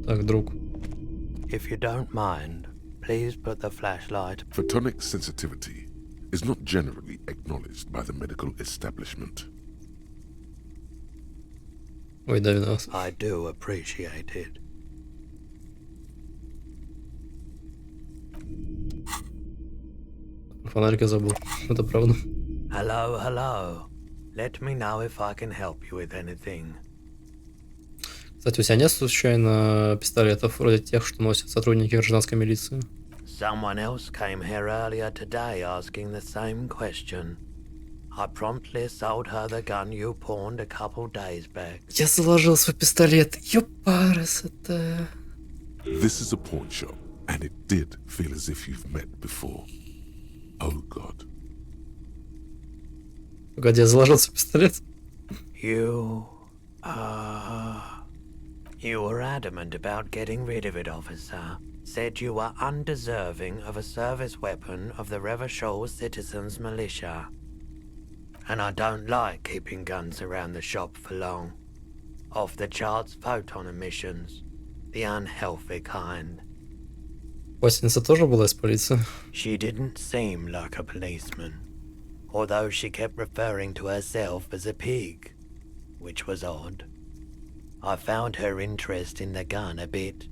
Так, друг. If you don't mind, please put the flashlight. Photonic sensitivity is not generally acknowledged by the medical establishment. Ой, да, виноват. I do appreciate it. Фонарик я забыл. Это правда. Hello, hello. Let me know if I can help you with anything. Кстати, у тебя нет случайно пистолетов вроде тех, что носят сотрудники гражданской милиции? Someone else came here earlier today asking the same question. I promptly sold her the gun you pawned a couple days back. Я заложил свой пистолет. Ёпарас, это... This is a pawn shop, and it did feel as if you've met before. Oh God. Погоди, я заложил свой пистолет? You were adamant about getting rid of it, officer. Said you were undeserving of a service weapon of the Revachol Citizens Militia. And I don't like keeping guns around the shop for long. Off the charts photon emissions. The unhealthy kind. Пластинница тоже была из полиции? She didn't seem like a policeman. Although she kept referring to herself as a pig. Which was odd. I found her interest in the gun a bit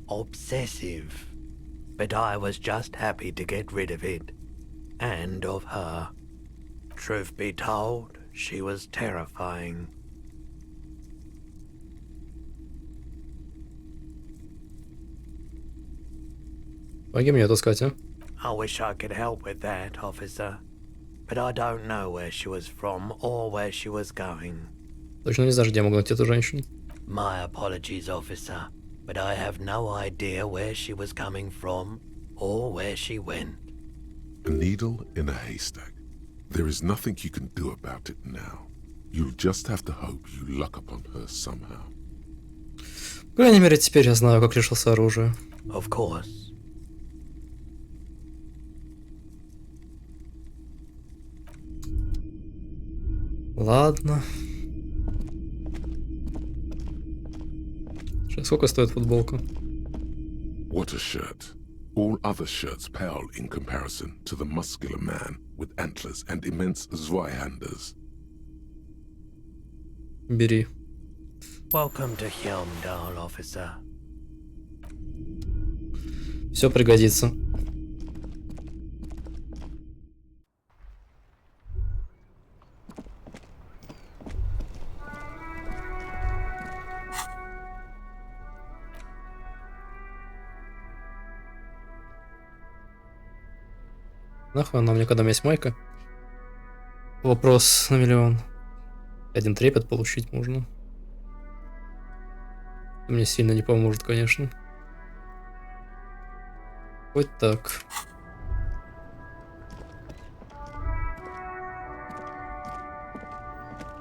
obsessive. But I was just happy to get rid of it. And of her. Truth be told, she was terrifying. Помоги мне отыскать, а? I wish I could help with that, officer. But I don't know where she was from or where she was going. Точно не знаешь, где я могу найти эту женщину? My apologies, officer. but I have no idea where she was coming from or where she went. A needle in a haystack. There is nothing you can do about it now. You'll just have to hope you luck upon her somehow. По крайней мере, теперь я знаю, как лишился оружия. Of course. Ладно. Сколько стоит футболка? What a shirt. All other shirts pale in comparison to the muscular man with antlers and immense Zweihanders. Бери. Welcome to Helmdall, officer. Все пригодится. Нахуй она мне, когда у меня есть майка? Вопрос на миллион. Один трепет получить можно. Мне сильно не поможет, конечно. Хоть так.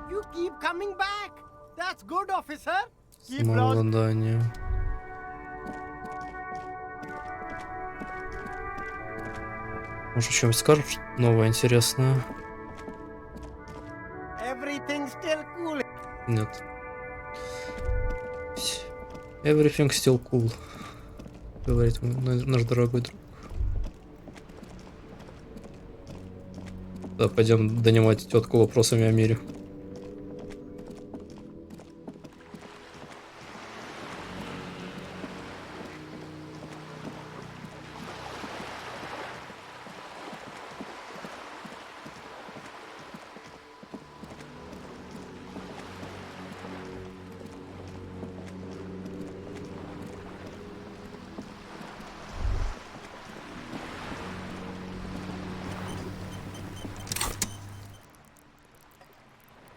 You keep coming back. That's good, officer. Keep Самообладание. Может, что-нибудь скажешь новое, интересное? Everything still cool. Нет. Everything still cool. Говорит наш дорогой друг. Да, пойдем донимать тетку вопросами о мире.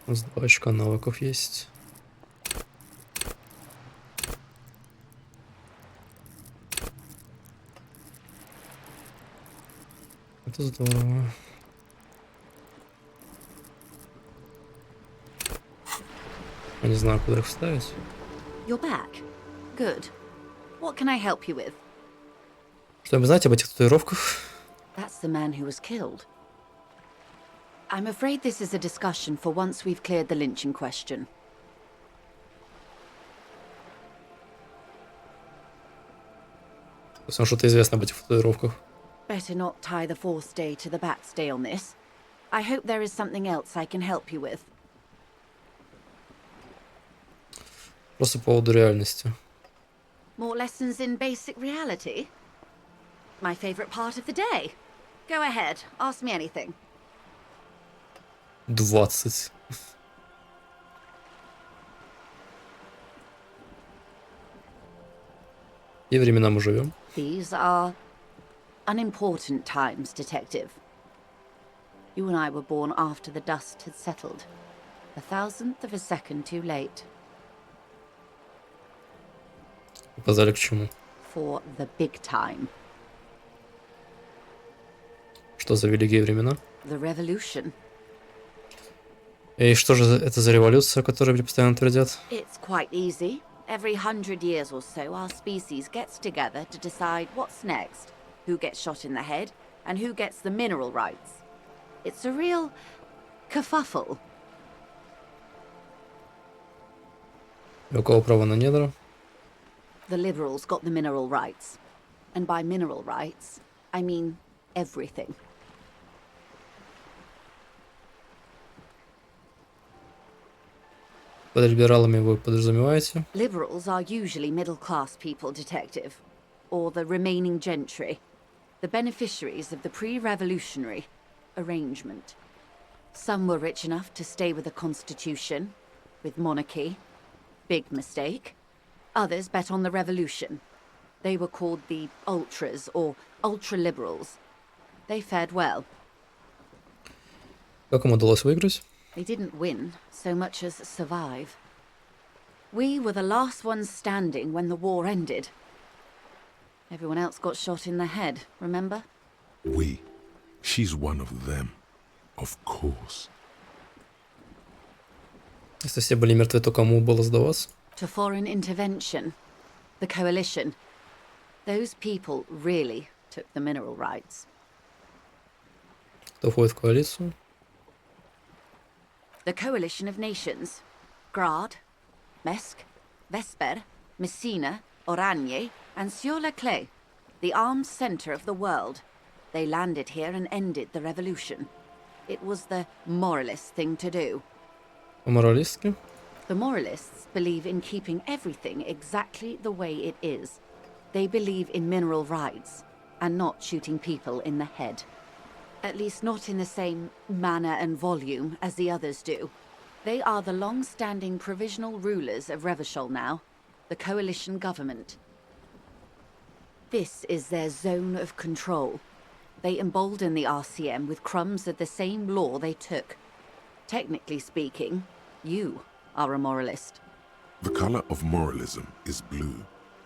У нас 2 очка навыков есть. Это здорово. Я не знаю, куда их вставить. You're back. Good. What can I help you with? Что-нибудь знаете об этих татуировках? That's the man who was killed. I'm afraid this is a discussion for once we've cleared the lynching question. То есть вам что-то известно об этих татуировках? Better not tie the fourth day to the backstay on this. I hope there is something else I can help you with. Просто по поводу реальности. More lessons in basic reality? My favorite part of the day. Go ahead, ask me anything. 20. И времена мы живем. These are unimportant times, Detective. You and I were born after the dust had settled. 1,000th of a second too late. Опоздали к чему? For the big time. Что за великие времена? The revolution. И что же это за революция, которую мне постоянно твердят? It's quite easy. Every 100 years or so, our species gets together to decide what's next, who gets shot in the head, and who gets the mineral rights. It's a real kerfuffle. И у кого право на недра? The liberals got the mineral rights. And by mineral rights, I mean everything. Под либералами вы подразумеваете? Liberals are usually middle-class people, Detective. Or the remaining gentry. The beneficiaries of the pre-revolutionary arrangement. Some were rich enough to stay with the Constitution, with monarchy. Big mistake. Others bet on the revolution. They were called the ultras, or ultra-liberals. They fared well. Как им удалось выиграть? They didn't win so much as survive. We were the last ones standing when the war ended. Everyone else got shot in the head, remember? We. She's one of them. Of course. Если все были мертвы, то кому было сдаваться? To foreign intervention. The coalition. Those people really took the mineral rights. Кто входит в коалицию? The coalition of nations. Grad, Mesk, Vesper, Messina, Oranje, and Sur-la-Clay, the armed center of the world. They landed here and ended the revolution. It was the moralist thing to do. По-моралистски? The moralists believe in keeping everything exactly the way it is. They believe in mineral rights, and not shooting people in the head. At least not in the same manner and volume as the others do. They are the long-standing provisional rulers of Revachol now, the coalition government. This is their zone of control. They embolden the RCM with crumbs of the same law they took. Technically speaking, you are a moralist. The color of moralism is blue.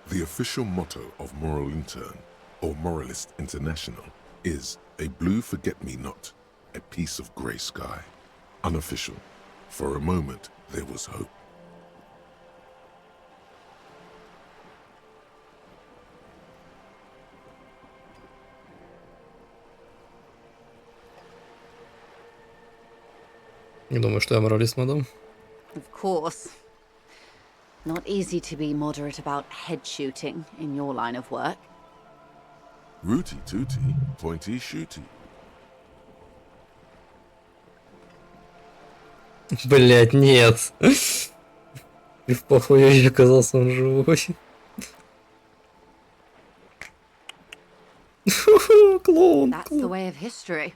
The official motto of Moral Intern, or Moralist International, is a blue forget-me-not, a piece of grey sky. Unofficial. For a moment, there was hope. Не думаю, что я моралист, мадам. Of course. Not easy to be moderate about head shooting in your line of work. Rooty tooty, pointy shooty. Блять, нет. И в похуй оказался он живой. Клоун, That's the way of history.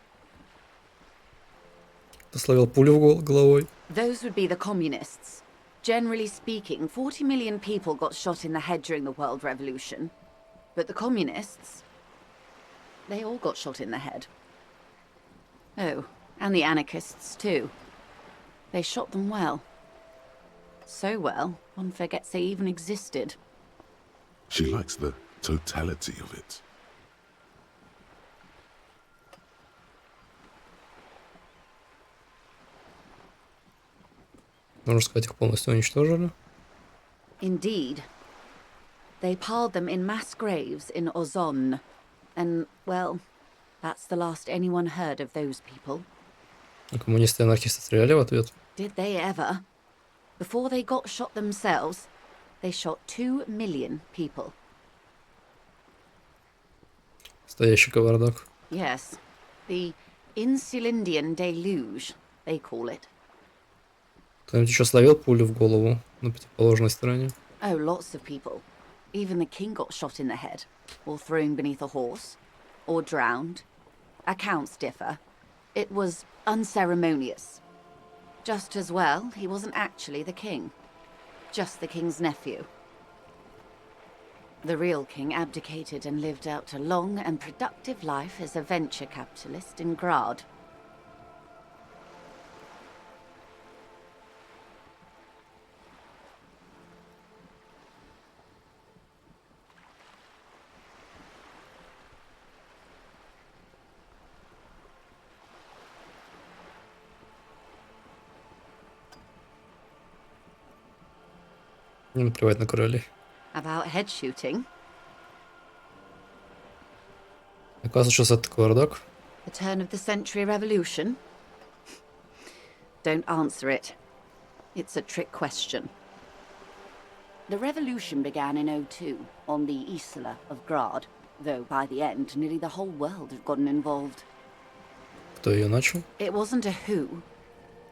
Словил пулю в головой. Those would be the communists. Generally speaking, 40 million people got shot in the head during the World Revolution. But the communists, they all got shot in the head. Oh, and the anarchists too. They shot them well. So well, one forgets they even existed. She likes the totality of it. Можно сказать, их полностью уничтожили. Indeed. They piled them in mass graves in Ozon. And, well, that's the last anyone heard of those people. Коммунисты и анархисты стреляли в ответ. Did they ever? Before they got shot themselves, they shot 2 million people. Стоящий кавардак. Yes. The Insulindian deluge, they call it. Кто-нибудь еще словил пулю в голову на противоположной стороне? Oh, lots of people. Even the king got shot in the head, or thrown beneath a horse, or drowned. Accounts differ. It was unceremonious. Just as well, he wasn't actually the king. Just the king's nephew. The real king abdicated and lived out a long and productive life as a venture capitalist in Grad. Не наплевать на королей. About head shooting. Оказывается, что это кавардак. The turn of the century revolution? Don't answer it. It's a trick question. The revolution began in 02 on the Isla of Grad, though by the end nearly the whole world had gotten involved. Кто ее начал? It wasn't a who,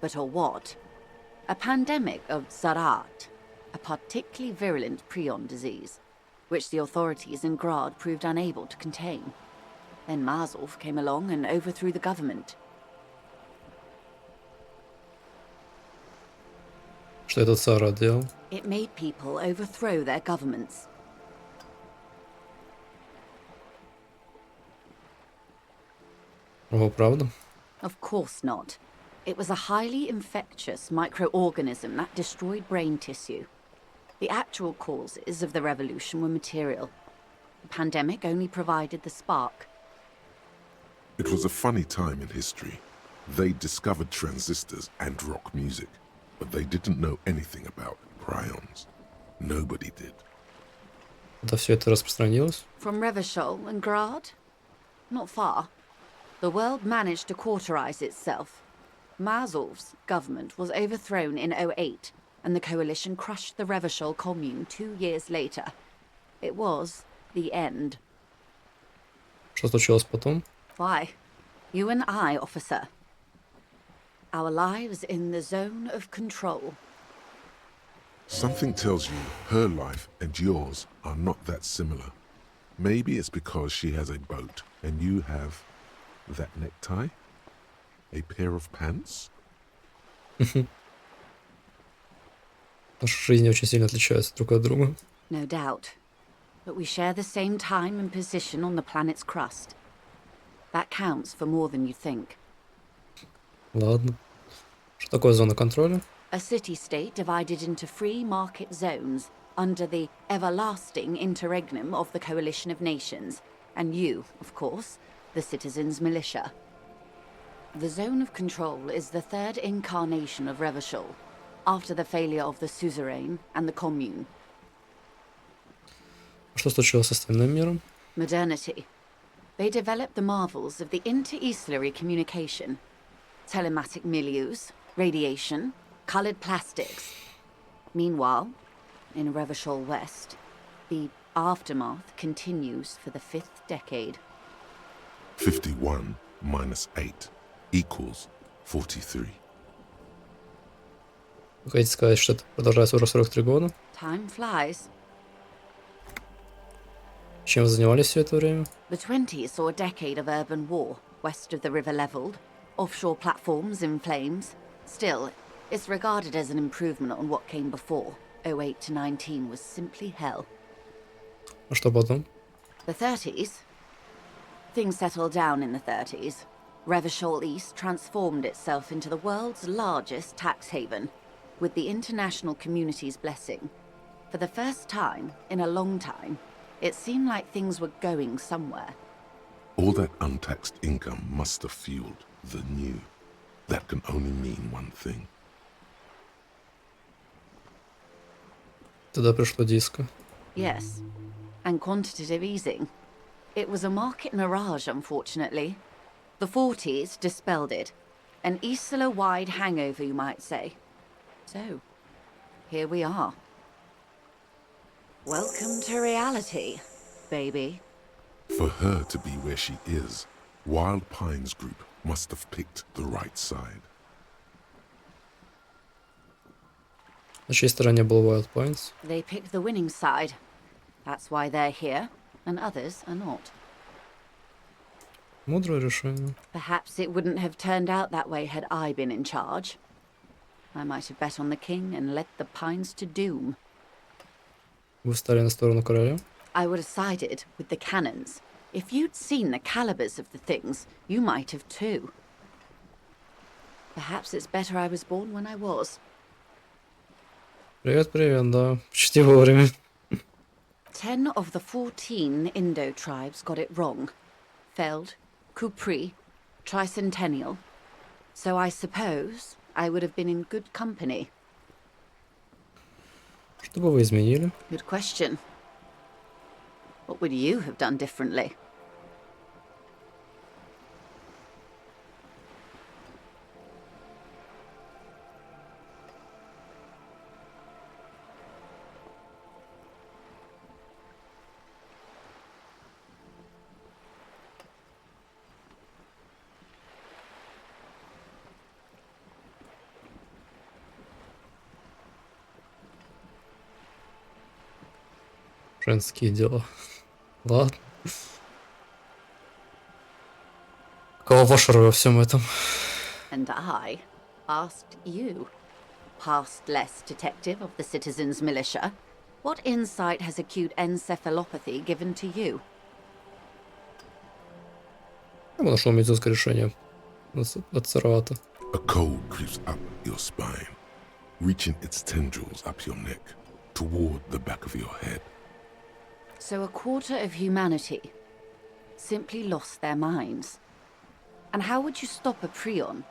but a what. A pandemic of Zarat, a particularly virulent prion disease, which the authorities in Grad proved unable to contain. Then Mazov came along and overthrew the government. Что этот Сара делал? It made people overthrow their governments. О, правда? Of course not. It was a highly infectious microorganism that destroyed brain tissue. The actual causes of the revolution were material. The pandemic only provided the spark. It was a funny time in history. They discovered transistors and rock music, but they didn't know anything about prions. Nobody did. Когда все это распространилось? From Revachol and Grad? Not far. The world managed to cauterize itself. Mazov's government was overthrown in 08, and the coalition crushed the Revachol commune 2 years later. It was the end. Что случилось потом? Why? You and I, officer. Our lives in the zone of control. Something tells you her life and yours are not that similar. Maybe it's because she has a boat and you have that necktie? A pair of pants? Наши жизни очень сильно отличаются друг от друга. No doubt. But we share the same time and position on the planet's crust. That counts for more than you think. Ладно. Что такое зона контроля? A city-state divided into free market zones under the everlasting interregnum of the Coalition of Nations, and you, of course, the Citizens' Militia. The Zone of Control is the third incarnation of Revachol, after the failure of the Suzerain and the Commune. Что случилось с остальным миром? Modernity. They developed the marvels of the inter-eastlery communication, telematic milieus, radiation, colored plastics. Meanwhile, in Revachol West, the aftermath continues for the 5th decade. 51 minus 8 equals 43. Вы хотите сказать, что это продолжается уже 43 года? Time flies. Чем вы занимались все это время? The 20s saw a decade of urban war, west of the river leveled, offshore platforms in flames. Still, it's regarded as an improvement on what came before. 08 to 19 was simply hell. А что потом? The 30s? Things settled down in the 30s. Revachol East transformed itself into the world's largest tax haven, with the international community's blessing. For the first time in a long time, it seemed like things were going somewhere. All that untaxed income must have fueled the new. That can only mean one thing. Туда пришло диско. Yes, and quantitative easing. It was a market mirage, unfortunately. The 40s dispelled it. An Isola-wide hangover, you might say. So, here we are. Welcome to reality, baby. For her to be where she is, Wild Pines Group must have picked the right side. На чьей стороне был Wild Pines? They picked the winning side. That's why they're here, and others are not. Мудрое решение. Perhaps it wouldn't have turned out that way had I been in charge. I might have bet on the king and led the Pines to doom. Вы встали на сторону короля? I would have sided with the cannons. If you'd seen the calibers of the things, you might have too. Perhaps it's better I was born when I was. Привет, привет, да. Почти вовремя. 10 of the 14 Indo tribes got it wrong. Feld, Kupri, Tricentennial. So I suppose I would have been in good company. Что бы вы изменили? Good question. What would you have done differently? Женские дела. Ладно. Какова ваша роль во всем этом? And I asked you, past-less detective of the Citizens' Militia, what insight has acute encephalopathy given to you? Я бы нашел медицинское решение от Саравата. A cold creeps up your spine, reaching its tendrils up your neck. toward the back of your head. So a quarter of humanity simply lost their minds. And how would you stop a prion,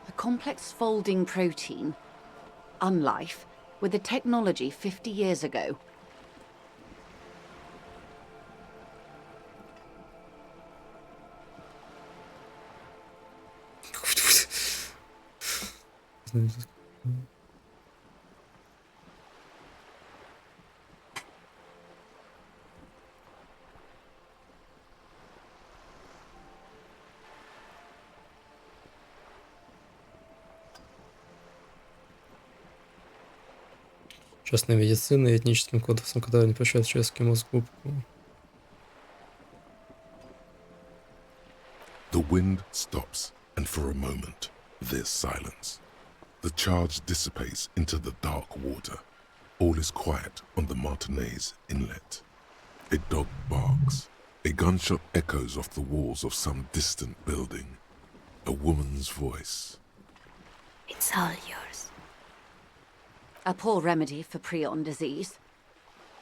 a complex folding protein, unlife, with the technology 50 years ago? Частная медицина и этническим кодексом, когда не прощают человеческий мозг губку. The wind stops, and for a moment, there's silence. The charge dissipates into the dark water. All is quiet on the Martinez inlet. A dog barks. A gunshot echoes off the walls of some distant building. A woman's voice. It's all yours. A poor remedy for prion disease.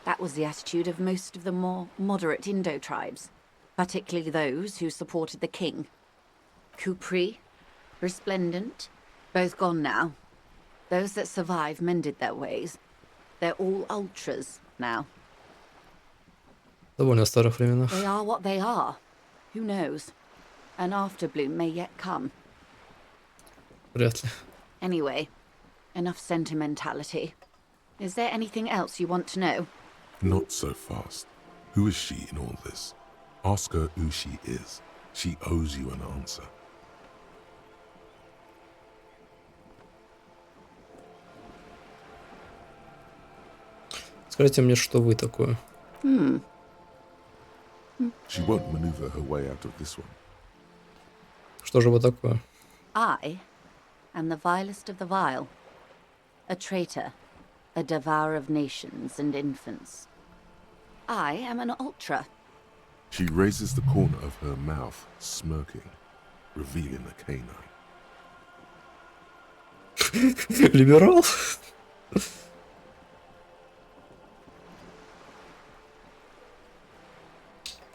That was the attitude of most of the more moderate Indo tribes, particularly those who supported the king. Kupri, Resplendent, both gone now. Those that survived mended their ways. They're all ultras now. Довольно старых временах. They are what they are. Who knows? An afterbloom may yet come. Вряд ли. Anyway, enough sentimentality. Is there anything else you want to know? Not so fast. Who is she in all this? Ask her who she is. She owes you an answer. Скажите мне, что вы такое? She won't maneuver her way out of this one. Что же вы такое? I am the vilest of the vile. A traitor, a devourer of nations and infants. I am an ultra. She raises the corner of her mouth, smirking, revealing a canine. Либерал?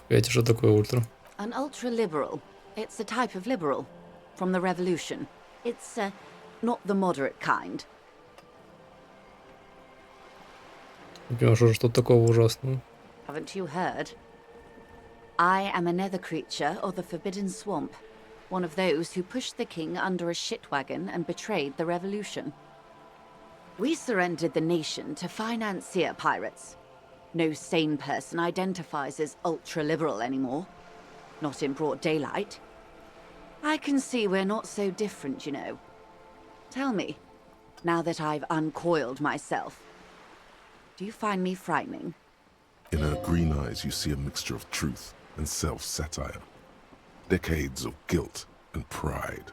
Погодите, что такое ультра? An ultra-liberal. It's a type of liberal. From the revolution. It's, not the moderate kind. Не понимаю, что же тут такого ужасного? Haven't you heard? I am a nether creature of the Forbidden Swamp. One of those who pushed the king under a shit wagon and betrayed the revolution. We surrendered the nation to financier pirates. No sane person identifies as ultra-liberal anymore. Not in broad daylight. I can see we're not so different, you know. Tell me, now that I've uncoiled myself, do you find me frightening? In her green eyes you see a mixture of truth and self-satire. Decades of guilt and pride.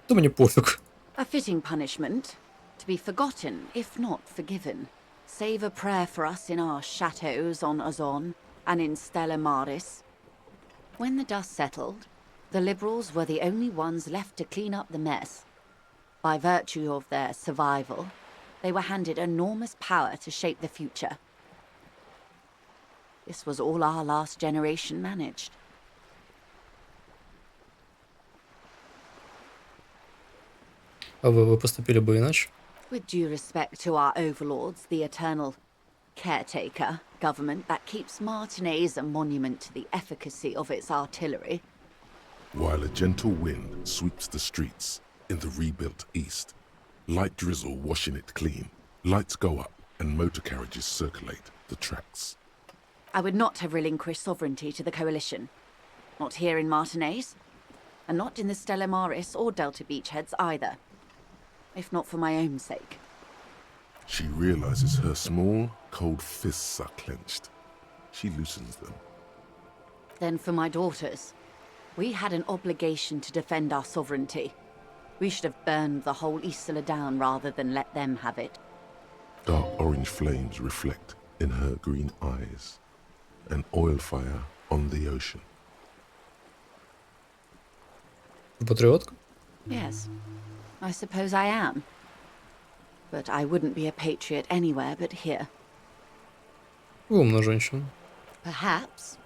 Да мне пофиг. A fitting punishment. To be forgotten, if not forgiven. Save a prayer for us in our chateaus on Ozon and in Stella Maris. When the dust settled, the liberals were the only ones left to clean up the mess. By virtue of their survival, they were handed enormous power to shape the future. This was all our last generation managed. А вы поступили бы иначе? With due respect to our overlords, the eternal caretaker government that keeps Martinez a monument to the efficacy of its artillery. While a gentle wind sweeps the streets in the rebuilt east, light drizzle washing it clean, lights go up and motor carriages circulate the tracks. I would not have relinquished sovereignty to the coalition. Not here in Martinez, and not in the Stella Maris or Delta Beachheads either. If not for my own sake. She realizes her small, cold fists are clenched. She loosens them. Then for my daughters. We had an obligation to defend our sovereignty. We should have burned the whole Isla down rather than let them have it. Dark orange flames reflect in her green eyes. An oil fire on the ocean. Патриотка? Yes, I suppose I am. But I wouldn't be a patriot anywhere but here. Умная женщина. Perhaps.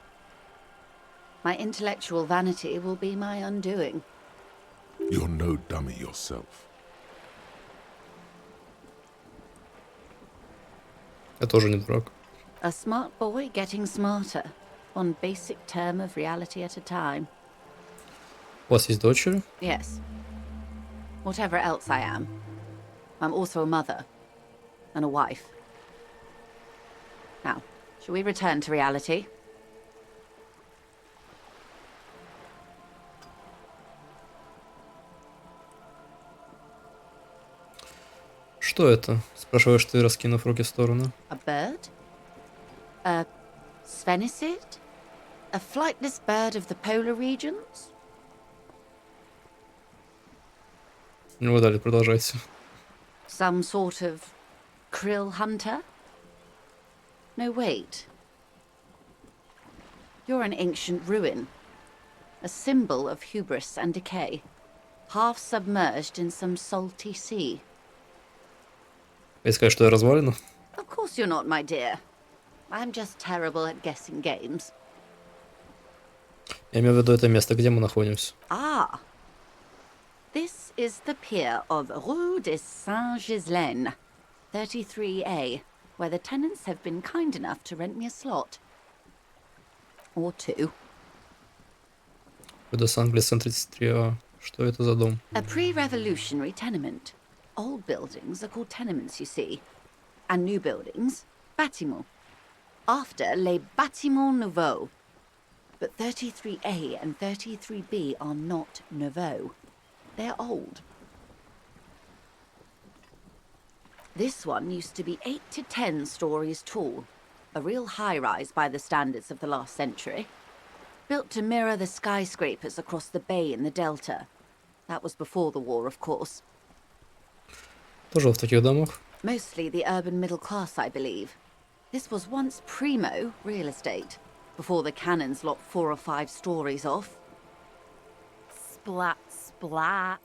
My intellectual vanity will be my undoing. You're no dummy yourself. Я тоже не дурак. A smart boy getting smarter, one basic term of reality at a time. У вас есть дочери? Yes. Whatever else I am, I'm also a mother and a wife. Now, shall we return to reality? Что это? Спрашиваешь ты, раскинув руки в сторону. A bird? A Svenicid? A flightless bird of the polar regions? Ну, вы далее продолжайте. Some sort of krill hunter? No, wait. You're an ancient ruin. A symbol of hubris and decay. Half submerged in some salty sea. Я сказать, что я развалина? Of course you're not, my dear. I'm just terrible at guessing games. Я имею в виду это место, где мы находимся. Ah. This is the pier of Rue de Saint-Ghislain, 33A, where the tenants have been kind enough to rent me a slot. Or two. До Сан-Глисан 33А. Что это за дом? A pre-revolutionary tenement. Old buildings are called tenements, you see. And new buildings, bâtiments. After les bâtiments nouveaux. But 33A and 33B are not nouveaux. They're old. This one used to be 8 to 10 stories tall. A real high-rise by the standards of the last century. Built to mirror the skyscrapers across the bay in the Delta. That was before the war, of course. Тоже в таких домах? Mostly the urban middle class, I believe. This was once primo real estate, before the cannons lopped 4 or 5 stories off. Splat, splat.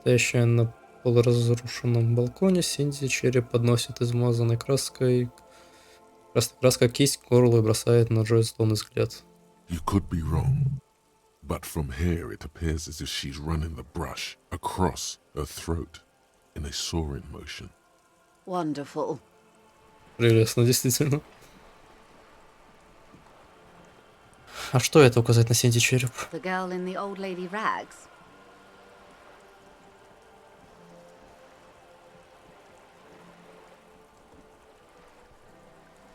Стоящая на полуразрушенном балконе, Синди череп подносит измазанной краской. Краска кисть к горлу и бросает на Джойстоун взгляд. You could be wrong, but from here it appears as if she's running the brush across her throat in a soaring motion. Wonderful. Прелестно, действительно. А что это указать на Синди череп? The girl in the old lady rags.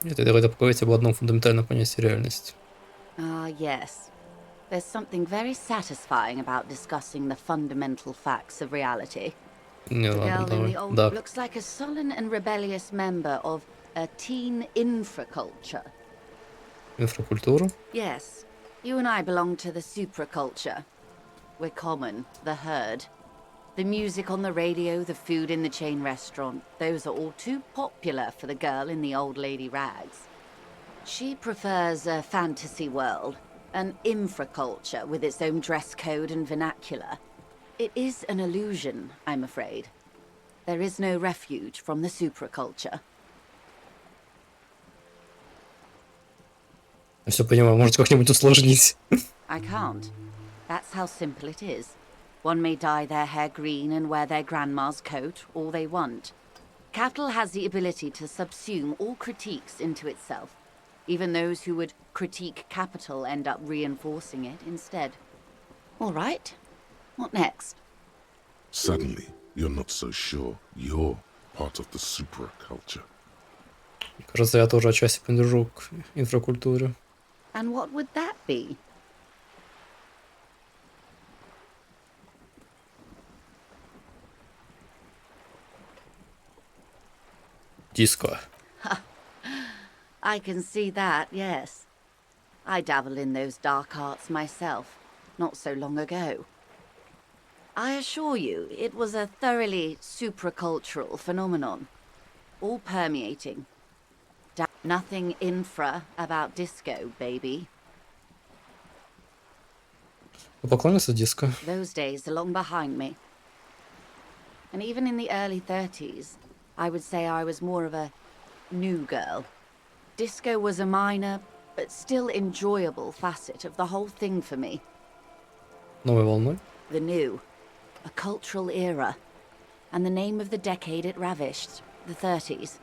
Нет, я хотел поговорить об одном фундаментальном понятии реальности. Ah, yes. There's something very satisfying about discussing the fundamental facts of reality. Не, The ладно, girl in the давай. old Да. looks like a sullen and rebellious member of a teen infraculture. Инфракультура? Yes, you and I belong to the supraculture. We're common, the herd. The music on the radio, the food in the chain restaurant, those are all too popular for the girl in the old lady rags. She prefers a fantasy world, an infraculture with its own dress code and vernacular. It is an illusion, I'm afraid. There is no refuge from the supraculture. Я все понимаю, можете как-нибудь усложнить. I can't. That's how simple it is. One may dye their hair green and wear their grandma's coat, all they want. Capital has the ability to subsume all critiques into itself. Even those who would critique capital end up reinforcing it instead. All right. What next? Suddenly, you're not so sure you're part of the supraculture. Кажется, я тоже отчасти принадлежу к инфракультуре. And what would that be? Диско. I can see that, yes. I dabbled in those dark arts myself, not so long ago. I assure you, it was a thoroughly supracultural phenomenon. All permeating. Nothing infra about disco, baby. Поклонился диско. Those days are long behind me. And even in the early 30s, I would say I was more of a new girl. Disco was a minor, but still enjoyable facet of the whole thing for me. Новой волной. The new, a cultural era, and the name of the decade it ravished, the 30s.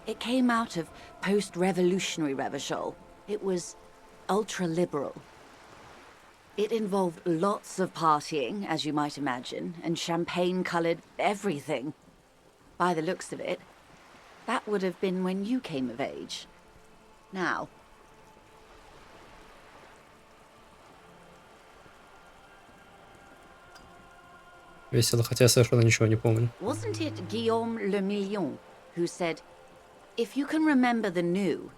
It came out of post-revolutionary Revachol. It was ultra-liberal. It involved lots of partying, as you might imagine, and champagne-coloured everything. By the looks of it, that would have been when you came of age. Now. Весело, хотя я совершенно ничего не помню. Wasn't it Guillaume Le Million who said, "If you can remember the new,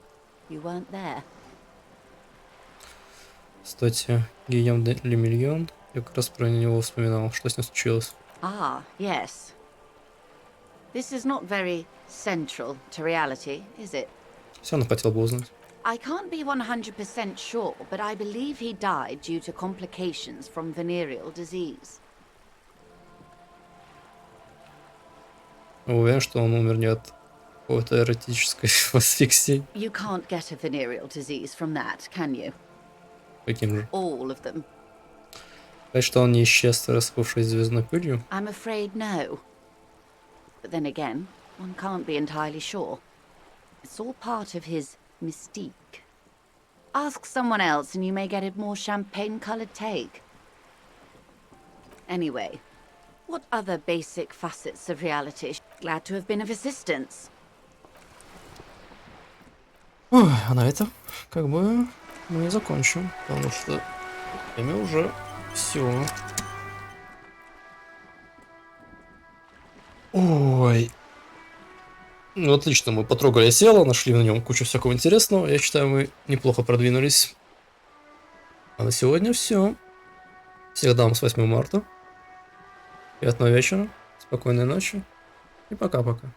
you weren't there"? Кстати, Гийом де Лемильон, я как раз про него вспоминал, что с ним случилось. Ah, yes. This is not very central to reality, is it? Все равно хотел бы узнать. I can't be 100% sure, but I believe he died due to complications from venereal disease. Уверен, что он умер не от какой-то эротической асфиксии. You can't get a venereal disease from that, can you? Каким же? All of them. Сказать, что он не исчез, распавшись звездной пылью? I'm afraid no. But then again, one can't be entirely sure. It's all part of his mystique. Ask someone else and you may get a more champagne-coloured take. Anyway, what other basic facets of reality? Glad to have been of assistance. Ой, а на этом как бы мы и закончим, потому что время уже все. Ой. Ну, отлично, мы потрогали тело, нашли на нем кучу всякого интересного. Я считаю, мы неплохо продвинулись. А на сегодня все. Всех дам с 8 марта. Приятного вечера, спокойной ночи и пока-пока.